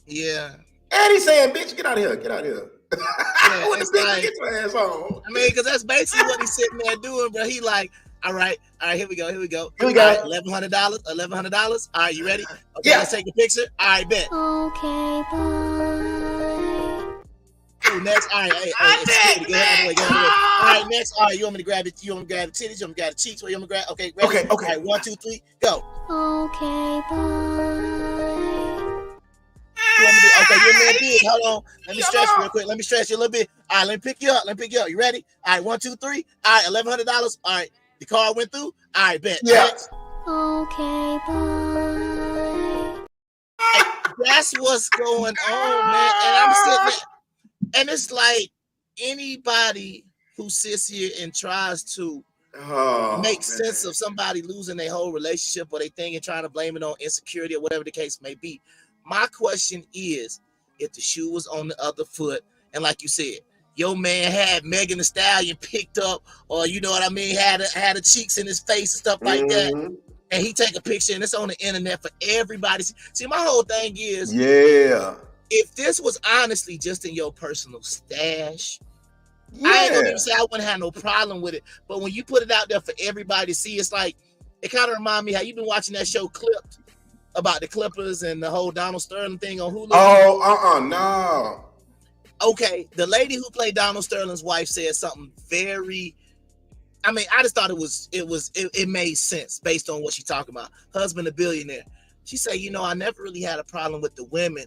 Speaker 2: Yeah.
Speaker 1: And he's saying, bitch, get out of here. Get out of here.
Speaker 2: Yeah,
Speaker 1: What the bitch like, get your ass on?
Speaker 2: I mean, because that's basically what he's sitting there doing, bro. He like, all right, here we go.
Speaker 1: Here we go.
Speaker 2: $1,100. $1,100. All right, you ready? Okay, let's take a picture. All right, bet.
Speaker 17: Okay, bye.
Speaker 2: Ooh, next, all right, hey, get out of the way. All right, next, all right, you want me to grab it? You want me to grab the titties? You want me to grab the cheeks? What you want me to grab? Okay, ready?
Speaker 1: Okay.
Speaker 2: All right, 1, 2, 3, go.
Speaker 17: Okay, bye.
Speaker 2: Okay, you're a little big. Hold on. Let me stretch real quick. Let me stretch you a little bit. All right, let me pick you up. You ready? All right, 1, 2, 3. All right, $1,100. All right, the car went through. All right, bet.
Speaker 1: Yeah.
Speaker 2: Next.
Speaker 17: Okay, bye.
Speaker 2: Hey, that's what's going on, man. And I'm sitting there, and it's like anybody who sits here and tries to make sense of somebody losing their whole relationship or they think and trying to blame it on insecurity or whatever the case may be. My question is, if the shoe was on the other foot, and like you said, your man had Megan Thee Stallion picked up, or you know what I mean, had the cheeks in his face and stuff like that, and he take a picture and it's on the internet for everybody. See, my whole thing is, if this was honestly just in your personal stash, I ain't gonna even say I wouldn't have no problem with it. But when you put it out there for everybody to see, it's like, it kind of reminds me how you've been watching that show Clipped about the Clippers and the whole Donald Sterling thing on Hulu.
Speaker 1: No.
Speaker 2: Okay, the lady who played Donald Sterling's wife said something very, I mean, I just thought it made sense based on what she's talking about. Husband a billionaire. She said, I never really had a problem with the women,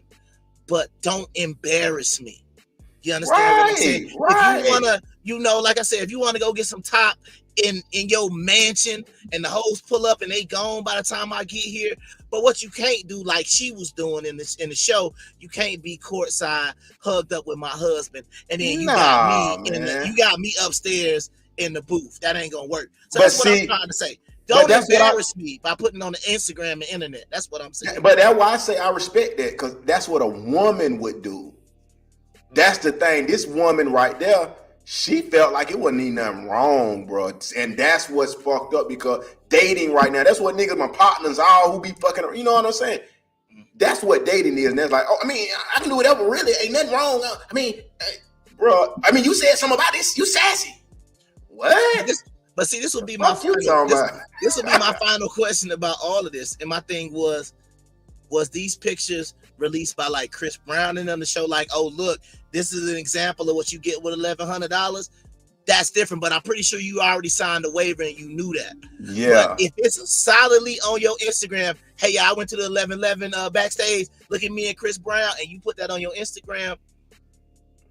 Speaker 2: but don't embarrass me. You understand what I'm saying? Right. If you wanna, like I said, if you want to go get some top in your mansion and the hoes pull up and they gone by the time I get here, but what you can't do, like she was doing in the show, you can't be courtside hugged up with my husband, and then you got me upstairs in the booth. That ain't gonna work. So that's what I'm trying to say. Don't embarrass me by putting on the Instagram and internet. That's what I'm saying.
Speaker 1: But that's why I say I respect that, because that's what a woman would do. That's the thing. This woman right there, she felt like it wasn't even nothing wrong, bro. And that's what's fucked up because dating right now, that's what niggas, my partners, all who be fucking, you know what I'm saying? That's what dating is. And that's like, oh, I mean, I can do whatever, really. Ain't nothing wrong. I mean, bro, I mean, you said something about this. You sassy. What?
Speaker 2: But see, this will be my this will be my final question about all of this. And my thing was these pictures released by like Chris Brown and on the show, like, oh, look, this is an example of what you get with $1,100. That's different, but I'm pretty sure you already signed a waiver and you knew that.
Speaker 1: Yeah.
Speaker 2: But if it's solidly on your Instagram, hey, I went to the 11/11 backstage, look at me and Chris Brown, and you put that on your Instagram,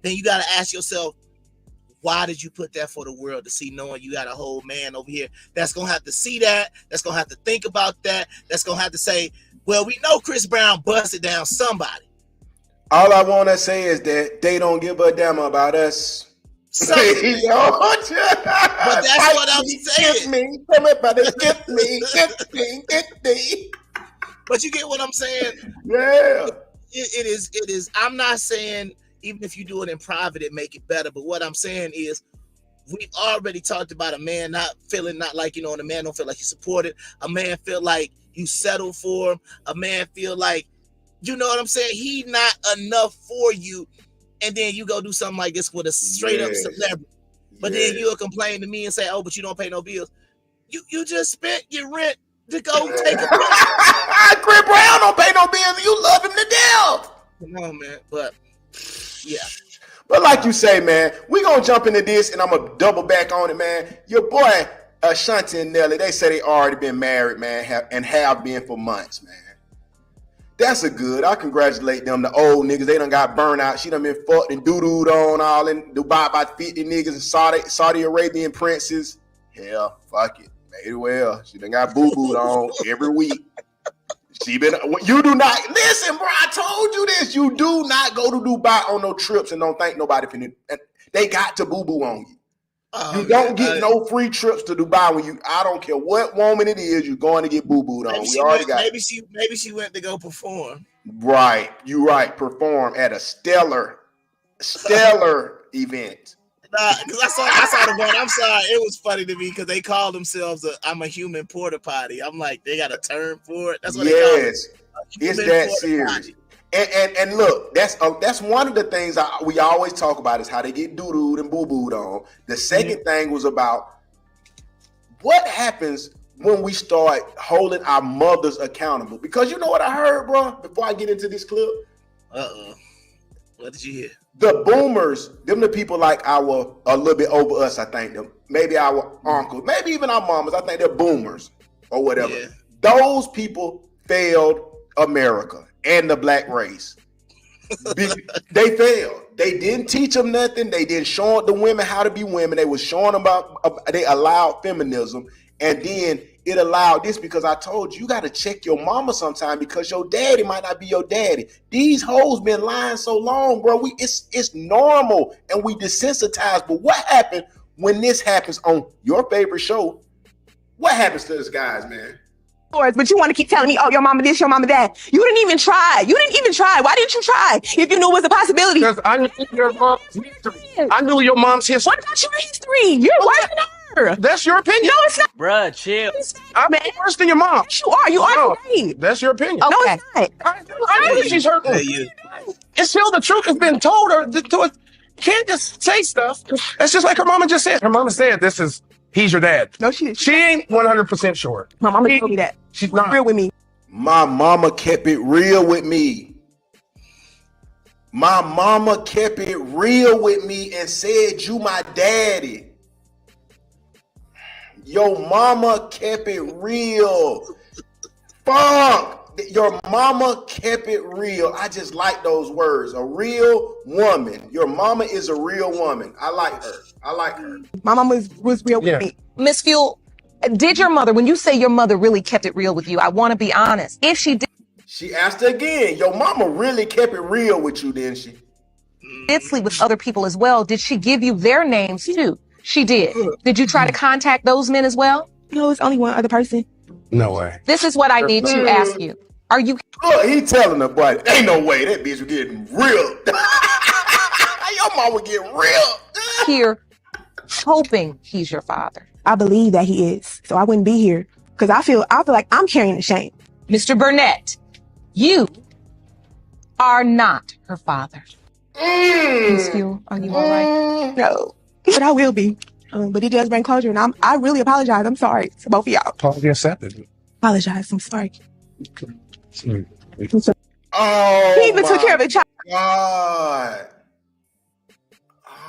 Speaker 2: then you got to ask yourself, why did you put that for the world to see, knowing you got a whole man over here that's going to have to see that, that's going to have to think about that, that's going to have to say, well, we know Chris Brown busted down somebody.
Speaker 1: All I want to say is that they don't give a damn about us.
Speaker 2: But that's what I'm saying. Get me. But you get what I'm saying?
Speaker 1: Yeah.
Speaker 2: It is. I'm not saying even if you do it in private, it make it better. But what I'm saying is, we've already talked about a man not like, you know, and a man don't feel like he's supported. A man feel like you settle for him. A man feel like, you know what I'm saying? He not enough for you. And then you go do something like this with a straight up celebrity. But then you'll complain to me and say, oh, but you don't pay no bills. You just spent your rent to go take a break.
Speaker 1: Chris Brown don't pay no bills. You love him to death.
Speaker 2: Come on, man. But yeah.
Speaker 1: But like you say, man, we gonna jump into this and I'm gonna double back on it, man. Your boy Ashanti and Nelly, they say they already been married, man, have been for months, man. That's a good. I congratulate them. The old niggas, they done got burned out. She done been fucked and doo-dooed on all in Dubai by 50 niggas and Saudi Arabian princes. Hell, fuck it. Made it well. She done got boo-booed on every week. You do not, listen, bro, I told you this. You do not go to Dubai on no trips and don't think nobody finna. They got to boo-boo on you. You don't get no free trips to Dubai when I don't care what woman it is, you're going to get boo-booed on.
Speaker 2: Maybe she went to go perform.
Speaker 1: Right. You right. Perform at a stellar event.
Speaker 2: Because I saw the one. I'm sorry. It was funny to me because they call themselves I'm a human porta potty. I'm like, they got a term for it. That's what they call it.
Speaker 1: It's that serious. And look, that's one of the things we always talk about is how they get doo-dooed and boo-booed on. The second thing was about what happens when we start holding our mothers accountable. Because you know what I heard, bro, before I get into this clip?
Speaker 2: What did you hear?
Speaker 1: The boomers, them the people like a little bit over us, I think them. Maybe our uncles, maybe even our mamas. I think they're boomers or whatever. Yeah. Those people failed America and the black race. They failed. They didn't teach them nothing. They didn't show the women how to be women. They was showing them they allowed feminism. And then it allowed this because I told you got to check your mama sometime because your daddy might not be your daddy. These hoes been lying so long, bro. It's normal and we desensitized. But what happened when this happens on your favorite show? What happens to us guys, man?
Speaker 18: But you want to keep telling me, oh, your mama this, your mama that. You didn't even try. Why didn't you try? If you knew it was a possibility.
Speaker 19: Because I knew your mom's history. I knew your mom's history.
Speaker 18: What about your history? You're worse than her.
Speaker 19: That's your opinion.
Speaker 18: No, it's not.
Speaker 19: Bruh, chill. I'm worse than your mom.
Speaker 18: Yes, you are. You are great.
Speaker 19: That's your opinion.
Speaker 18: Okay. No, it's not.
Speaker 19: I know she's hurting. Until the truth has been told her. Can't just say stuff. That's just like her mama just said. Her mama said he's your dad.
Speaker 18: No, she didn't.
Speaker 19: She ain't 100% sure.
Speaker 18: My mama told me that.
Speaker 19: She's not
Speaker 18: real with me.
Speaker 1: My mama kept it real with me. My mama kept it real with me and said, you my daddy. Your mama kept it real. Fuck. Your mama kept it real. I just like those words. A real woman. Your mama is a real woman. I like her.
Speaker 18: My mama was real with me.
Speaker 20: Miss Fuel, did your mother, when you say your mother really kept it real with you, I want to be honest. If she did.
Speaker 1: She asked again, your mama really kept it real with you, didn't she?
Speaker 20: Did sleep with other people as well. Did she give you their names too? She did. Did you try to contact those men as well?
Speaker 18: No, it's only one other person.
Speaker 19: No way.
Speaker 20: This is what I need to ask you. Are you?
Speaker 1: Look, he telling her, boy, ain't no way that bitch was getting real. your mama get real.
Speaker 20: Here, hoping he's your father.
Speaker 18: I believe that he is, so I wouldn't be here because I feel like I'm carrying the shame.
Speaker 20: Mr. Burnett, you are not her father. Miss Fuel, are you all right?
Speaker 18: No, but I will be. But it does bring closure, and I really apologize. I'm sorry to both of y'all.
Speaker 19: Apology accepted.
Speaker 18: Apologize. I'm sorry.
Speaker 1: Oh,
Speaker 18: He even took care of the child.
Speaker 1: God.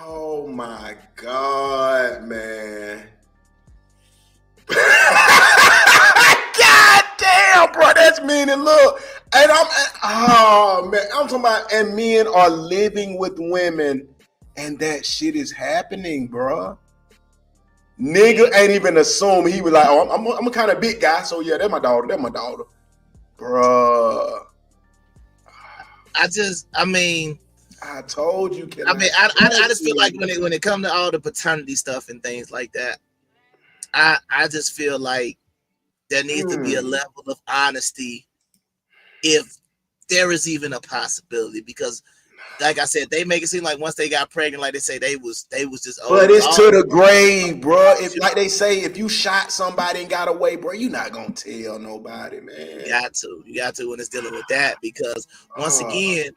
Speaker 1: Oh my God, man. God damn, bro, that's mean. And look, and I'm talking about, and men are living with women, and that shit is happening, bro. Nigga ain't even assume. He was like, oh, I'm a kind of big guy, so yeah, that's my daughter. Bruh.
Speaker 2: I told you. I just feel like when it comes to all the paternity stuff and things like that, I just feel like there needs to be a level of honesty if there is even a possibility, because like I said, they make it seem like once they got pregnant, like they say they was just old.
Speaker 1: But it's to the grave, bro. If like they say, if you shot somebody and got away, bro, you're not gonna tell nobody, man.
Speaker 2: You got to when it's dealing with that, because once again,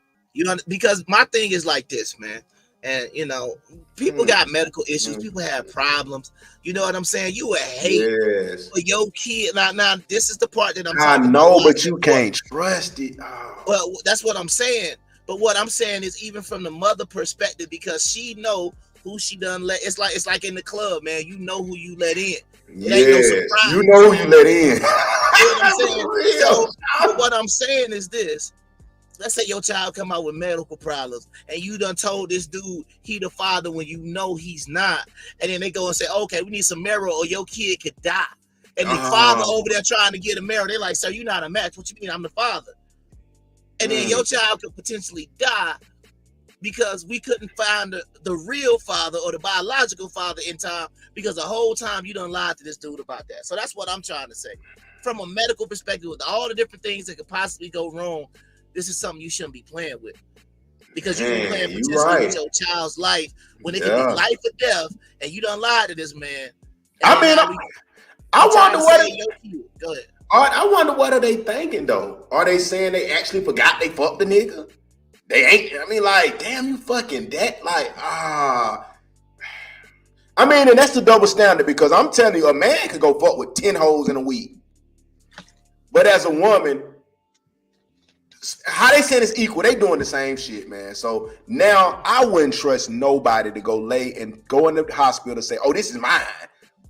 Speaker 2: because my thing is like this, man. And you know, people got medical issues, people have problems. You know what I'm saying? You would hate for your kid. Now, this is the part that
Speaker 1: I know, but you can't trust it. Oh.
Speaker 2: Well, that's what I'm saying. But what I'm saying is, even from the mother perspective, because she know who she done let. It's like in the club, man. You know who you let in.
Speaker 1: Yeah, you know who you let in.
Speaker 2: You know what I'm saying? So what I'm saying is this. Let's say your child come out with medical problems and you done told this dude he the father when you know he's not. And then they go and say, okay, we need some marrow or your kid could die. And the father over there trying to get a marrow, they're like, sir, you're not a match. What you mean? I'm the father. And then your child could potentially die because we couldn't find the real father or the biological father in time, because the whole time you done lied to this dude about that. So that's what I'm trying to say. From a medical perspective, with all the different things that could possibly go wrong, this is something you shouldn't be playing with, because you can play potentially with your child's life when it can be life or death, and you done lied to this man.
Speaker 1: I mean, I wonder what.
Speaker 2: Go ahead.
Speaker 1: I wonder what are they thinking though? Are they saying they actually forgot they fucked the nigga? They ain't. I mean, like, damn, you fucking that. Like, I mean, and that's the double standard, because I'm telling you, a man could go fuck with 10 hoes in a week, but as a woman, how they saying it's equal? They doing the same shit, man. So now I wouldn't trust nobody to go lay and go in the hospital and say, "Oh, this is mine."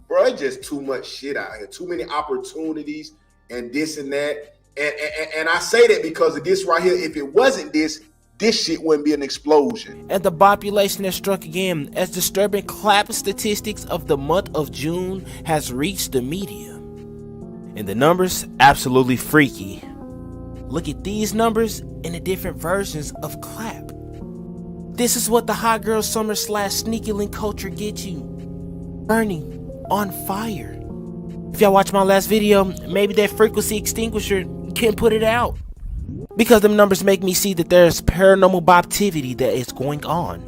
Speaker 1: Bro, it's just too much shit out here. Too many opportunities and this and that. And I say that because of this right here. If it wasn't this shit wouldn't be an explosion.
Speaker 21: And the population has struck again as disturbing clap statistics of the month of June has reached the media. And the numbers, absolutely freaky. Look at these numbers in the different versions of clap. This is what the hot girl summer / sneaky link culture gets you. Burning on fire. If y'all watch my last video, maybe that frequency extinguisher can put it out. Because them numbers make me see that there's paranormal activity that is going on.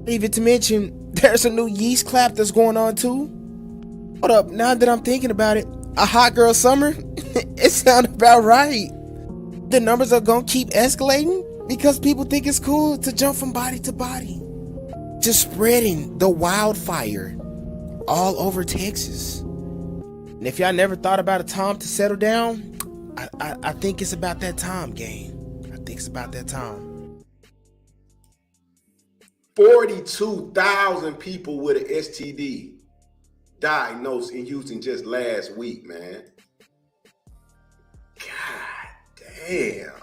Speaker 21: Even to mention, there's a new yeast clap that's going on too. Hold up, now that I'm thinking about it, a hot girl summer? It sounds about right. The numbers are gonna keep escalating because people think it's cool to jump from body to body. Just spreading the wildfire all over Texas. And if y'all never thought about a time to settle down, I think it's about that time, gang. I think it's about that time.
Speaker 1: 42,000 people with an STD diagnosed in Houston just last week, man. God damn.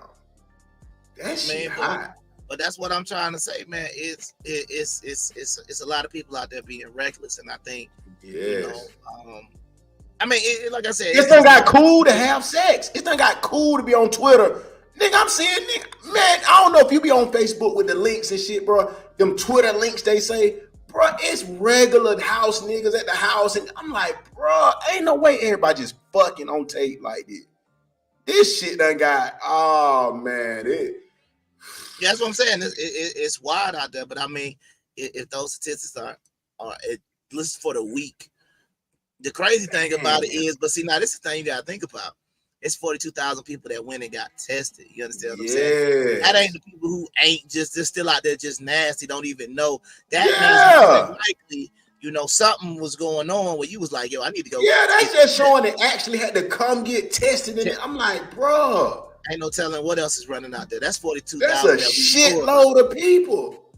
Speaker 1: That shit hot.
Speaker 2: But that's what I'm trying to say, man. It's a lot of people out there being reckless, and I think, you know, I mean, like I said,
Speaker 1: it's done got cool to have sex. It's done got cool to be on Twitter. Nigga, I'm seeing, nigga, man, I don't know if you be on Facebook with the links and shit, bro. Them Twitter links they say, bro, it's regular house niggas at the house. And I'm like, bro, ain't no way everybody just fucking on tape like this. This shit done got, oh, man.
Speaker 2: Yeah, that's what I'm saying. It's wild out there, but I mean, if those statistics are listen for the week, the crazy thing about it is, but see, now this is the thing you gotta think about. It's 42,000 people that went and got tested. You understand what I'm saying? That ain't the people who ain't just still out there just nasty, don't even know. That means more than likely, you know, something was going on where you was like, yo, I need to go.
Speaker 1: Yeah, that's just showing they actually had to come get tested. And I'm like, bro.
Speaker 2: Ain't no telling what else is running out there. That's 42,000.
Speaker 1: That's a shitload of people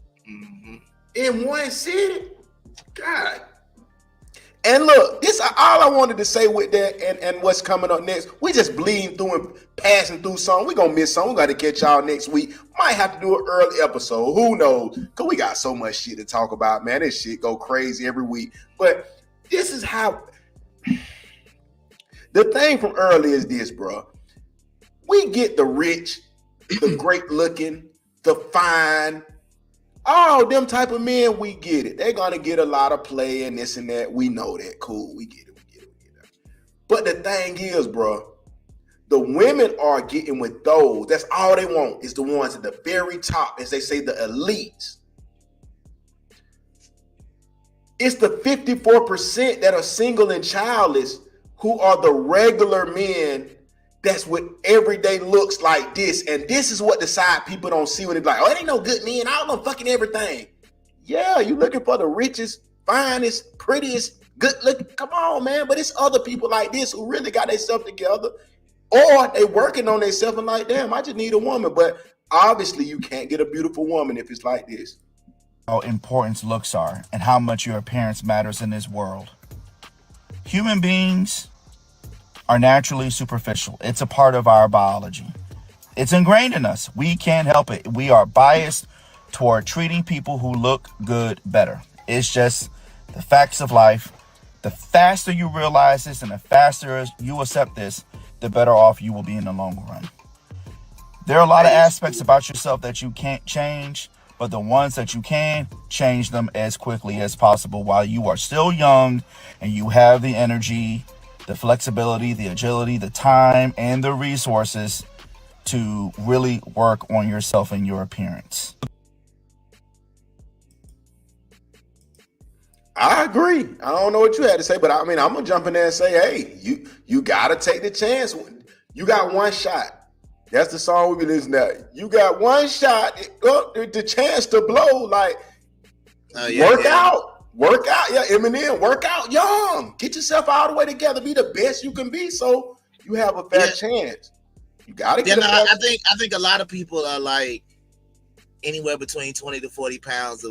Speaker 1: in one city. God. And look, this is all I wanted to say with that and what's coming up next. We just bleeding through and passing through something. We're going to miss something. We got to catch y'all next week. Might have to do an early episode. Who knows? Because we got so much shit to talk about, man. This shit go crazy every week. But this is how... The thing from early is this, bro. We get the rich, the great looking, the fine, all them type of men, we get it. They're going to get a lot of play and this and that. We know that. Cool. We get it. But the thing is, bro, the women are getting with those. That's all they want is the ones at the very top, as they say, the elites. It's the 54% that are single and childless who are the regular men. That's what everyday looks like this. And this is what the side people don't see when they're like, oh, it ain't no good men. I don't know fucking everything. Yeah, you looking for the richest, finest, prettiest, good looking. Come on, man. But it's other people like this who really got themselves together. Or they working on themselves and like, damn, I just need a woman. But obviously you can't get a beautiful woman if it's like this.
Speaker 3: How important looks are and how much your appearance matters in this world. Human beings are naturally superficial. It's a part of our biology. It's ingrained in us. We can't help it. We are biased toward treating people who look good better. It's just the facts of life. The faster you realize this and the faster you accept this, the better off you will be in the long run. There are a lot of aspects about yourself that you can't change, but the ones that you can, change them as quickly as possible while you are still young and you have the energy, the flexibility, the agility, the time, and the resources to really work on yourself and your appearance.
Speaker 1: I agree. I don't know what you had to say, but I mean, I'm going to jump in there and say, hey, you got to take the chance. You got one shot. That's the song we be listening to. You got one shot, the chance to blow, like, work out. Work out, yeah, Eminem, work out young. Get yourself all the way together. Be the best you can be so you have a fair chance. You got to get
Speaker 2: I think a lot of people are like anywhere between 20 to 40 pounds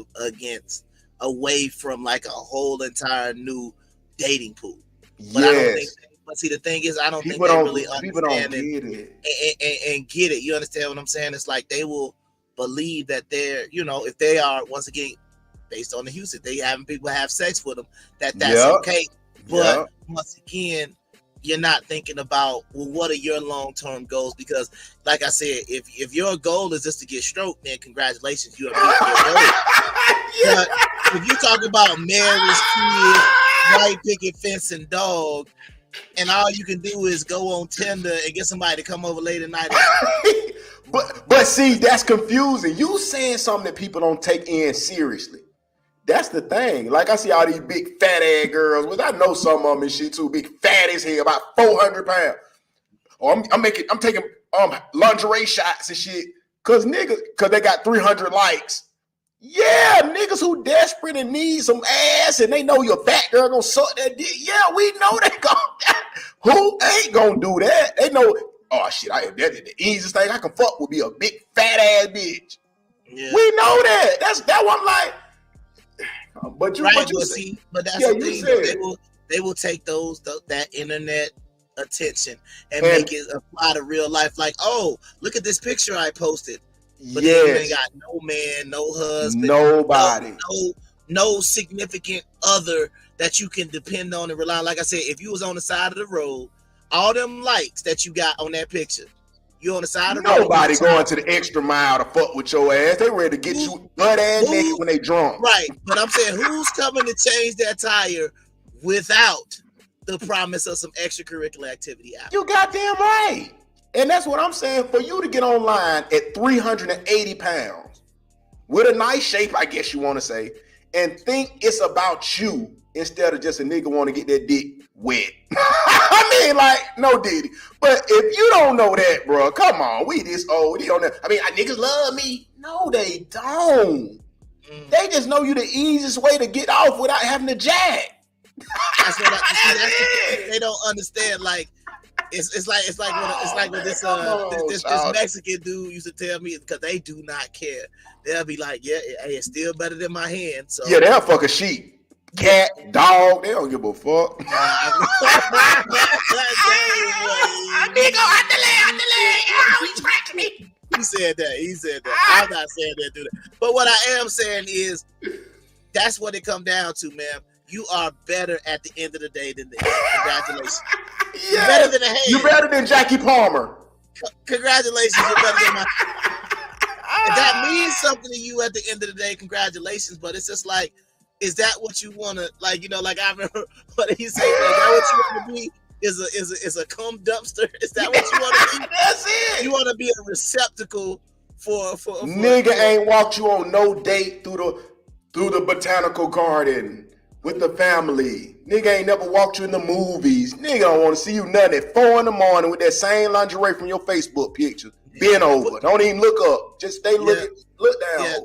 Speaker 2: away from like a whole entire new dating pool. But I don't think, but see, the thing is, I don't think they really understand and get it. You understand what I'm saying? It's like they will believe that they're, you know, if they are, once again, based on the Houston, they having people have sex with them, that's okay. But once again, you're not thinking about, well, what are your long-term goals? Because like I said, if your goal is just to get stroked, then congratulations, you have reached your goal. But if you talk about marriage, kids, white picket fence and dog, and all you can do is go on Tinder and get somebody to come over late at night.
Speaker 1: But see, that's confusing. You saying something that people don't take in seriously. That's the thing. Like I see all these big fat ass girls, which I know some of them and shit too, big fat as hell, about 400 pounds. Or I'm taking lingerie shots and shit, cause they got 300 likes. Yeah, niggas who desperate and need some ass and they know your fat girl gonna suck that dick. Yeah, we know they gonna. Who ain't gonna do that? They know. Oh shit! The easiest thing I can fuck would be a big fat ass bitch. Yeah. We know that. That's what I'm like. But that's the thing. They will take that internet attention and make it apply to real life. Like, oh, look at this picture I posted. But then you ain't got no man, no husband, nobody, no significant other that you can depend on and rely on. Like I said, if you was on the side of the road, all them likes that you got on that picture, you on the side of the road. Nobody going to the extra mile to fuck with your ass. They ready to get you butt ass naked when they drunk. Right. But I'm saying, who's coming to change that tire without the promise of some extracurricular activity out? You goddamn right. And that's what I'm saying. For you to get online at 380 pounds with a nice shape, I guess you want to say, and think it's about you instead of just a nigga want to get that dick wet. I mean, like, no Diddy. But if you don't know that, bro, come on. We this old. You don't know. I mean, niggas love me. No, they don't. They just know you the easiest way to get off without having to jack.
Speaker 2: That's what they don't understand. Like, it's like when this Mexican dude used to tell me, because they do not care. They'll be like, yeah, hey, it's still better than my hand. So
Speaker 1: yeah, they'll fuck a sheep, cat, dog. They don't give a fuck.
Speaker 2: Nigga, out the leg. He said that. I'm not saying that, dude. But what I am saying is, that's what it come down to, man. You are better at the end of the day than the congratulations.
Speaker 1: Yes.
Speaker 2: You're better than the hand.
Speaker 1: You're better than Jackie Palmer.
Speaker 2: Congratulations, you're better than my. If that means something to you at the end of the day, congratulations. But it's just like, is that what you want to, like, you know, like I remember what he said, is that what you want to be? Is a cum dumpster? Is that what you want to be?
Speaker 1: That's it.
Speaker 2: You want to be a receptacle for
Speaker 1: nigga ain't walked you on no date through the botanical garden with the family. Nigga ain't never walked you in the movies. Nigga don't want to see you nothing at 4 a.m. with that same lingerie from your Facebook picture. Bend over. Don't even look up. Just stay looking. Look down.
Speaker 2: Yeah.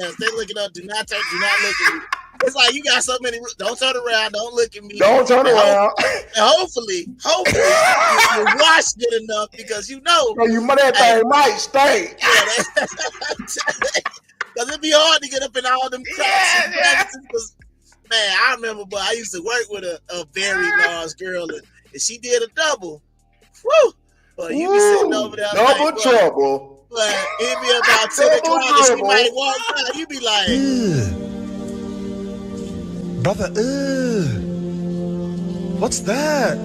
Speaker 2: Yeah, stay looking up. Do not look at me. It's like you got so many. Don't turn around. Don't look at me.
Speaker 1: Don't turn around.
Speaker 2: And hopefully, you wash good enough, because you know.
Speaker 1: That thing might stink.
Speaker 2: Because it'd be hard to get up in all them cracks and crevices. Man, I remember, but I used to work with a very large girl, and she did a double. Woo! But you be sitting over there.
Speaker 1: Double
Speaker 2: like,
Speaker 1: trouble.
Speaker 2: But it'd be about 10 o'clock, and she might walk by. You be like.
Speaker 7: Brother, what's that?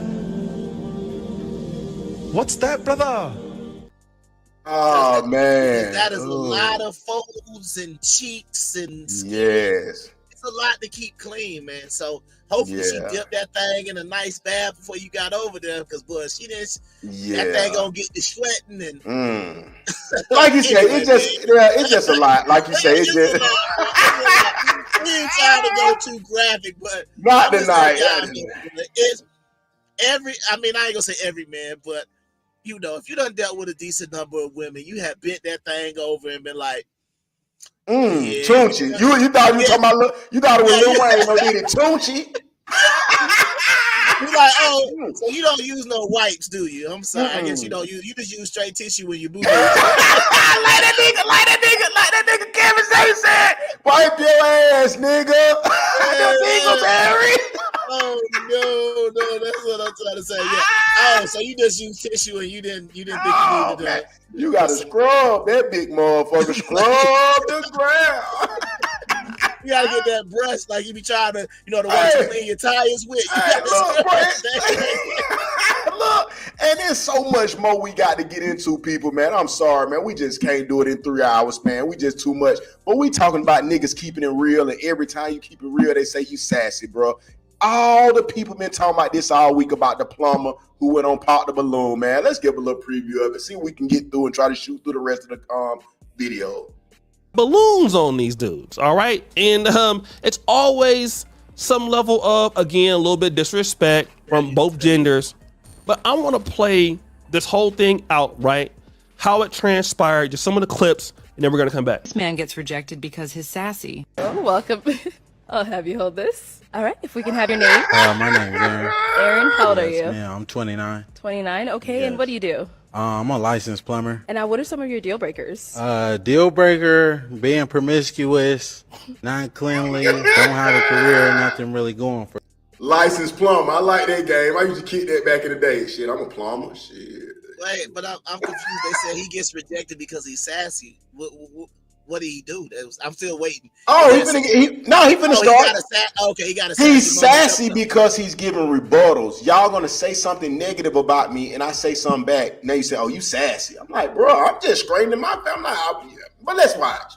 Speaker 7: What's that, brother?
Speaker 1: Oh, man.
Speaker 2: That is a lot of folds and cheeks and skin.
Speaker 1: Yes.
Speaker 2: It's a lot to keep clean, man. So hopefully she dipped that thing in a nice bath before you got over there, because, boy, she didn't.
Speaker 1: Yeah.
Speaker 2: That thing gonna get to sweating and.
Speaker 1: Like you say, it's just a lot. Like you say, it's just.
Speaker 2: We ain't trying to go too graphic, but
Speaker 1: not tonight.
Speaker 2: It's every. I mean, I ain't gonna say every man, but you know, if you done dealt with a decent number of women, you have bent that thing over and been like,
Speaker 1: Tunchi. You thought you talking about? You thought it was Lil Wayne? No, did it Tunchi?
Speaker 2: You like, oh, so you don't use no wipes, do you? I'm sorry. I guess you don't use. You just use straight tissue when you move. Like
Speaker 1: that nigga Kevin said, wipe your ass, nigga.
Speaker 2: Oh no, that's what I'm trying to say. Yeah. Oh, so you just use tissue and you didn't think you needed to do that.
Speaker 1: You gotta scrub that big motherfucker. Scrub the ground.
Speaker 2: You gotta get that brush, like you be trying to, the one to clean your tires with.
Speaker 1: Look, and there's so much more we got to get into, people, man. I'm sorry, man. We just can't do it in 3 hours, man. We just too much. But we talking about niggas keeping it real, and every time you keep it real, they say you sassy, bro. All the people been talking about this all week about the plumber who went on Pop the Balloon, man. Let's give a little preview of it. See what we can get through and try to shoot through the rest of the video.
Speaker 12: Balloons on these dudes, all right? And it's always some level of, again, a little bit disrespect from both genders. But I want to play this whole thing out, right? How it transpired, just some of the clips, and then we're going to come back.
Speaker 22: This man gets rejected because he's sassy.
Speaker 23: Oh, welcome. I'll have you hold this. All right, if we can have your name.
Speaker 24: My name's Aaron.
Speaker 23: Aaron, how old are you?
Speaker 24: Yeah, I'm 29.
Speaker 23: 29, okay, and what do you do?
Speaker 24: I'm a licensed plumber.
Speaker 23: And now what are some of your deal breakers?
Speaker 24: Deal breaker, being promiscuous, not cleanly, don't have a career, nothing really going for.
Speaker 1: Licensed plumber, I like that game. I used to kick that back in the day. Shit, I'm a plumber. Shit.
Speaker 2: Wait, but I'm confused. They said he gets rejected because he's sassy. What did he do? I'm still waiting.
Speaker 1: Oh, he finna start.
Speaker 2: He got a.
Speaker 1: He's sassy because he's giving rebuttals. Y'all gonna say something negative about me, and I say something back. Now you say, "Oh, you sassy." I'm like, bro, I'm just straightening my family. But let's watch.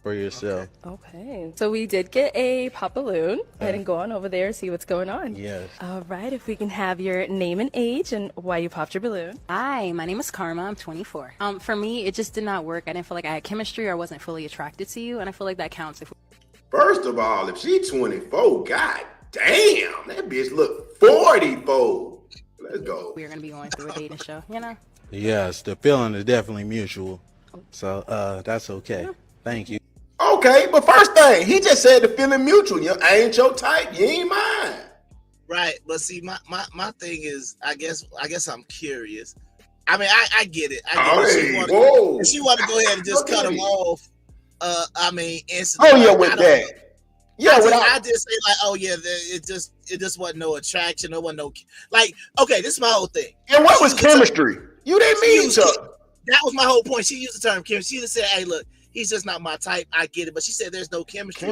Speaker 24: for yourself.
Speaker 23: Okay. So we did get a pop balloon. Go ahead and go on over there and see what's going on.
Speaker 24: Yes.
Speaker 23: All right. If we can have your name and age and why you popped your balloon.
Speaker 5: Hi, my name is Karma. I'm 24. For me, it just did not work. I didn't feel like I had chemistry or I wasn't fully attracted to you, and I feel like that counts.
Speaker 1: First of all, if she 24, god damn, that bitch look 44. Let's go.
Speaker 5: We're gonna be going through a dating show, you know?
Speaker 24: Yes, the feeling is definitely mutual. So that's okay. Thank you.
Speaker 1: Okay, but first thing, he just said the feeling mutual. You ain't your type, you ain't mine.
Speaker 2: Right, but see, my thing is, I guess I'm curious. I mean, I get it. If she want to go ahead and just cut him off, I mean, instantly.
Speaker 1: Oh yeah, with that. Yeah,
Speaker 2: I just say like, oh yeah, it just wasn't no attraction. There wasn't no like. Okay, this is my whole thing.
Speaker 1: And what was chemistry? You didn't meet each other.
Speaker 2: That was my whole point. She used the term chemistry. She just said, "Hey, look, he's just not my type." I get it, but she said there's no chemistry.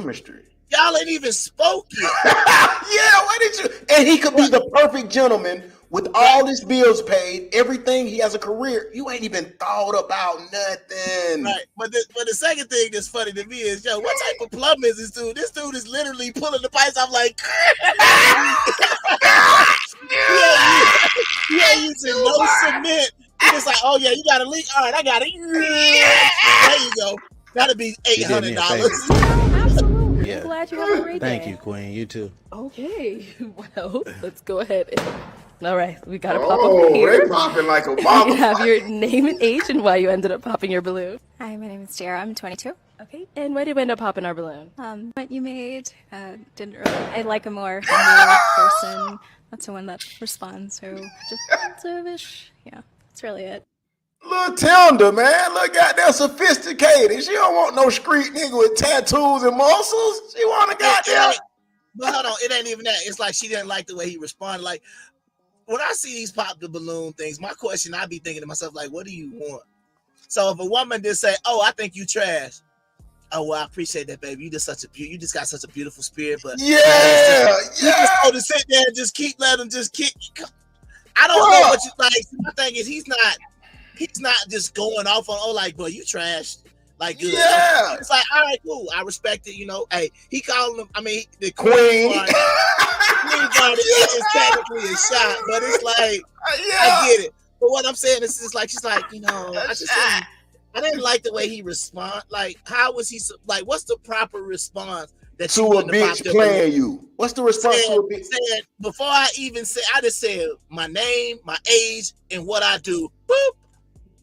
Speaker 2: Y'all ain't even spoke yet.
Speaker 1: Yeah, what did you? And he could be the perfect gentleman with all his bills paid, everything. He has a career. You ain't even thought about nothing.
Speaker 2: Right, but the second thing that's funny to me is, yo, what type of plumber is this dude? This dude is literally pulling the pipes. I'm like, yeah, using no cement. It's like, oh yeah, you got a leak. All right, I got it. There you go. That'll be $800.
Speaker 23: Absolutely.
Speaker 24: Yeah.
Speaker 23: I'm glad you have a great day.
Speaker 24: Thank you, Queen. You too.
Speaker 23: Okay. Well, let's go ahead. All right, we got to pop over here.
Speaker 1: Oh, they popping like a
Speaker 23: You
Speaker 1: bomb.
Speaker 23: can have your name and age and why you ended up popping your balloon.
Speaker 6: Hi, my name is Jara. I'm 22.
Speaker 23: Okay, and why did we end up popping our balloon?
Speaker 6: What you made didn't really. I like a more humble person. That's the one that responds. So just service. Yeah, that's really it.
Speaker 1: Look tender, man. Look goddamn sophisticated. She don't want no street nigga with tattoos and muscles. She want a goddamn.
Speaker 2: But hold on, it ain't even that. It's like she didn't like the way he responded. Like when I see these pop the balloon things, my question, I be thinking to myself, like, what do you want? So if a woman just say, "Oh, I think you trash," oh well, I appreciate that, baby. You just got such a beautiful spirit. But you just go to sit there and just keep letting them just kick. I don't know what you like. My thing is, he's not just going off on like, boy, you trash. Like, good.
Speaker 1: Yeah.
Speaker 2: It's like, all right, cool. I respect it. You know, hey, he calling him. I mean, the
Speaker 1: Queen.
Speaker 2: Queen party is technically a shot, but it's like, I get it. But what I'm saying is, it's like she's like, you know, I didn't like the way he respond. Like, how was he? Like, what's the proper response that
Speaker 1: to a bitch playing you? What's the response to a bitch?
Speaker 2: Before I even say, I just said my name, my age, and what I do. Boop.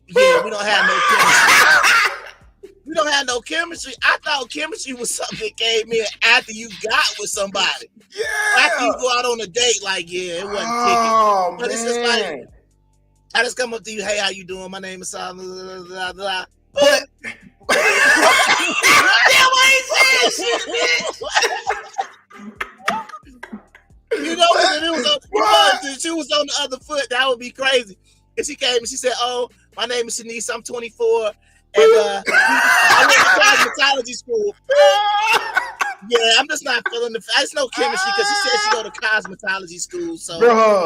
Speaker 2: Yeah, we don't have no chemistry. We don't have no chemistry. I thought chemistry was something that came in after you got with somebody.
Speaker 1: Yeah.
Speaker 2: After you go out on a date, like, yeah, it wasn't ticking. But it's just like, I just come up to you, hey, how you doing? My name is blah, blah, blah, blah. But you know, if she was on the other foot, that would be crazy. And she came and she said, "Oh, my name is Shanice. I'm 24, and I went to cosmetology school." Yeah, I'm just not feeling the. There's no chemistry because she said she go to cosmetology school, so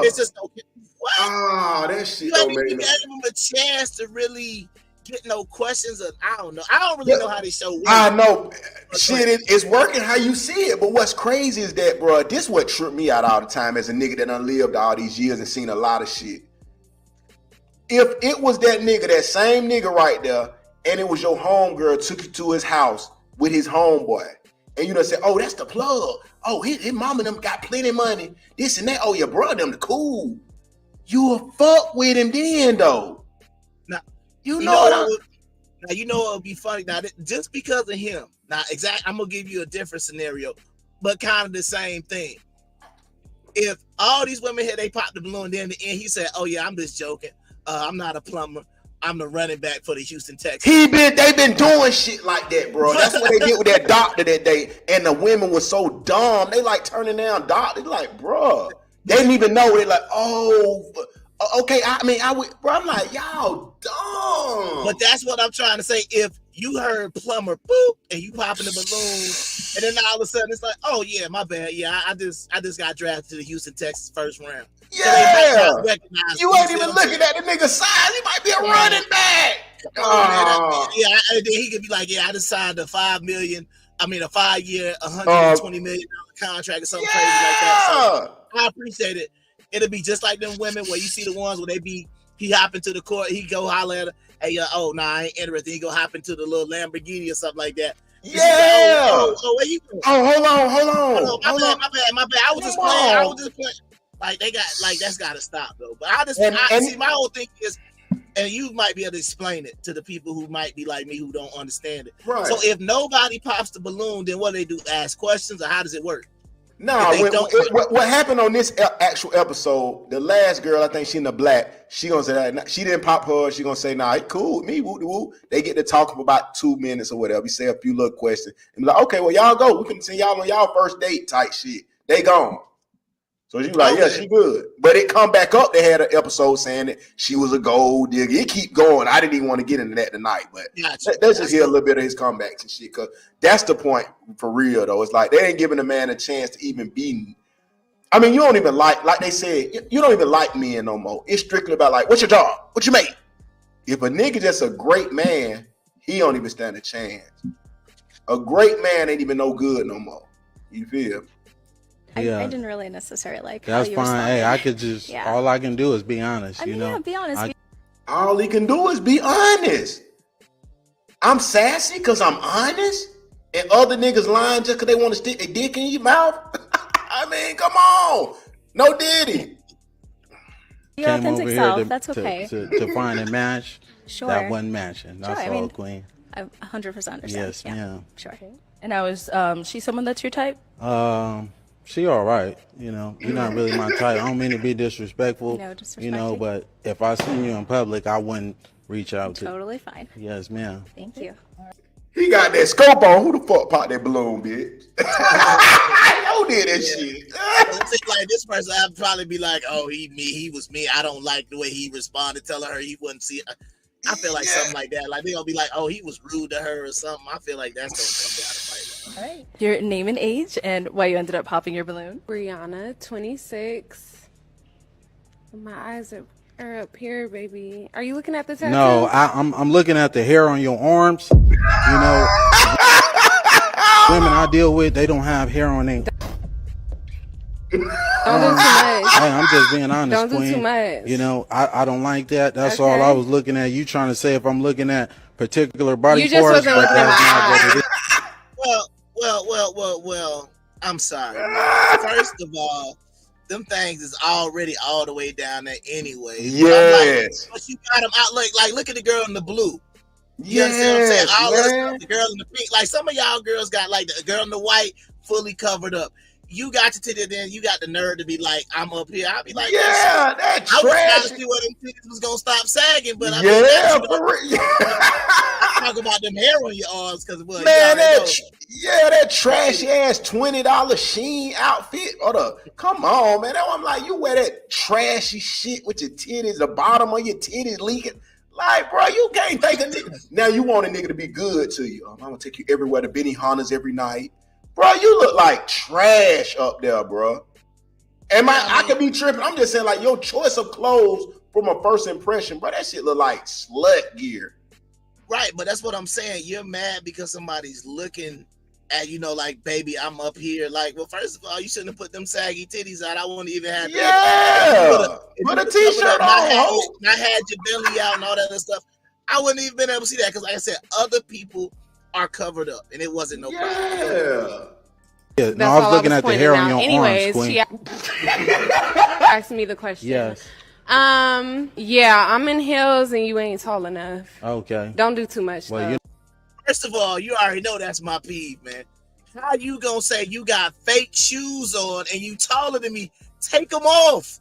Speaker 2: it's just no. What?
Speaker 1: Oh, that shit.
Speaker 2: You gave him a chance to really get no questions. I don't know. I don't really know how this show works.
Speaker 1: I know. Shit, it's working how you see it. But what's crazy is that, bro, this what tripped me out all the time as a nigga that done lived all these years and seen a lot of shit. If it was that nigga, that same nigga right there, and it was your homegirl took you to his house with his homeboy, and you done said, "Oh, that's the plug. Oh, his mama them got plenty of money. This and that. Oh, your brother them the cool." You'll fuck with him then, though.
Speaker 2: Now,
Speaker 1: you know
Speaker 2: what would be funny? Now, just because of him. Now, I'm gonna give you a different scenario, but kind of the same thing. If all these women here, they popped the balloon, then in the end he said, "Oh yeah, I'm just joking. I'm not a plumber. I'm the running back for the Houston Texans."
Speaker 1: They been doing shit like that, bro. That's what they did with that doctor that day. And the women were so dumb. They like turning down doctors. Like, bro, they didn't even know. They like, oh, okay. Bro, I'm like, y'all dumb.
Speaker 2: But that's what I'm trying to say. If you heard plumber boop and you popping the balloon, And then all of a sudden it's like, oh yeah, my bad. Yeah, I just got drafted to the Houston Texans first round.
Speaker 1: Yeah.
Speaker 2: So
Speaker 1: you ain't even looking at the nigga size. He might be a running back.
Speaker 2: Yeah, and then he could be like, yeah, I just signed a $5 million. I mean, a 5-year, $120 million contract or something crazy like that. So I appreciate it. It'll be just like them women where you see the ones where he hop into the court, he go holler at her, hey, I ain't interested. He go hop into the little Lamborghini or something like that.
Speaker 1: Yeah.
Speaker 2: Like, where you going?
Speaker 1: Hold on.
Speaker 2: My bad. I was just playing. Like they got that's gotta stop though. But see my whole thing is, and you might be able to explain it to the people who might be like me who don't understand it.
Speaker 1: Right.
Speaker 2: So if nobody pops the balloon, then what do they do? Ask questions, or how does it work?
Speaker 1: No, what happened on this actual episode, the last girl, I think she in the black, she gonna say that she didn't pop her, she gonna say, nah, it cool with me, woo. They get to talk for about 2 minutes or whatever. We say a few little questions. And be like, okay, well, y'all go. We can send y'all on y'all first date type shit. They gone. So she like, yeah, she good. But it come back up. They had an episode saying that she was a gold digger. It keep going. I didn't even want to get into that tonight, but let's just hear a little bit of his comebacks and shit. Cause that's the point for real though. It's like they ain't giving a man a chance to even be. I mean, you don't even like they said, you don't even like men no more. It's strictly about like, what's your job? What you make? If a nigga just a great man, he don't even stand a chance. A great man ain't even no good no more. You feel?
Speaker 6: Yeah. I didn't really necessarily like
Speaker 24: that's
Speaker 6: how you
Speaker 24: fine.
Speaker 6: responded.
Speaker 24: Hey, I could just all I can do is be honest. You know,
Speaker 6: yeah, be honest.
Speaker 1: All he can do is be honest. I'm sassy because I'm honest, and other niggas lying just because they want to stick their dick in your mouth. I mean, come on, no Diddy.
Speaker 6: Your authentic self. That's okay.
Speaker 24: To find a match.
Speaker 6: Sure.
Speaker 24: That wasn't matching. That's
Speaker 6: sure,
Speaker 24: all, Queen.
Speaker 6: I 100% understand.
Speaker 24: Yes,
Speaker 6: yeah.
Speaker 24: ma'am.
Speaker 6: Sure.
Speaker 23: And I was she someone that's your type?
Speaker 24: She all right, you know. You're not really my type. I don't mean to be disrespectful, you know, but if I seen you in public, I wouldn't reach out to you.
Speaker 6: Totally fine.
Speaker 24: Yes, ma'am.
Speaker 6: Thank you.
Speaker 1: He got that scope on. Who the fuck popped that balloon, bitch? Who did that shit?
Speaker 2: Like this person, I'd probably be like, oh, he was me. I don't like the way he responded, telling her he wouldn't see it. I feel like something like that. Like they gonna be like, oh, he was rude to her or something. I feel like that's gonna come down to fight.
Speaker 23: All right. Your name and age and why you ended up popping your balloon.
Speaker 8: Brianna, 26. My eyes are up here, baby. Are you looking at the tattoo?
Speaker 24: No, I'm looking at the hair on your arms. You know, women I deal with, they don't have hair on their.
Speaker 8: Don't do too much.
Speaker 24: Hey, I'm just being honest,
Speaker 8: Don't do
Speaker 24: Queen.
Speaker 8: too much.
Speaker 24: You know, I don't like that. That's all I was looking at. You trying to say if I'm looking at particular body parts?
Speaker 8: You just wasn't looking at my eyes.
Speaker 2: Well, I'm sorry. First of all, them things is already all the way down there anyway.
Speaker 1: Yes.
Speaker 2: But you got them out like look at the girl in the blue. You understand what I'm saying? All that stuff, the girl in the pink. Like some of y'all girls got like the girl in the white fully covered up. You got to titty, then you got the nerve to be like, I'm up here. I'll be like,
Speaker 1: yeah, that's trash.
Speaker 2: I was trying to see whether them titties was gonna stop sagging, but I mean, talk about them hair on your arms because man,
Speaker 1: that trashy ass $20 Sheen outfit. Come on, man. I'm like, you wear that trashy shit with your titties, the bottom of your titties leaking. Like, bro, you can't think of nigga. Now you want a nigga to be good to you. I'm gonna take you everywhere to Benihana's every night. Bro, you look like trash up there, bro. I could be tripping. I'm just saying, like, your choice of clothes from a first impression, bro, that shit look like slut gear.
Speaker 2: Right, but that's what I'm saying. You're mad because somebody's looking at, like, baby, I'm up here. Like, well, first of all, you shouldn't have put them saggy titties out. I wouldn't even have
Speaker 1: put a t-shirt on.
Speaker 2: I had your belly out and all that other stuff. I wouldn't even been able to see that because, like I said, other people are covered up, and it wasn't no problem.
Speaker 24: Yeah, no, I was looking at the hair on your arms, Queen.
Speaker 8: She asked me the question.
Speaker 24: Yes.
Speaker 8: Yeah, I'm in heels and you ain't tall enough.
Speaker 24: Okay.
Speaker 8: Don't do too much. Well,
Speaker 2: first of all, you already know that's my peeve, man. How you gonna say you got fake shoes on and you taller than me? Take them off.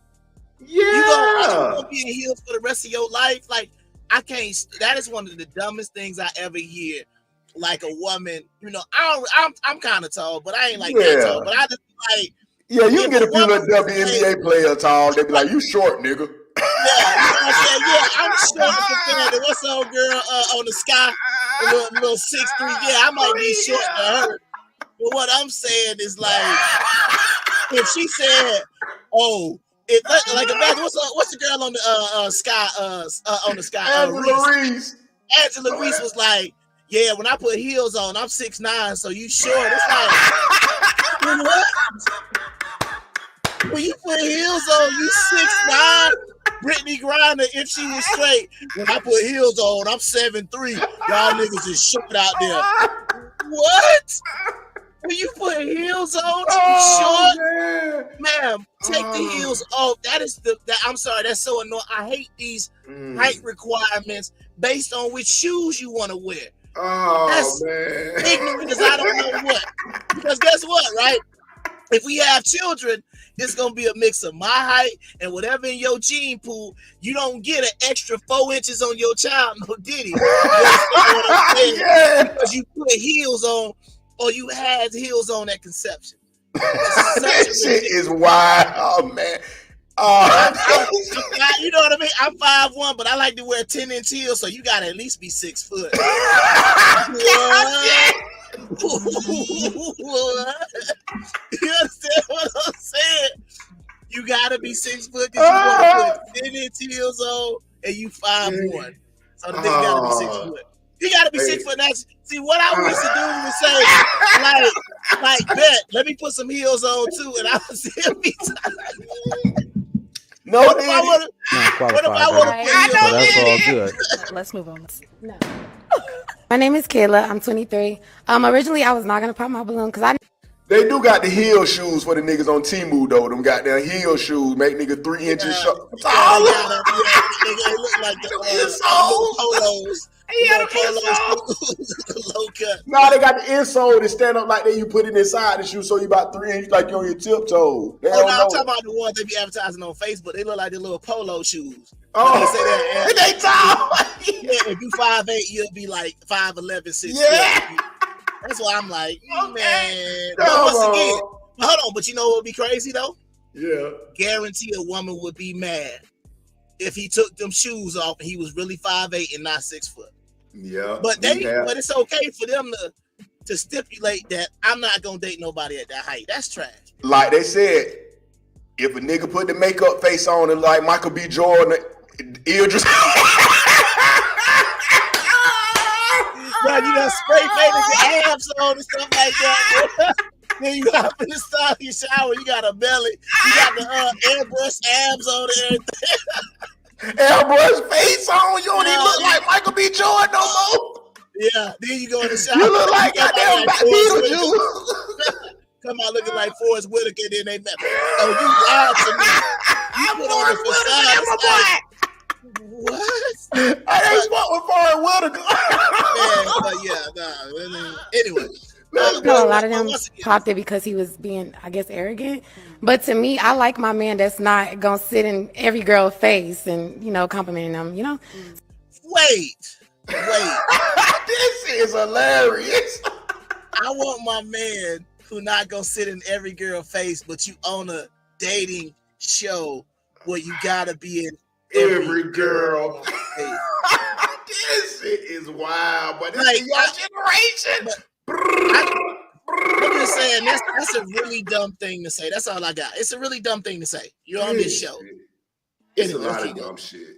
Speaker 1: Yeah.
Speaker 2: You gonna be in heels for the rest of your life? Like, I can't. That is one of the dumbest things I ever hear. Like a woman, I'm kind of tall, but I ain't like that tall. But I just like.
Speaker 1: Yeah, you can get a few little WNBA players tall. They be like, you short, nigga.
Speaker 2: Yeah, you know what I'm saying? Yeah, I'm short compared to what's old girl on the sky, a little 6'3". Yeah, I might be short to her. what I'm saying is like, if she said, "Oh," like imagine what's the girl on the sky on the sky?
Speaker 1: Angela Reese.
Speaker 2: Angela Reese was like, "Yeah, when I put heels on, I'm 6'9", so you short." It's like, what? When you put heels on, you 6'9". Brittany Griner, if she was straight, when I put heels on, I'm 7'3". Y'all niggas is short out there. What? When you put heels on, short, ma'am, take the heels off. That is I'm sorry, that's so annoying. I hate these height requirements based on which shoes you want to wear. That's ignorant as I don't know what. Because guess what, right? If we have children, it's gonna be a mix of my height and whatever in your gene pool. You don't get an extra 4 inches on your child, no diddy. You understand what I'm saying? Because you put heels on, or you had heels on at conception.
Speaker 1: That shit is wild, man.
Speaker 2: You know what I mean? I'm 5'1", but I like to wear 10-inch heels, so you gotta at least be 6 foot. You understand what I'm saying? You gotta be 6 foot because you want to put 10-inch heels on, and you 5'1". So the nigga gotta be 6 foot. He gotta be 6 foot. Now, see what I wish to do was say, like, bet, let me put some heels on too, and I would still be tight.
Speaker 1: No,
Speaker 2: what if I want to put heels on?
Speaker 24: That's all good.
Speaker 23: Let's move on.
Speaker 9: No. My name is Kayla. I'm 23. Originally, I was not gonna pop my balloon because
Speaker 1: They do got the heel shoes for the niggas on Temu though. Them goddamn heel shoes make nigga 3 inches short.
Speaker 2: They look like the polos. Low cut.
Speaker 1: No, they got the insole that stand up like that. You put it inside the shoe, so you about 3 inches, like you're on your tiptoes.
Speaker 2: I'm talking about the ones they be advertising on Facebook. They look like the little polo shoes. They say that,
Speaker 1: they tall.
Speaker 2: If you 5'8", you'll be like 5'11", 6 foot. That's why I'm like, man. But once again, hold on. But you know what would be crazy though?
Speaker 1: Yeah.
Speaker 2: Guarantee a woman would be mad if he took them shoes off and he was really 5'8" and not 6 foot.
Speaker 1: Yeah.
Speaker 2: But but it's okay for them to stipulate that I'm not gonna date nobody at that height. That's trash.
Speaker 1: Like they said, if a nigga put the makeup face on and like Michael B. Jordan, Idris.
Speaker 2: Bro, you got spray painted your abs on and stuff like that. Then you got in the style your shower, you got a belly, you got the airbrush abs on and everything.
Speaker 1: Airbrush face on, you don't even look like Michael B. Jordan no more.
Speaker 2: Yeah, then you go in the shower.
Speaker 1: You look like goddamn Beetlejuice.
Speaker 2: Come out looking like Forrest Whitaker, then they met. Oh, you lied to me. You put on the facade. What?
Speaker 1: I ain't spot with Forrest
Speaker 2: Whitaker. Anyway.
Speaker 9: No, a lot of them popped it because he was being, I guess, arrogant. But to me, I like my man that's not gonna sit in every girl's face and, complimenting them,
Speaker 2: Wait.
Speaker 1: This is hilarious.
Speaker 2: I want my man who not gonna sit in every girl's face, but you own a dating show where you gotta be in
Speaker 1: every girl. This shit is wild, but this is your generation.
Speaker 2: I'm just saying that's a really dumb thing to say. That's all I got. It's a really dumb thing to say. You're on this show.
Speaker 1: It's a lot of dumb shit.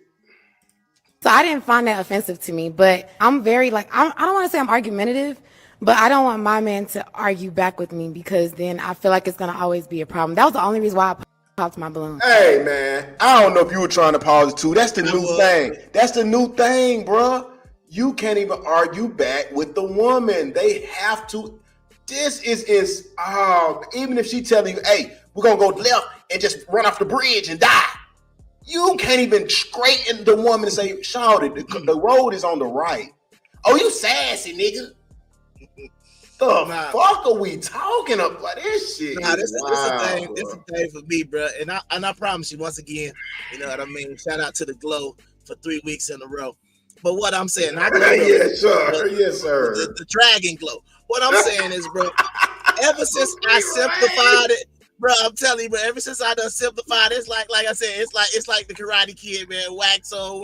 Speaker 9: So I didn't find that offensive to me, but I'm very I don't want to say I'm argumentative, but I don't want my man to argue back with me because then I feel like it's gonna always be a problem. That was the only reason why I popped my balloon.
Speaker 1: Hey man, I don't know if you were trying to pause it too. That's the new thing. That's the new thing, bruh. You can't even argue back with the woman. They have to. This is even if she telling you, hey, we're gonna go left and just run off the bridge and die. You can't even straighten the woman and say, shawty, the road is on the right. Oh, you sassy, nigga. The fuck are we talking about? This shit.
Speaker 2: This is a thing for me, bro. And I promise you, once again, you know what I mean? Shout out to the Glow for 3 weeks in a row. But what I'm saying,
Speaker 1: yes, sir. Yes, sir.
Speaker 2: The Dragon Glow. What I'm saying is, bro, ever since I simplified it, bro, I'm telling you, bro, ever since I done simplified it, it's like I said, it's like the Karate Kid, man. Wax on,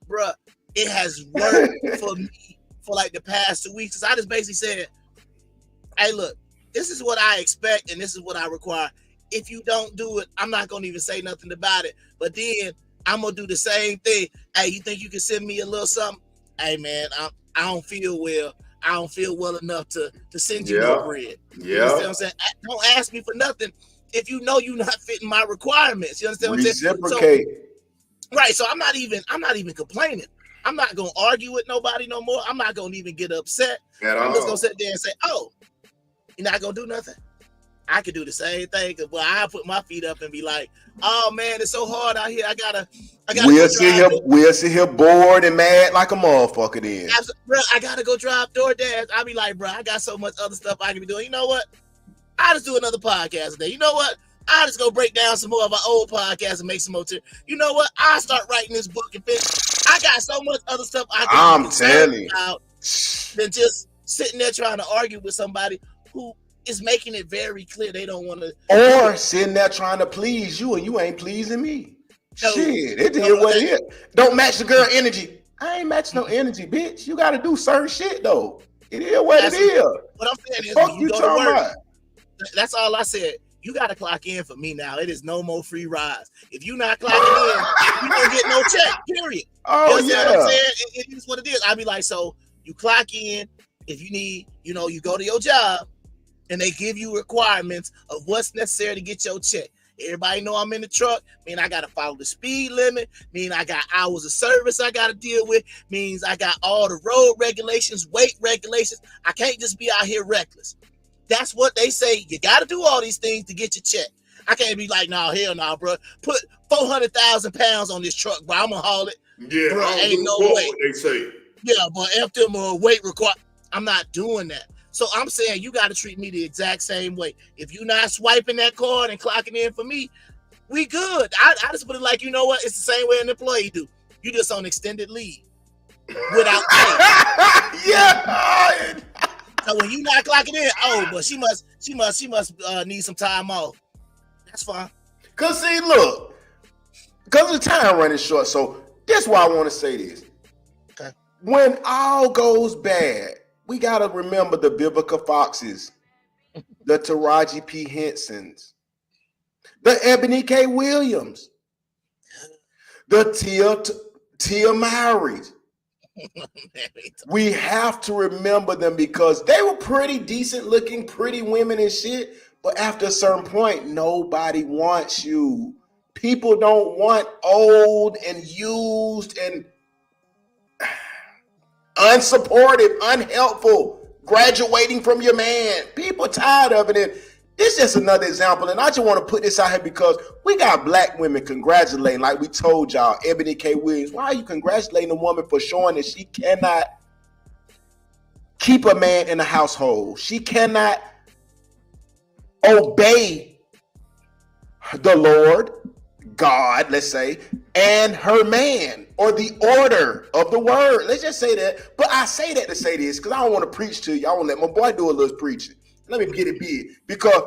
Speaker 2: bro. It has worked for me for like the past 2 weeks. I just basically said, hey, look, this is what I expect and this is what I require. If you don't do it, I'm not gonna even say nothing about it. But then I'm gonna do the same thing. Hey, you think you can send me a little something? Hey, man, I don't feel well. I don't feel well enough to send you no bread. You understand what I'm saying? Don't ask me for nothing if you know you're not fitting my requirements. You understand what I'm saying?
Speaker 1: Reciprocate.
Speaker 2: Right. So I'm not even complaining. I'm not gonna argue with nobody no more. I'm not gonna even get upset. I'm just gonna sit there and say, "Oh, you're not gonna do nothing." I could do the same thing, but I put my feet up and be like, "Oh man, it's so hard out here. I gotta."
Speaker 1: We'll sit here bored and mad like a motherfucker. Then,
Speaker 2: bro, I gotta go drive DoorDash. I'll be like, bro, I got so much other stuff I can be doing. You know what? I'll just do another podcast today. You know what? I'll just go break down some more of our old podcasts and make some more. You know what? I'll start writing this book and finish. I got so much other stuff I'm telling you about than just sitting there trying to argue with somebody who is making it very clear they don't want to.
Speaker 1: Or sitting there trying to please you and you ain't pleasing me. Shit, it is what it is. Don't match the girl energy. I ain't matching no energy, bitch. You got to do certain shit though. It is what it is.
Speaker 2: What I'm saying is,
Speaker 1: fuck you talking about?
Speaker 2: That's all I said. You got to clock in for me now. It is no more free rides. If you not clocking in, you don't get no check. Period.
Speaker 1: Oh,
Speaker 2: you know what I'm saying? It is what it is. I'd be like, so you clock in. If you need, you go to your job. And they give you requirements of what's necessary to get your check. Everybody know I'm in the truck. Mean I gotta follow the speed limit. Mean I got hours of service I gotta deal with. Means I got all the road regulations, weight regulations. I can't just be out here reckless. That's what they say. You gotta do all these things to get your check. I can't be like, no, hell no, bro. Put 400,000 pounds on this truck, bro. I'm gonna haul it.
Speaker 1: Yeah,
Speaker 2: bro, ain't no way.
Speaker 1: They say.
Speaker 2: Yeah, but after them weight require, I'm not doing that. So I'm saying you got to treat me the exact same way. If you're not swiping that card and clocking in for me, we good. I just put it like, you know what? It's the same way an employee do. You just on extended leave without pay.
Speaker 1: Yeah.
Speaker 2: So when you not clocking in, oh, but she must need some time off. That's fine.
Speaker 1: Cause see, look, because the time running short. So that's why I want to say this.
Speaker 2: Okay.
Speaker 1: When all goes bad, we got to remember the Vivica Foxes, the Taraji P. Hensons, the Ebony K. Williams, the Tia Mowrys. We have to remember them because they were pretty decent looking, pretty women and shit. But after a certain point, nobody wants you. People don't want old and used and unsupportive, unhelpful, graduating from your man. People tired of it. And it's just another example. And I just want to put this out here because we got black women congratulating, like we told y'all, Ebony K. Williams. Why are you congratulating a woman for showing that she cannot keep a man in the household? She cannot obey the Lord, God, let's say, and her man, or the order of the word. Let's just say that. But I say that to say this because I don't want to preach to you. I want to let my boy do a little preaching. Let me get it big. Because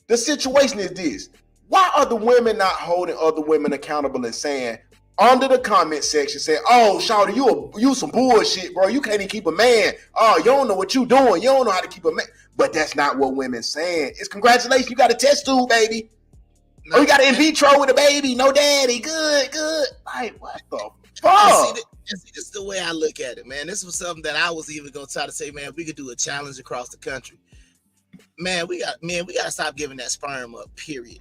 Speaker 1: the situation is this. Why are the women not holding other women accountable and saying, under the comment section, saying, oh, shawty, you some bullshit, bro. You can't even keep a man. Oh, you don't know what you doing. You don't know how to keep a man. But that's not what women saying. It's congratulations. You got a test tube, baby. No, oh, you got an in vitro with a baby. No daddy. Good. Like, what the fuck?
Speaker 2: See, this is the way I look at it, man. This was something that I was even going to try to say, man, we could do a challenge across the country. Man, we got to stop giving that sperm up, period.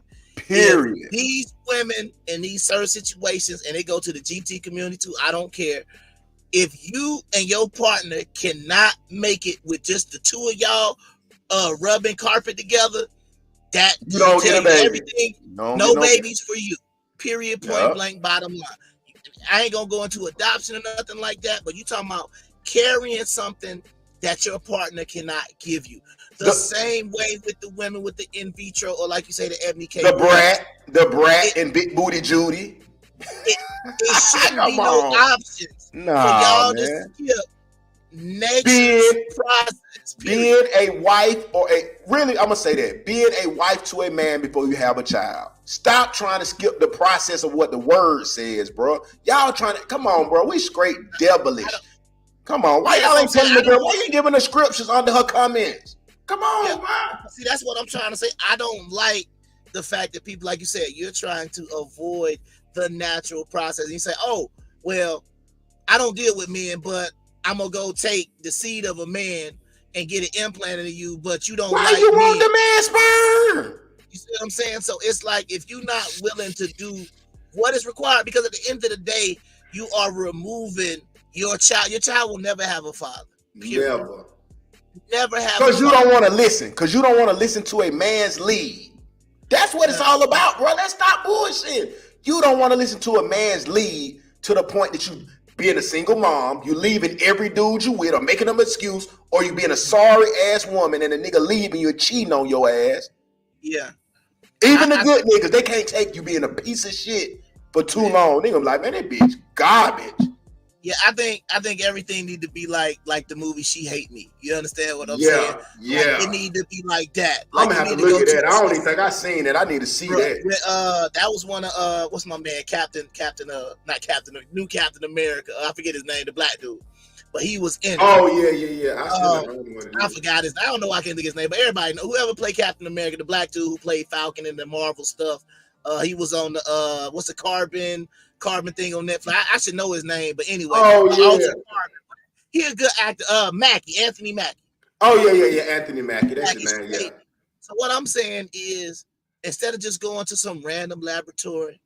Speaker 2: If these women in these certain situations, and they go to the GT community too, I don't care. If you and your partner cannot make it with just the two of y'all rubbing carpet together, that
Speaker 1: you don't get a baby.
Speaker 2: Everything, no babies for you. Period. Point blank. Bottom line. I ain't gonna go into adoption or nothing like that. But you talking about carrying something that your partner cannot give you. The same way with the women with the in vitro, or like you say, the Ebony K.
Speaker 1: The brat, and Big Booty Judy.
Speaker 2: It shouldn't be no options for y'all to skip nature's process.
Speaker 1: Being a wife I'm gonna say that, being a wife to a man before you have a child. Stop trying to skip the process of what the word says, bro. Y'all trying to, come on, bro. We straight devilish. Come on, why y'all ain't telling the girl? Why you giving the scriptures under her comments? Come on, man.
Speaker 2: See, that's what I'm trying to say. I don't like the fact that people, like you said, you're trying to avoid the natural process. And you say, oh, well, I don't deal with men, but I'm going to go take the seed of a man and get it implanted in you, but you don't
Speaker 1: Why
Speaker 2: like
Speaker 1: you
Speaker 2: men.
Speaker 1: want the man's sperm?
Speaker 2: You see what I'm saying? So it's like, if you're not willing to do what is required, because at the end of the day, you are removing your child will never have a father. Period. Never have.
Speaker 1: Because you don't want to listen. Because you don't want to listen to a man's lead. That's what it's all about, bro. Let's stop bullshit. You don't want to listen to a man's lead to the point that you being a single mom, you leaving every dude you with or making them an excuse, or you being a sorry ass woman and a nigga leaving you and cheating on your ass.
Speaker 2: Yeah.
Speaker 1: Even the good niggas, they can't take you being a piece of shit for too long. Nigga like, man, that bitch garbage.
Speaker 2: Yeah, I think everything need to be like the movie She Hate Me. You understand what I'm saying?
Speaker 1: Yeah.
Speaker 2: Like, it need to be like that.
Speaker 1: I'm
Speaker 2: Like,
Speaker 1: gonna have to look at that. I don't even think I seen it. I need to see that.
Speaker 2: That was one of what's my man, New Captain America. I forget his name, the black dude. But he was in it.
Speaker 1: Oh, yeah.
Speaker 2: I forgot his. I don't know why I can't think of his name, but everybody know. Whoever played Captain America, the black dude who played Falcon in the Marvel stuff. He was on the what's the carbon thing on Netflix. I should know his name, but anyway. He a good actor. Anthony Mackie.
Speaker 1: Oh yeah, Anthony Mackie. That's his name. Yeah.
Speaker 2: So what I'm saying is, instead of just going to some random laboratory,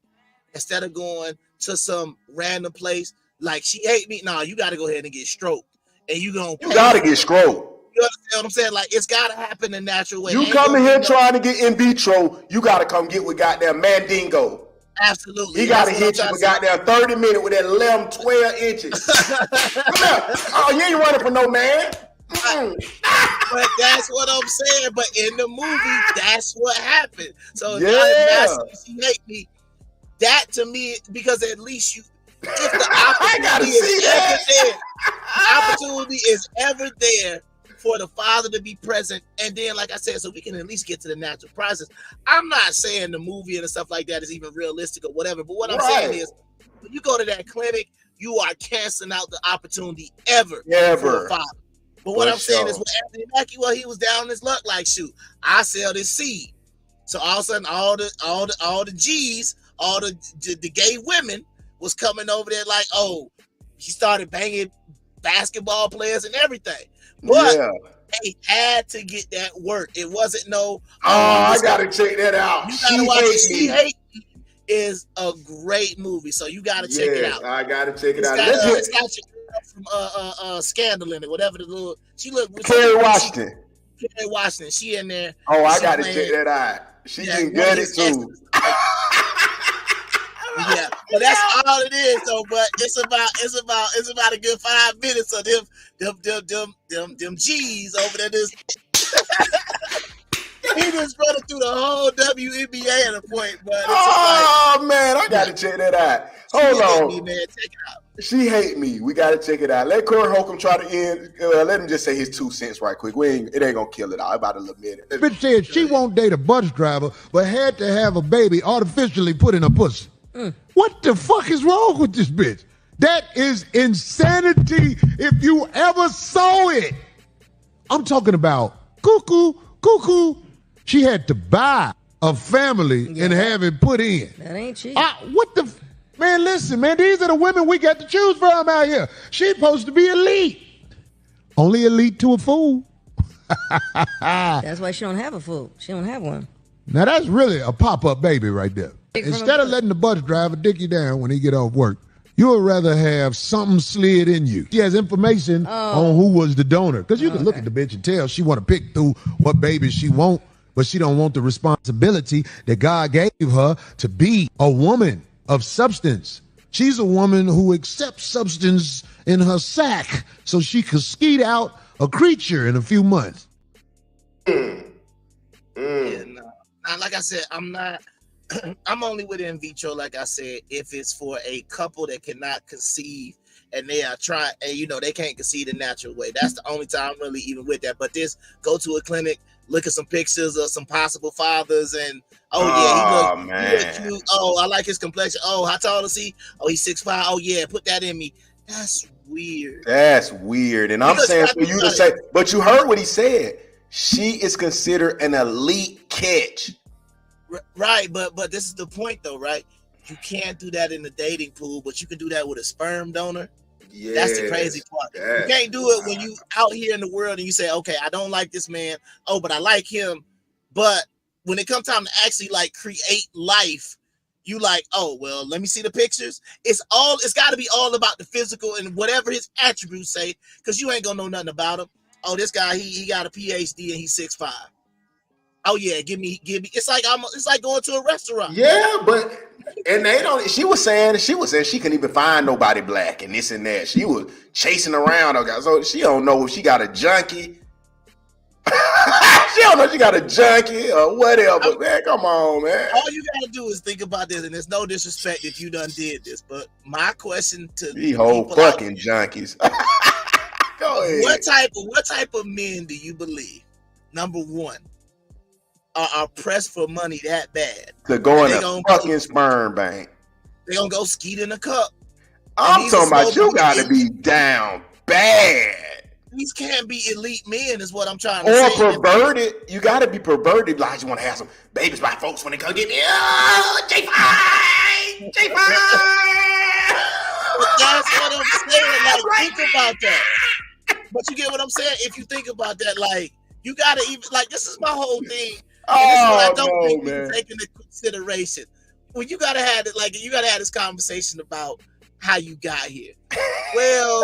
Speaker 2: instead of going to some random place like She Hate Me, you got to go ahead and get stroked, and you got to
Speaker 1: get stroked.
Speaker 2: You understand what I'm saying? Like, it's got to happen in a natural way.
Speaker 1: You come in here trying to get in vitro, you got to come get with goddamn Mandingo.
Speaker 2: Absolutely.
Speaker 1: He got to hit you for goddamn 30 minutes with that 11, 12 inches. Come on. Oh, you ain't running for no man.
Speaker 2: But that's what I'm saying. But in the movie, that's what happened. So She Hate Me. That to me, because at least if the opportunity is ever there for the father to be present, and then, like I said, so we can at least get to the natural process. I'm not saying the movie and stuff like that is even realistic or whatever, but what I'm saying is, when you go to that clinic, you are canceling out the opportunity ever. For a father. But what I'm saying is, with Anthony Mackie, he was down on his luck, like, shoot, I sell this seed. So all of a sudden, all the G's, all the gay women was coming over there like, oh, he started banging basketball players and everything. But they had to get that work. It wasn't
Speaker 1: I gotta check that out.
Speaker 2: You gotta watch it. She Hate Me is a great movie, so you gotta check it out.
Speaker 1: I gotta check it out.
Speaker 2: It's got your girl from Scandal in it, whatever the little
Speaker 1: Kerry Washington.
Speaker 2: Kerry Washington, she in there.
Speaker 1: Oh, I gotta check that out. She can get it too.
Speaker 2: Yeah, but that's all it is. So, but it's about a good 5 minutes of them G's over there. He just running through the whole WNBA at a point. But
Speaker 1: man, I gotta check that out. Hold on,
Speaker 2: me, man. Check it out.
Speaker 1: She Hate Me. We gotta check it out. Let Corey Holcomb try to end. Let him just say his 2 cents right quick. It ain't gonna kill it out. About a little minute.
Speaker 16: Bitch said she won't date a bus driver, but had to have a baby artificially put in her pussy. What the fuck is wrong with this bitch? That is insanity if you ever saw it. I'm talking about cuckoo. She had to buy a family and have it put in.
Speaker 15: That ain't cheap.
Speaker 16: Man, listen, man, these are the women we got to choose from out here. She's supposed to be elite. Only elite to a fool.
Speaker 15: That's why she don't have a fool. She don't have one.
Speaker 16: Now that's really a pop-up baby right there. Instead of letting the bus driver dick you down when he get off work, you would rather have something slid in you. She has information on who was the donor. Because you can look at the bitch and tell she want to pick through what babies she want, but she don't want the responsibility that God gave her to be a woman of substance. She's a woman who accepts substance in her sack so she could skeet out a creature in a few months.
Speaker 2: Yeah, no. Now, like I said, I'm only with in vitro, like I said, if it's for a couple that cannot conceive and they are trying, and they can't conceive the natural way. That's the only time I'm really even with that. But this, go to a clinic, look at some pictures of some possible fathers, and he look cute. Oh, I like his complexion. Oh, how tall is he? Oh, he's 6'5". Oh yeah, put that in me. That's weird.
Speaker 1: And I'm saying for you to say, but you heard what he said. she is considered an elite catch.
Speaker 2: Right, but this is the point though, right? You can't do that in the dating pool, but you can do that with a sperm donor.
Speaker 1: Yes,
Speaker 2: that's the crazy part. You can't do it when you out here in the world and you say, okay, I don't like this man. Oh, but I like him. But when it comes time to actually like create life, you like, oh, well, let me see the pictures. It's got to be all about the physical and whatever his attributes say, because you ain't gonna know nothing about him. Oh, this guy, he got a PhD and he's 6'5". Oh yeah, give me. It's like going to a restaurant.
Speaker 1: Yeah, but and they don't. She was saying she couldn't even find nobody black and this and that. She was chasing around, so she don't know if she got a junkie. She don't know if she got a junkie or whatever. Man, come on, man.
Speaker 2: All you gotta do is think about this, and there's no disrespect if you done did this, but my question to
Speaker 1: these whole fucking junkies. Go ahead.
Speaker 2: What type of men do you believe? Number one, are pressed for money that bad
Speaker 1: to go in a fucking sperm bank?
Speaker 2: They gonna go skeet in a cup.
Speaker 1: I'm talking about you gotta be down bad.
Speaker 2: These can't be elite men, is what I'm trying to say.
Speaker 1: Or perverted. You gotta be perverted. Like you want to have some babies by folks when they come get me. Oh, J5.
Speaker 2: That's what I'm saying. Like, think about that. But you get what I'm saying? If you think about that, like, you gotta even like this is my whole thing. And this is what I don't think you take into consideration. Well, you gotta have it. Like, you gotta have this conversation about how you got here. Well,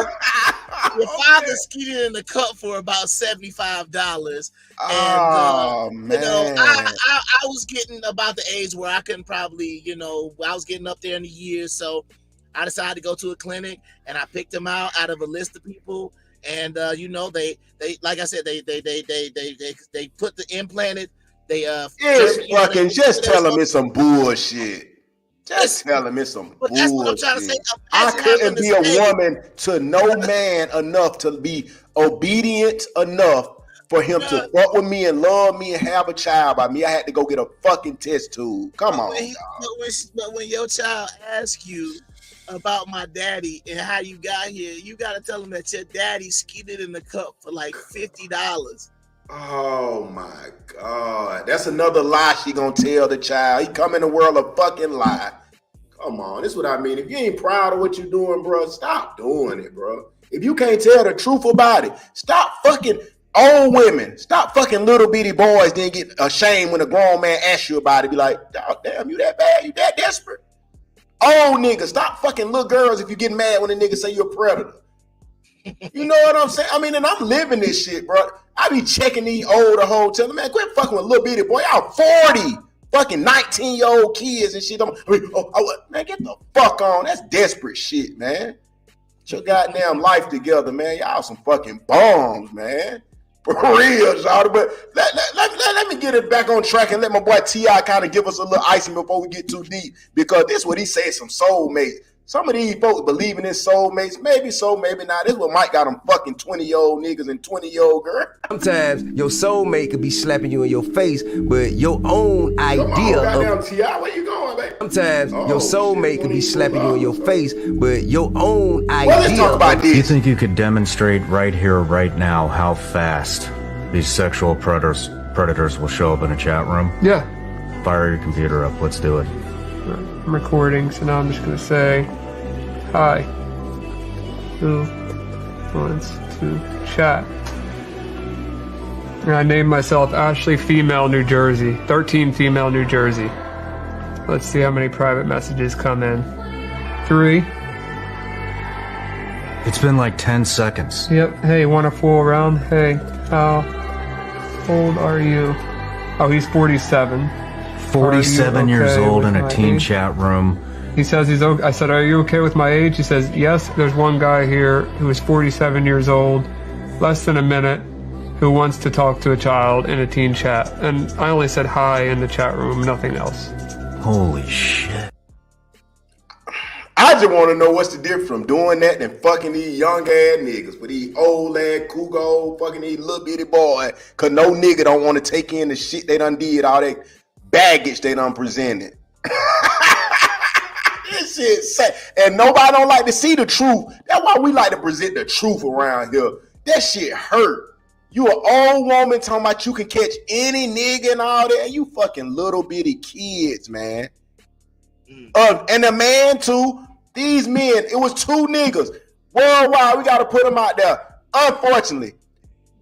Speaker 2: your father skeeted in the cup for about $75, and
Speaker 1: man.
Speaker 2: You know, I was getting about the age where I couldn't probably, you know, I was getting up there in the years, so I decided to go to a clinic, and I picked them out of a list of people, and you know, they like I said, they put the implanted. They
Speaker 1: just tell them it's some bullshit. Just tell him it's some bullshit. That's what I'm trying to say. I couldn't be a woman to no man enough to be obedient enough for him to fuck with me and love me and have a child by me. I had to go get a fucking test tube. Come on.
Speaker 2: But when your child asks you about my daddy and how you got here, you got to tell him that your daddy skeeted in the cup for like $50.
Speaker 1: Oh my God. That's another lie she gonna tell the child. He come in the world of fucking lie. Come on, this is what I mean. If you ain't proud of what you're doing, bro, stop doing it, bro. If you can't tell the truth about it, stop fucking old women. Stop fucking little bitty boys, then get ashamed when a grown man asks you about it. Be like, oh, damn, you that bad? You that desperate? Old niggas, stop fucking little girls if you get mad when a nigga say you're a predator. You know what I'm saying? I mean, and I'm living this shit, bro. I be checking these older hoes, telling them, man, quit fucking with little bitty boy. Y'all 40, fucking 19-year-old kids and shit. Man, get the fuck on. That's desperate shit, man. Get your goddamn life together, man. Y'all some fucking bombs, man. For real, y'all. But let me get it back on track and let my boy T.I. kind of give us a little icing before we get too deep. Because this is what he said, some soulmates. Some of these folks believing in soulmates. Maybe so, maybe not. This is what Mike got them fucking 20-year-old niggas and 20-year-old girls.
Speaker 10: Sometimes your soulmate could be slapping you in your face, but your own idea
Speaker 1: goddamn T.I., where you going, baby?
Speaker 10: Sometimes your soulmate could be slapping you in your face, but your own idea.
Speaker 1: Well, let's talk about this.
Speaker 11: Do you think you could demonstrate right here, right now, how fast these sexual predators will show up in a chat room?
Speaker 13: Yeah.
Speaker 11: Fire your computer up. Let's do it.
Speaker 13: I'm recording, so now I'm just going to say, hi, who wants to chat? And I named myself Ashley Female New Jersey, 13 Female New Jersey. Let's see how many private messages come in. 3.
Speaker 11: It's been like 10 seconds.
Speaker 13: Yep, hey, want to fool around? Hey, how old are you? Oh, he's 47.
Speaker 11: 47 years old in a teen chat room.
Speaker 13: He says he's okay. I said, are you okay with my age? He says, yes, there's one guy here who is 47 years old, less than a minute, who wants to talk to a child in a teen chat. And I only said hi in the chat room, nothing else.
Speaker 11: Holy shit.
Speaker 1: I just want to know what's the difference from doing that and fucking these young ass niggas with these old ass cougar, fucking these little bitty boy. Cause no nigga don't want to take in the shit they done did, all that baggage they done presented. This shit sad. And nobody don't like to see the truth. That's why we like to present the truth around here. That shit hurt. You an old woman talking about you can catch any nigga and all that. You fucking little bitty kids, man. And the man too. These men, it was 2 niggas. Worldwide, we got to put them out there. Unfortunately,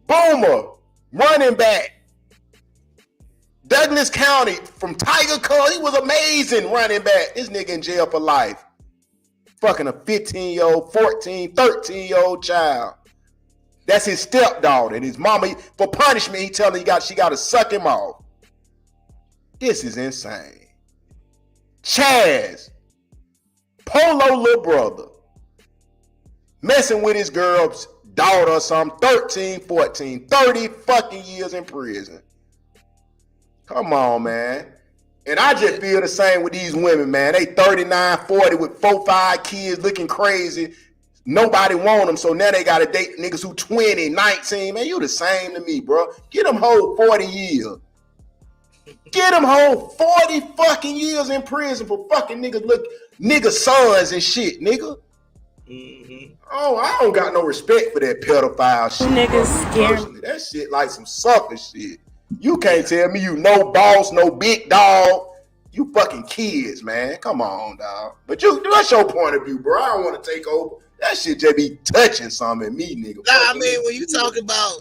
Speaker 1: Boomer, running back. Douglas County from Tiger Cub. He was amazing running back. This nigga in jail for life. Fucking a 15-year-old, 14, 13-year-old child. That's his stepdaughter. And his mama, for punishment, he telling her she got to suck him off. This is insane. Chaz, Polo little brother, messing with his girl's daughter or something, 13, 14, 30 fucking years in prison. Come on, man. And I just feel the same with these women, man. They 39, 40 with 4, 5 kids looking crazy. Nobody want them, so now they got to date niggas who 20, 19. Man, you the same to me, bro. Get them whole 40 years. Get them whole 40 fucking years in prison for fucking nigga sons and shit, nigga. Oh, I don't got no respect for that pedophile shit.
Speaker 4: Niggas scared.
Speaker 1: That shit like some sucker shit. You can't tell me you no boss, no big dog. You fucking kids, man. Come on, dog. But that's your point of view, bro. I don't want to take over. That shit just be touching something in me, nigga.
Speaker 2: Nah, I mean, when you talk about,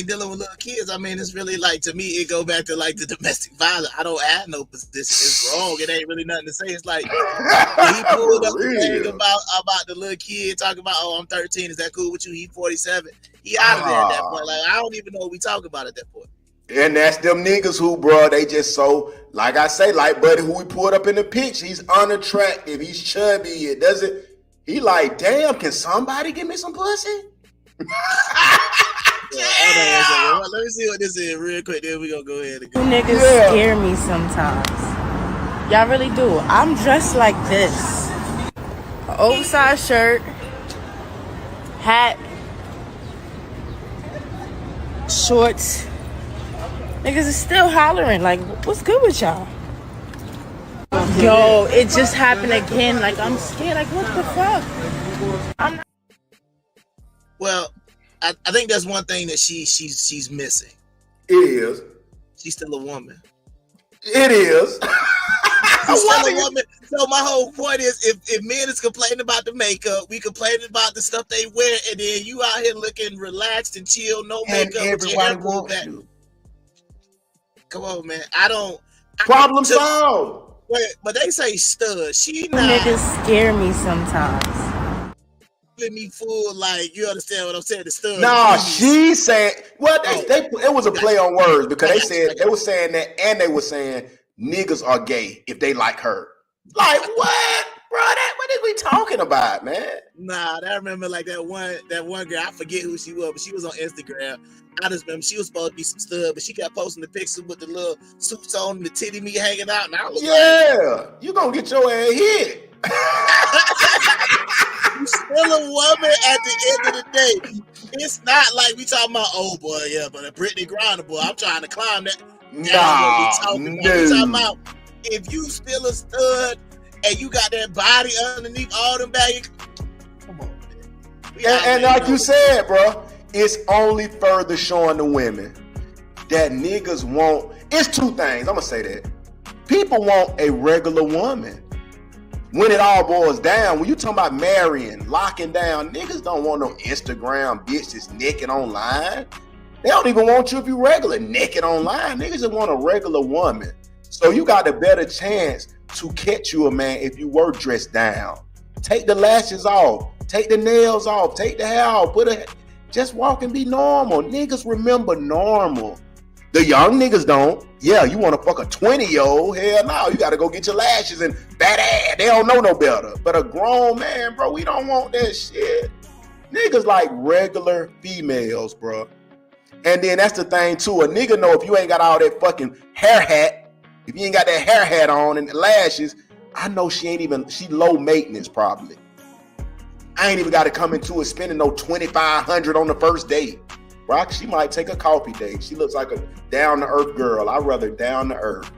Speaker 2: dealing with little kids, it's really like, to me, it go back to like the domestic violence. I don't have no position. It's wrong. It ain't really nothing to say. It's like, when he pulled up the thing about the little kid talking about, oh, I'm 13. Is that cool with you? He 47. He out of there at that point. Like, I don't even know what we talk about at that point.
Speaker 1: And that's them niggas who, bro, they just so, like I say, like Buddy who we pulled up in the pitch, he's unattractive, he's chubby, it doesn't, he like, damn, can somebody give me some pussy?
Speaker 2: Let me see what this is real quick, then we gonna go ahead and go.
Speaker 4: You niggas scare me sometimes. Y'all really do. I'm dressed like this. An oversized shirt, hat, shorts. Niggas is still hollering, like, what's good with y'all? Yo, it just happened again. Like, I'm scared. Like, what the fuck? I'm not.
Speaker 2: Well, I think that's one thing that she's missing.
Speaker 1: It is.
Speaker 2: She's still a woman.
Speaker 1: It is.
Speaker 2: She's still a woman. So my whole point is, if men is complaining about the makeup, we complaining about the stuff they wear, and then you out here looking relaxed and chill, no makeup.
Speaker 1: And everybody wants you.
Speaker 2: Come on, man. I don't.
Speaker 1: Problem solved.
Speaker 2: But they say stud. She
Speaker 4: not. Niggas scare me sometimes.
Speaker 2: Let me fool, like, you understand what I'm saying? The stud.
Speaker 1: Nah, she said. Well, it was a play on words because they were saying that, and they were saying niggas are gay if they like her. Like what, bro? What is we talking about, man?
Speaker 2: Nah, I remember like that one girl. I forget who she was, but she was on Instagram. I just remember she was supposed to be some stud, but she kept posting the pictures with the little suits on and the titty meat hanging out. And I was like,
Speaker 1: you gonna get your ass hit.
Speaker 2: You still a woman at the end of the day. It's not like we talking about, oh boy, yeah, but a Brittany Griner, boy, I'm trying to climb that. That's what we talking about. If you still a stud and you got that body underneath all them bags, come on, man.
Speaker 1: And like you said, bro, it's only further showing the women that niggas want. It's 2 things. I'm gonna say that. People want a regular woman. When it all boils down, when you talking about marrying, locking down, niggas don't want no Instagram bitch that's naked online. They don't even want you if you regular naked online. Niggas just want a regular woman. So you got a better chance to catch you a man if you were dressed down. Take the lashes off. Take the nails off. Take the hair off. Just walk and be normal. Niggas remember normal. The young niggas don't. Yeah, you want to fuck a 20-year-old? Hell no, you got to go get your lashes and fat ass. They don't know no better. But a grown man, bro, we don't want that shit. Niggas like regular females, bro. And then that's the thing, too. A nigga know if you ain't got all that fucking hair hat, if you ain't got that hair hat on and the lashes, I know she low maintenance probably. I ain't even got to come into it spending no $2,500 on the first date. Bro, she might take a coffee date. She looks like a down-to-earth girl. I'd rather down-to-earth.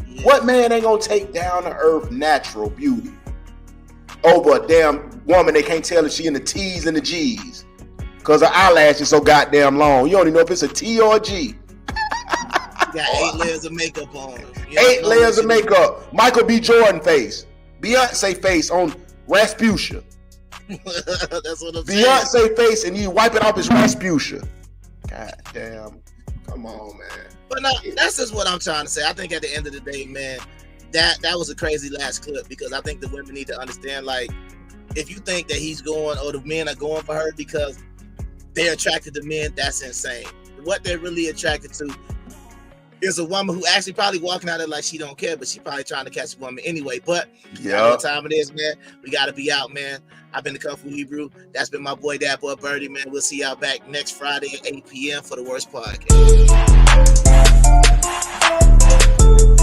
Speaker 1: Yeah. What man ain't gonna take down-to-earth natural beauty over a damn woman they can't tell if she in the T's and the G's? because her eyelashes so goddamn long. You don't even know if it's a T or a G.
Speaker 2: Got 8 layers of makeup on.
Speaker 1: 8 layers of makeup. Michael B. Jordan face. Beyonce face on Rasputia.
Speaker 2: That's what I'm saying.
Speaker 1: Beyonce face and you wipe it off his Rasputia. God damn. Come on, man.
Speaker 2: But no, that's just what I'm trying to say. I think at the end of the day, man, that was a crazy last clip, because I think the women need to understand, like, if you think that he's going, or the men are going for her because they're attracted to men, that's insane. What they're really attracted to is a woman who actually probably walking out there like she don't care, but she probably trying to catch a woman anyway. But you know what time it is, man. We got to be out, man. I've been the Kung Fu Hebrew. That's been my boy, that boy Birdie, man. We'll see y'all back next Friday at 8 p.m. for the W.O.R.S.E podcast.